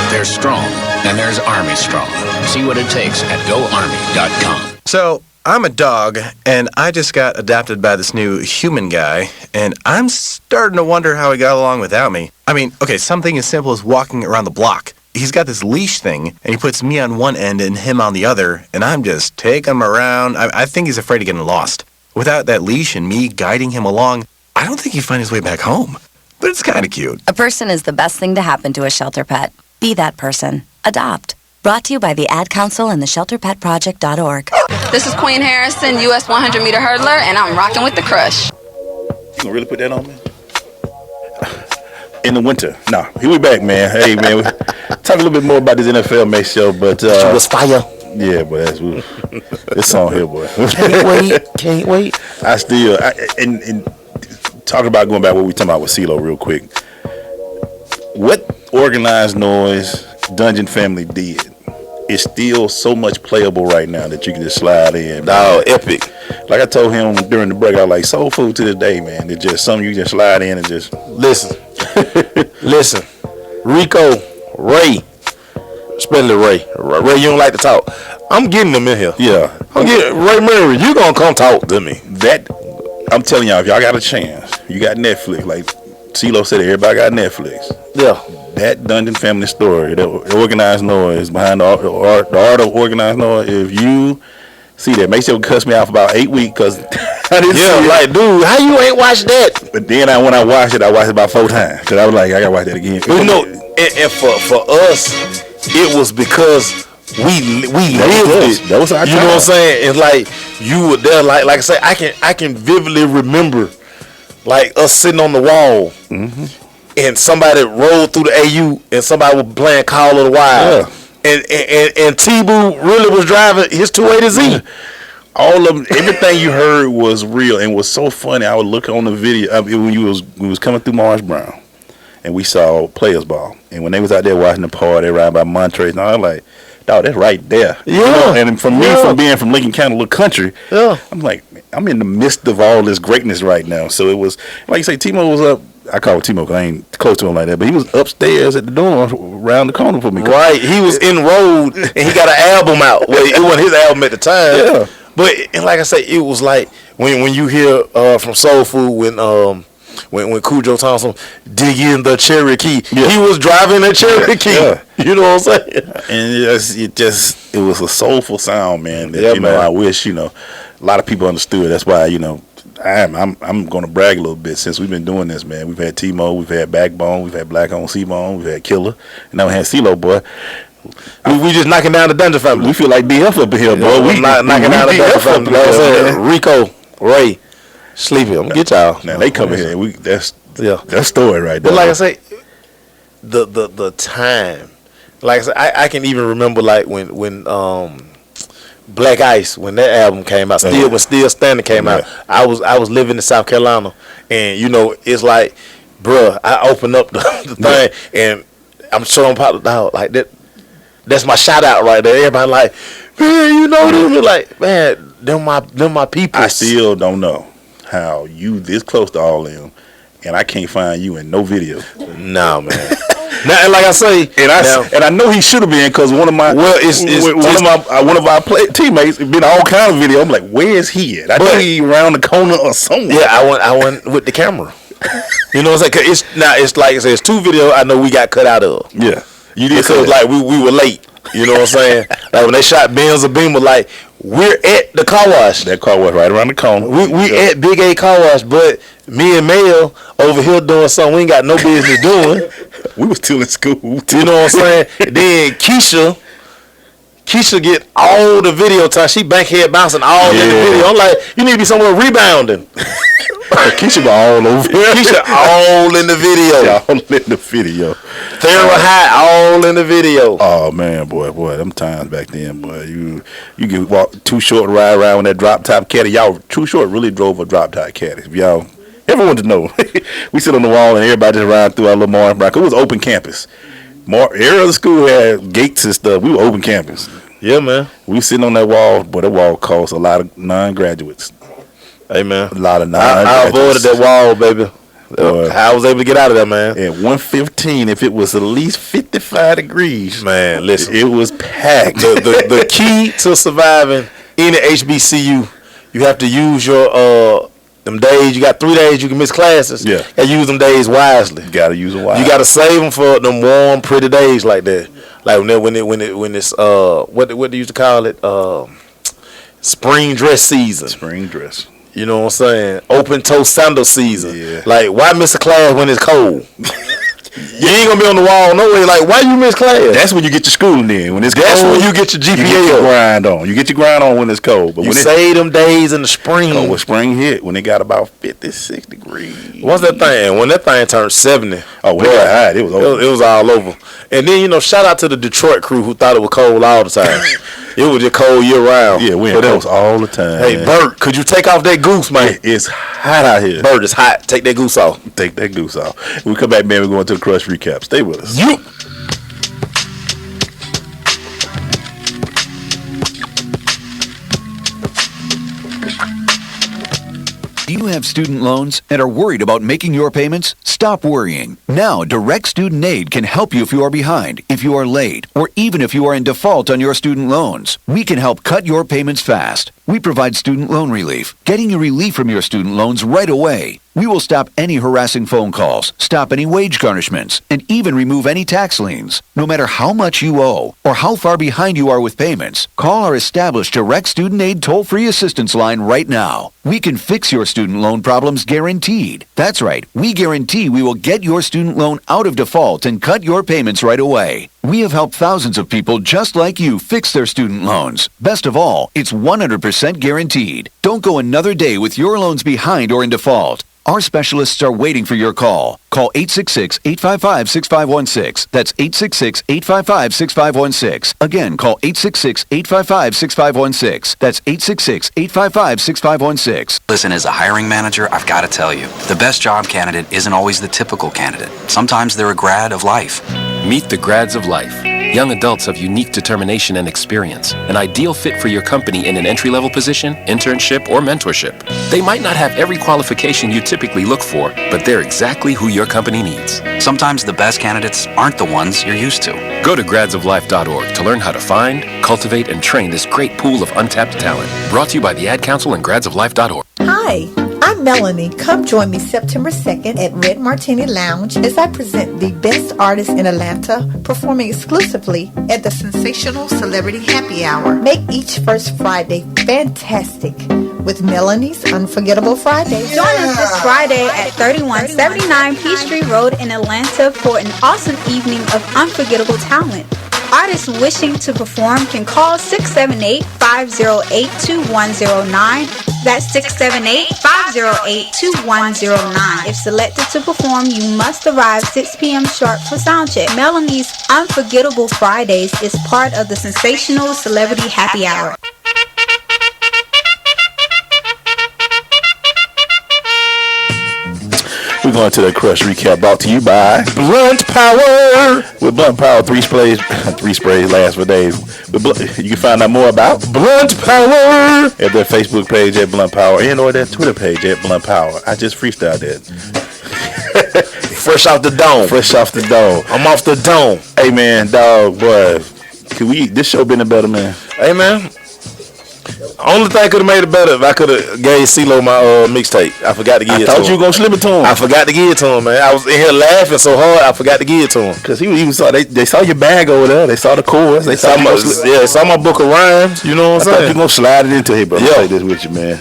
There's strong, and there's Army strong. See what it takes at GoArmy.com. So, I'm a dog, and I just got adopted by this new human guy, and I'm starting to wonder how he got along without me. I mean, okay, something as simple as walking around the block. He's got this leash thing, and he puts me on one end and him on the other, and I'm just taking him around. I think he's afraid of getting lost. Without that leash and me guiding him along, I don't think he'd find his way back home. But it's kind of cute. A person is the best thing to happen to a shelter pet. Be that person. Adopt. Brought to you by the Ad Council and the ShelterPetProject.org. This is Queen Harrison, U.S. 100-meter hurdler, and I'm rocking with the Crush. You gonna really put that on me? In the winter. Nah, here we back, man. Hey, man, talk a little bit more about this NFL Mix show, but It was fire. yeah, boy, that's this song here, boy. Can't wait. And talk about going back what we talking about with Ceelo real quick. What Organized Noise Dungeon Family did is still so much playable right now that you can just slide in. Oh, epic. Like I told him during the break, I was like, soul food to this day, man. It's just something you just slide in and just listen. Rico, Ray, especially Ray. Ray, you don't like to talk. I'm getting them in here. Yeah. I'm getting Ray Murray. You gonna come talk to me? That I'm telling y'all, if y'all got a chance, you got Netflix. Like Ceelo said, everybody got Netflix. Yeah. That Dungeon Family story, the Organized Noise behind the art of Organized Noise. If you see that. Maceo cussed me out for about 8 weeks because I didn't see it. Like, dude, how you ain't watched that? But then when I watched it about 4 times because I was like, I gotta watch that again. You know, and for us, it was because we lived it. That was our time. You know what I'm saying? And like you were there, like I say, I can vividly remember like us sitting on the wall, and somebody rolled through the AU, and somebody was playing Call of the Wild, and T-Boo really was driving his 280Z. All of them, everything you heard was real and was so funny. I would look on the video when we was coming through Morris Brown, and we saw Players Ball, and when they was out there watching the party around by Montrez, and I was like, dog, that's right there. Yeah. You know? And from me, from being from Lincoln County, little country, I'm like, I'm in the midst of all this greatness right now. So it was, like you say, Timo was up. I call him Timo because I ain't close to him like that, but he was upstairs at the door around the corner for me. Right. He was enrolled, and he got an album out. Well, it wasn't his album at the time. Yeah. But, and like I say, it was like when you hear from Soul Food when Cujo Thompson dig in the Cherokee, he was driving a Cherokee. Yeah. You know what I'm saying? And it was a soulful sound, man. That, Yeah, man. I wish a lot of people understood. That's why I'm going to brag a little bit since we've been doing this, man. We've had T-Mo, we've had Backbone, we've had Black on C-Bone, we've had Killer, and now we had Ceelo, boy. We just knocking down the Dungeon family. We feel like DF up in here, boy. We knocking down the Dungeon family. You know what I'm saying? Rico, Ray, Sleepy. I'm gonna get y'all. Now they come in here. That's story right there. But like I say, the time, like I say, I can even remember like when Black Ice, when that album came out, when Still Standing came out, I was living in South Carolina, and it's like, bruh, I opened up the thing, and I'm showing Pop the Dog like that. That's my shout out right there. Everybody like, man, you know them. Like, man, them my people. I still don't know how you this close to all of them, and I can't find you in no video. Nah, man. Now, and like I say, and I know he should have been because one of my one of our teammates been all kind of video. I'm like, where is he at? I think he around the corner or somewhere. Yeah, I went with the camera. You know what I'm saying? Cause it's like I said, it's 2 videos I know we got cut out of. Yeah. You did because like we were late. You know what I'm saying? Like when they shot Benz or Beamer, like we're at the car wash. That car wash right around the corner. We at Big A car wash, but me and Mel over here doing something we ain't got no business doing. We was still in school. You know what I'm saying? Then Keisha get all the video time. She bankhead bouncing all in the video. I'm like, you need to be somewhere rebounding. Keisha was all over. Keisha all in the video. All in the video. Thera High all in the video. Oh man, boy, them times back then, boy. You could walk Too Short ride around with that drop top caddy. Y'all, Too Short really drove a drop top caddy. If y'all everyone to know, we sit on the wall and everybody just ride through our little Morris Brown. It was open campus. Every other school had gates and stuff. We were open campus. Yeah, man. We sitting on that wall, but that wall cost a lot of non-graduates. Hey, man. A lot of I avoided that wall, baby. I was able to get out of there, man. At 1:15, if it was at least 55 degrees, man, listen, it was packed. The key to surviving any HBCU, you have to use your them days. You got 3 days you can miss classes. Yeah, and use them days wisely. You gotta use them wisely. You gotta save them for them warm, pretty days like that. Like when it's what they used to call it spring dress season. Spring dress. You know what I'm saying? Open toe sandal season. Yeah. Like, why miss a class when it's cold? You ain't gonna be on the wall no way. Like, why you miss class? That's when you get your schooling in. When it's that's cold, when you get your GPA. You get your grind on. You get your grind on when it's cold. But you when save them days in the spring. Oh, when spring hit, when it got about 56 degrees. What's that thing? When that thing turned 70. Oh, when it got hot, it was over. It was all over. And then, shout out to the Detroit crew who thought it was cold all the time. It was just cold year round. Yeah, we in cold all the time. Hey, Bert, could you take off that goose, man? It's hot out here. Bert, it's hot. Take that goose off. Take that goose off. When we come back, man, we're going to the Crush recap. Stay with us. Do you have student loans and are worried about making your payments? Stop worrying. Now, Direct Student Aid can help you if you are behind, if you are late, or even if you are in default on your student loans. We can help cut your payments fast. We provide student loan relief, getting you relief from your student loans right away. We will stop any harassing phone calls, stop any wage garnishments, and even remove any tax liens. No matter how much you owe or how far behind you are with payments, call our established direct student aid toll-free assistance line right now. We can fix your student loan problems guaranteed. That's right, we guarantee we will get your student loan out of default and cut your payments right away. We have helped thousands of people just like you fix their student loans. Best of all, it's 100% guaranteed. Don't go another day with your loans behind or in default. Our specialists are waiting for your call. Call 866-855-6516. That's 866-855-6516. Again, call 866-855-6516. That's 866-855-6516. Listen, as a hiring manager, I've got to tell you, the best job candidate isn't always the typical candidate. Sometimes they're a grad of life. Meet the grads of life. Young adults of unique determination and experience. An ideal fit for your company in an entry-level position, internship, or mentorship. They might not have every qualification you typically look for, but they're exactly who your company needs. Sometimes the best candidates aren't the ones you're used to. Go to gradsoflife.org to learn how to find, cultivate, and train this great pool of untapped talent. Brought to you by the Ad Council and gradsoflife.org. Hi, I'm Melanie. Come join me September 2nd at Red Martini Lounge as I present the best artists in Atlanta performing exclusively at the Sensational Celebrity Happy Hour. Make each first Friday fantastic with Melanie's Unforgettable Fridays. Join us this Friday at 3179 Peachtree Road in Atlanta for an awesome evening of unforgettable talent. Artists wishing to perform can call 678-508-2109. That's 678-508-2109. If selected to perform, you must arrive 6 p.m. sharp for soundcheck. Melanie's Unforgettable Fridays is part of the Sensational Celebrity Happy Hour. We're going to the Crush Recap brought to you by Blunt Power. With Blunt Power, three sprays last for days. You can find out more about Blunt Power at their Facebook page at Blunt Power and or their Twitter page at Blunt Power. I just freestyled that. Fresh off the dome. Fresh off the dome. I'm off the dome. Hey, man, dog, boy. This show been a better, man. Hey, man. Only thing could have made it better if I could have gave Ceelo my mixtape. I forgot to give it to him. I thought you were going to slip it to him. I forgot to give it to him, man. I was in here laughing so hard, I forgot to give it to him. Because they saw your bag over there. They saw the chorus. They saw my book of rhymes. You know what I'm saying? I thought you were going to slide it into here, but I'm going to say this with you, man.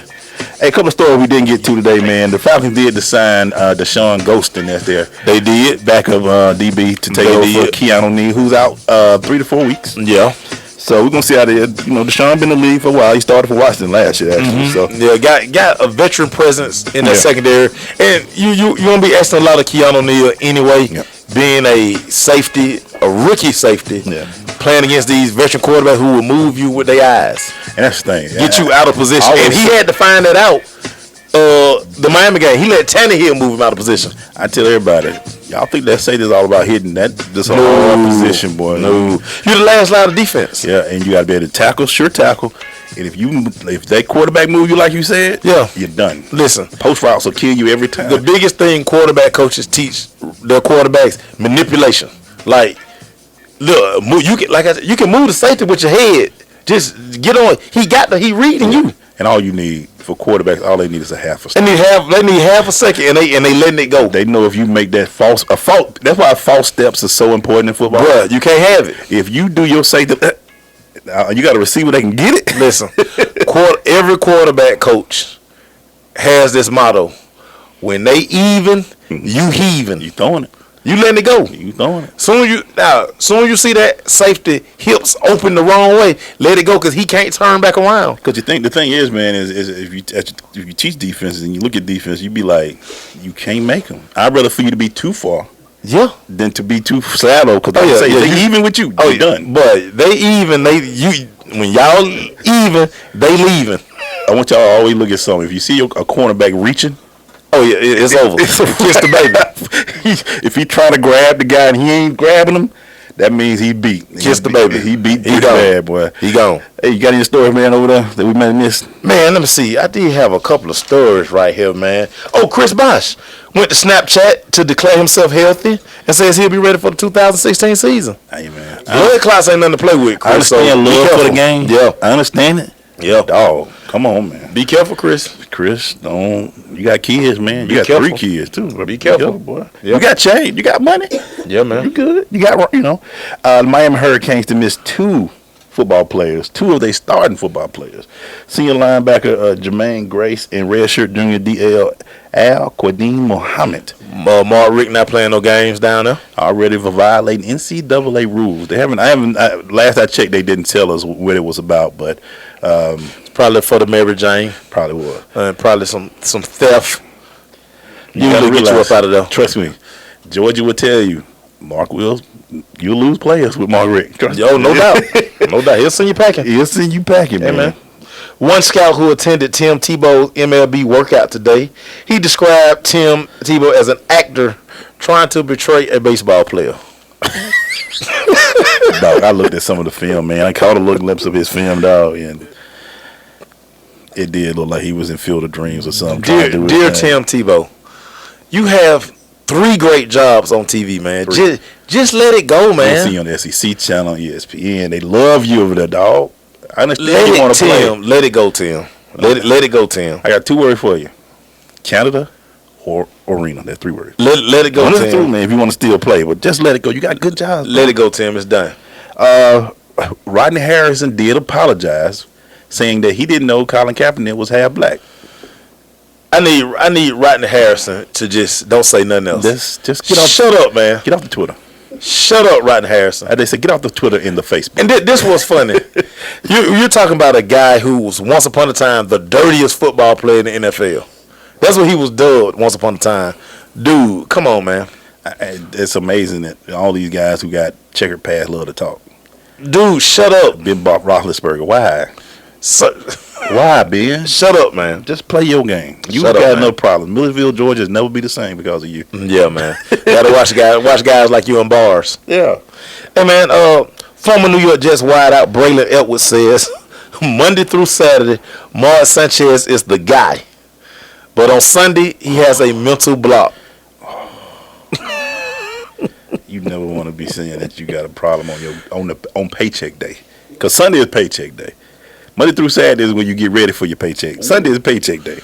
Hey, a couple of stories we didn't get to today, man. The Falcons did sign Deshaun Ghostin. That's there. They did. Back of DB to take over for Keanu Neal, who's out 3 to 4 weeks. Yeah. So we're gonna see how Deshaun been in the league for a while. He started for Washington last year, actually. So yeah, got a veteran presence in that secondary, and you gonna be asking a lot of Keanu Neal anyway. Yeah. Being a safety, a rookie safety, playing against these veteran quarterbacks who will move you with their eyes. And that's the thing, get you out of position. And he had to find that out. The Miami game, he let Tannehill move him out of position. I tell everybody, y'all think that say this all about hitting this whole position, boy. No, you're the last line of defense. Yeah, and you got to be able to tackle, sure tackle. And if that quarterback move you like you said, you're done. Listen, post routes will kill you every time. The biggest thing quarterback coaches teach their quarterbacks, manipulation. Like, look, you can move the safety with your head. Just get on. He reading you. And all you need for quarterbacks, all they need is a half a second. They need half a second, and they letting it go. They know if you make that false. That's why false steps are so important in football. Bruh, you can't have it. If you do your safety, you got a receiver that can get it. Listen, every quarterback coach has this motto: when they even, you heaving. You throwing it. You letting it go. You throwing it. Soon you see that safety hips open the wrong way, let it go because he can't turn back around. Because the thing is, man, is if you teach defenses and you look at defense, you be like, you can't make them. I'd rather for you to be too far, than to be too shallow. Because they even with you, you're done. But they even, when y'all even, they leaving. I want y'all to always look at something. If you see a cornerback reaching. Oh yeah, it's over. Kiss the baby. If he trying to grab the guy and he ain't grabbing him, that means he beat. Kiss the baby. He beat. He bad, boy. He gone. Hey, you got any stories, man, over there that we might have missed? Man, let me see. I did have a couple of stories right here, man. Oh, Chris Bosh went to Snapchat to declare himself healthy and says he'll be ready for the 2016 season. Hey, man. Blood clots ain't nothing to play with, Chris. I understand love for the game. Yeah, I understand it. Yeah, dog. Come on, man. Be careful, Chris. Chris, don't. You got kids, man. You got careful. 3 kids too. Be careful, boy. Yeah. You got change. You got money. Yeah, man. You good. You got the Miami Hurricanes to miss 2 football players, 2 of their starting football players. Senior linebacker Jermaine Grace and redshirt junior DL Al Qadim Muhammad. Mark Rick not playing no games down there. Already for violating NCAA rules. They haven't. Last I checked, they didn't tell us what it was about, but it's probably for the Mary Jane. Probably was. And probably some theft. You gotta get you up out of there. Trust me, Georgia will tell you, Mark Wills, you'll lose players with Mark Rick. Yo, no doubt. No doubt. He'll send you packing. Hey, man. One scout who attended Tim Tebow's MLB workout today, he described Tim Tebow as an actor trying to betray a baseball player. Dog, I looked at some of the film, man. I caught a little glimpse of his film, dog, and it did look like he was in Field of Dreams or something. Dear Tim Tebow, you have 3 great jobs on TV, man. Just let it go, man. You see on the SEC channel, ESPN, they love you over there, dog. I understand you want to play. Let it go, Tim. Let it go, Tim. I got 2 words for you: Canada or arena. That's 3 words. Let it go, Tim. Through, man. If you want to still play, but just let it go. You got good jobs. Let it go, Tim. It's done. Rodney Harrison did apologize, saying that he didn't know Colin Kaepernick was half black. I need Rodney Harrison to just don't say nothing else. Just get off. Shut up, man. Get off the Twitter. Shut up, Rodney Harrison. They said get off the Twitter and the Facebook. And this was funny. You're talking about a guy who was once upon a time the dirtiest football player in the NFL. That's what he was dubbed once upon a time. Dude, come on, man. It's amazing that all these guys who got checkered past love to talk. Dude, shut up. Ben Roethlisberger. Why? Why, Ben? Shut up, man. Just play your game. You Shut got up, no man. problem. Millersville, Georgia will never be the same because of you. Yeah, man. Gotta watch guys like you in bars. Yeah. Hey, man, former New York Jets wideout Braylon Edwards says Monday through Saturday, Mark Sanchez is the guy. But on Sunday, he has a mental block. You never want to be saying that you got a problem on paycheck day. Because Sunday is paycheck day. Monday through Saturday is when you get ready for your paycheck. Sunday is paycheck day.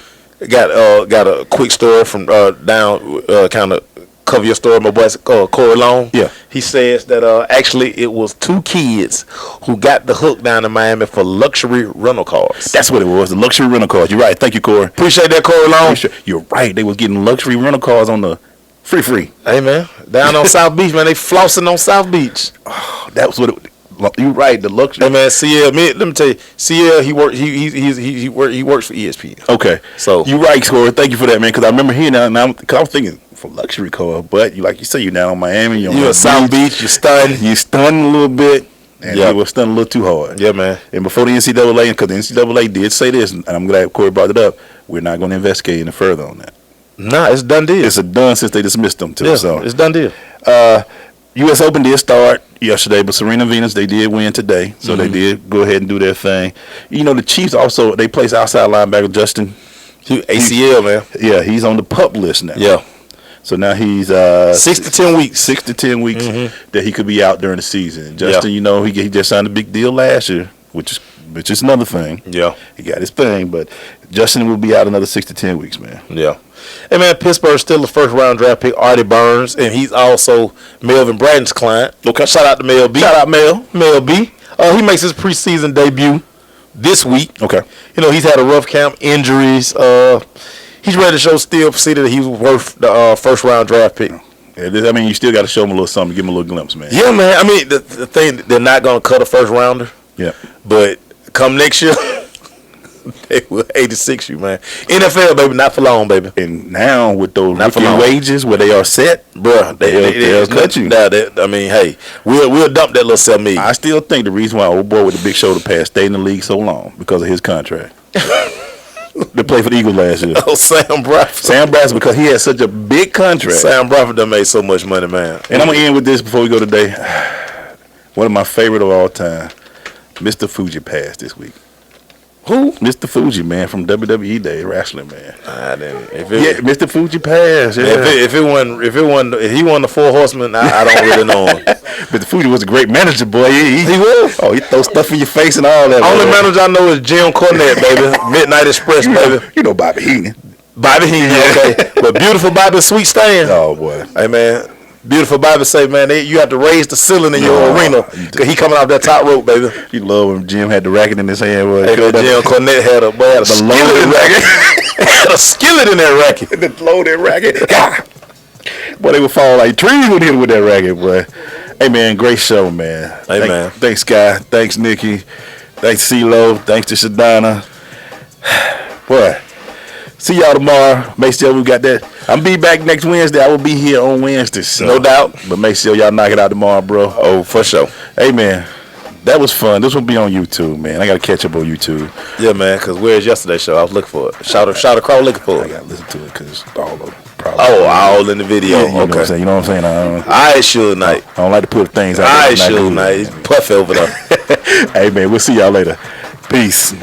Got a quick story from down kind of cover your story. My boy Corey Long. Yeah. He says that actually it was 2 kids who got the hook down in Miami for luxury rental cars. That's what it was. The luxury rental cars. You're right. Thank you, Corey. Appreciate that, Corey Long. You're right. They was getting luxury rental cars on the free. Hey, man. Down on South Beach, man. They flossing on South Beach. Oh, that was what it. You're right. The luxury. Hey, man. Ceelo, let me tell you. Ceelo, he works for ESPN. Okay. So you're right, Corey. Thank you for that, man. Because I remember hearing that, and I was thinking for luxury car, but like you say, you're down on Miami. You're on South Beach. You're stunned. You're stunned a little bit. And you were stunned a little too hard. Yeah, man. And before the NCAA, because the NCAA did say this, and I'm glad Corey brought it up, we're not going to investigate any further on that. Nah, it's done deal. It's a done since they dismissed them, too. Yeah, so it's done deal. U.S. Open did start yesterday, but Serena Venus, they did win today. So they did go ahead and do their thing. You know, the Chiefs also, they placed outside linebacker Justin. ACL, man. Yeah, he's on the PUP list now. Yeah. So now he's 6 to 10 weeks. 6 to 10 weeks that he could be out during the season. Justin, you know, he just signed a big deal last year, which is another thing. Yeah. He got his thing, but Justin will be out another 6 to 10 weeks, man. Yeah. Hey, man, Pittsburgh's still the first-round draft pick, Artie Burns, and he's also Melvin Bratton's client. Okay. Shout out to Mel B. Shout out Mel B. He makes his preseason debut this week. Okay. You know, he's had a rough camp, injuries. He's ready to show City that he's worth the first-round draft pick. Yeah, I mean, you still got to show him a little something, give him a little glimpse, man. Yeah, man. I mean, the thing, they're not going to cut a first-rounder. Yeah. But come next year, they will 86 you, man. NFL, baby, not for long, baby. And now with those rookie wages where they are set, bro, they'll cut you. I mean, hey, we'll dump that little $7 million. I still think the reason why old boy with the big shoulder pad stayed in the league so long because of his contract. They played for the Eagles last year. Oh, Sam Bradford. Sam Bradford, because he had such a big contract. Sam Bradford done made so much money, man. And I'm going to end with this before we go today. One of my favorite of all time, Mr. Fuji passed this week. Who? Mr. Fuji, man, from WWE Day, wrestling, man. Yeah, Mr. Fuji passed. Yeah. If he won the Four Horsemen, I don't really know him. Mr. Fuji was a great manager, boy. He was. Oh, he throw stuff in your face and all that. Only manager I know is Jim Cornette, baby. Midnight Express, baby. You know Bobby Heenan. Bobby Heenan, okay. But beautiful Bobby Sweet Stan. Oh boy. Hey man. Beautiful Bobby say, man, you have to raise the ceiling in your arena because he coming off that top rope, baby. You love when Jim had the racket in his hand. Boy. Hey, Jim Cornette had a skillet in racket. Had a skillet in that racket. The loaded racket. Boy, they would fall like trees with him with that racket, boy. Hey, man, great show, man. Hey, man. Thanks, Guy. Thanks, Nikki. Thanks, Ceelo. Thanks to Shedonna. Boy. See y'all tomorrow. Make sure we got that. I'll be back next Wednesday. I will be here on Wednesday. So. No doubt. But make sure y'all knock it out tomorrow, bro. Oh, for sure. Hey, man. That was fun. This will be on YouTube, man. I got to catch up on YouTube. Yeah, man, because where's yesterday's show? I was looking for it. Shout across looking for it. I got to listen to it because all of them. All in the video. Yeah, you know what I'm saying? You know what I'm saying? I ain't sure night. I don't like to put things out there. I ain't sure night. Puff over there. Hey, man, we'll see y'all later. Peace.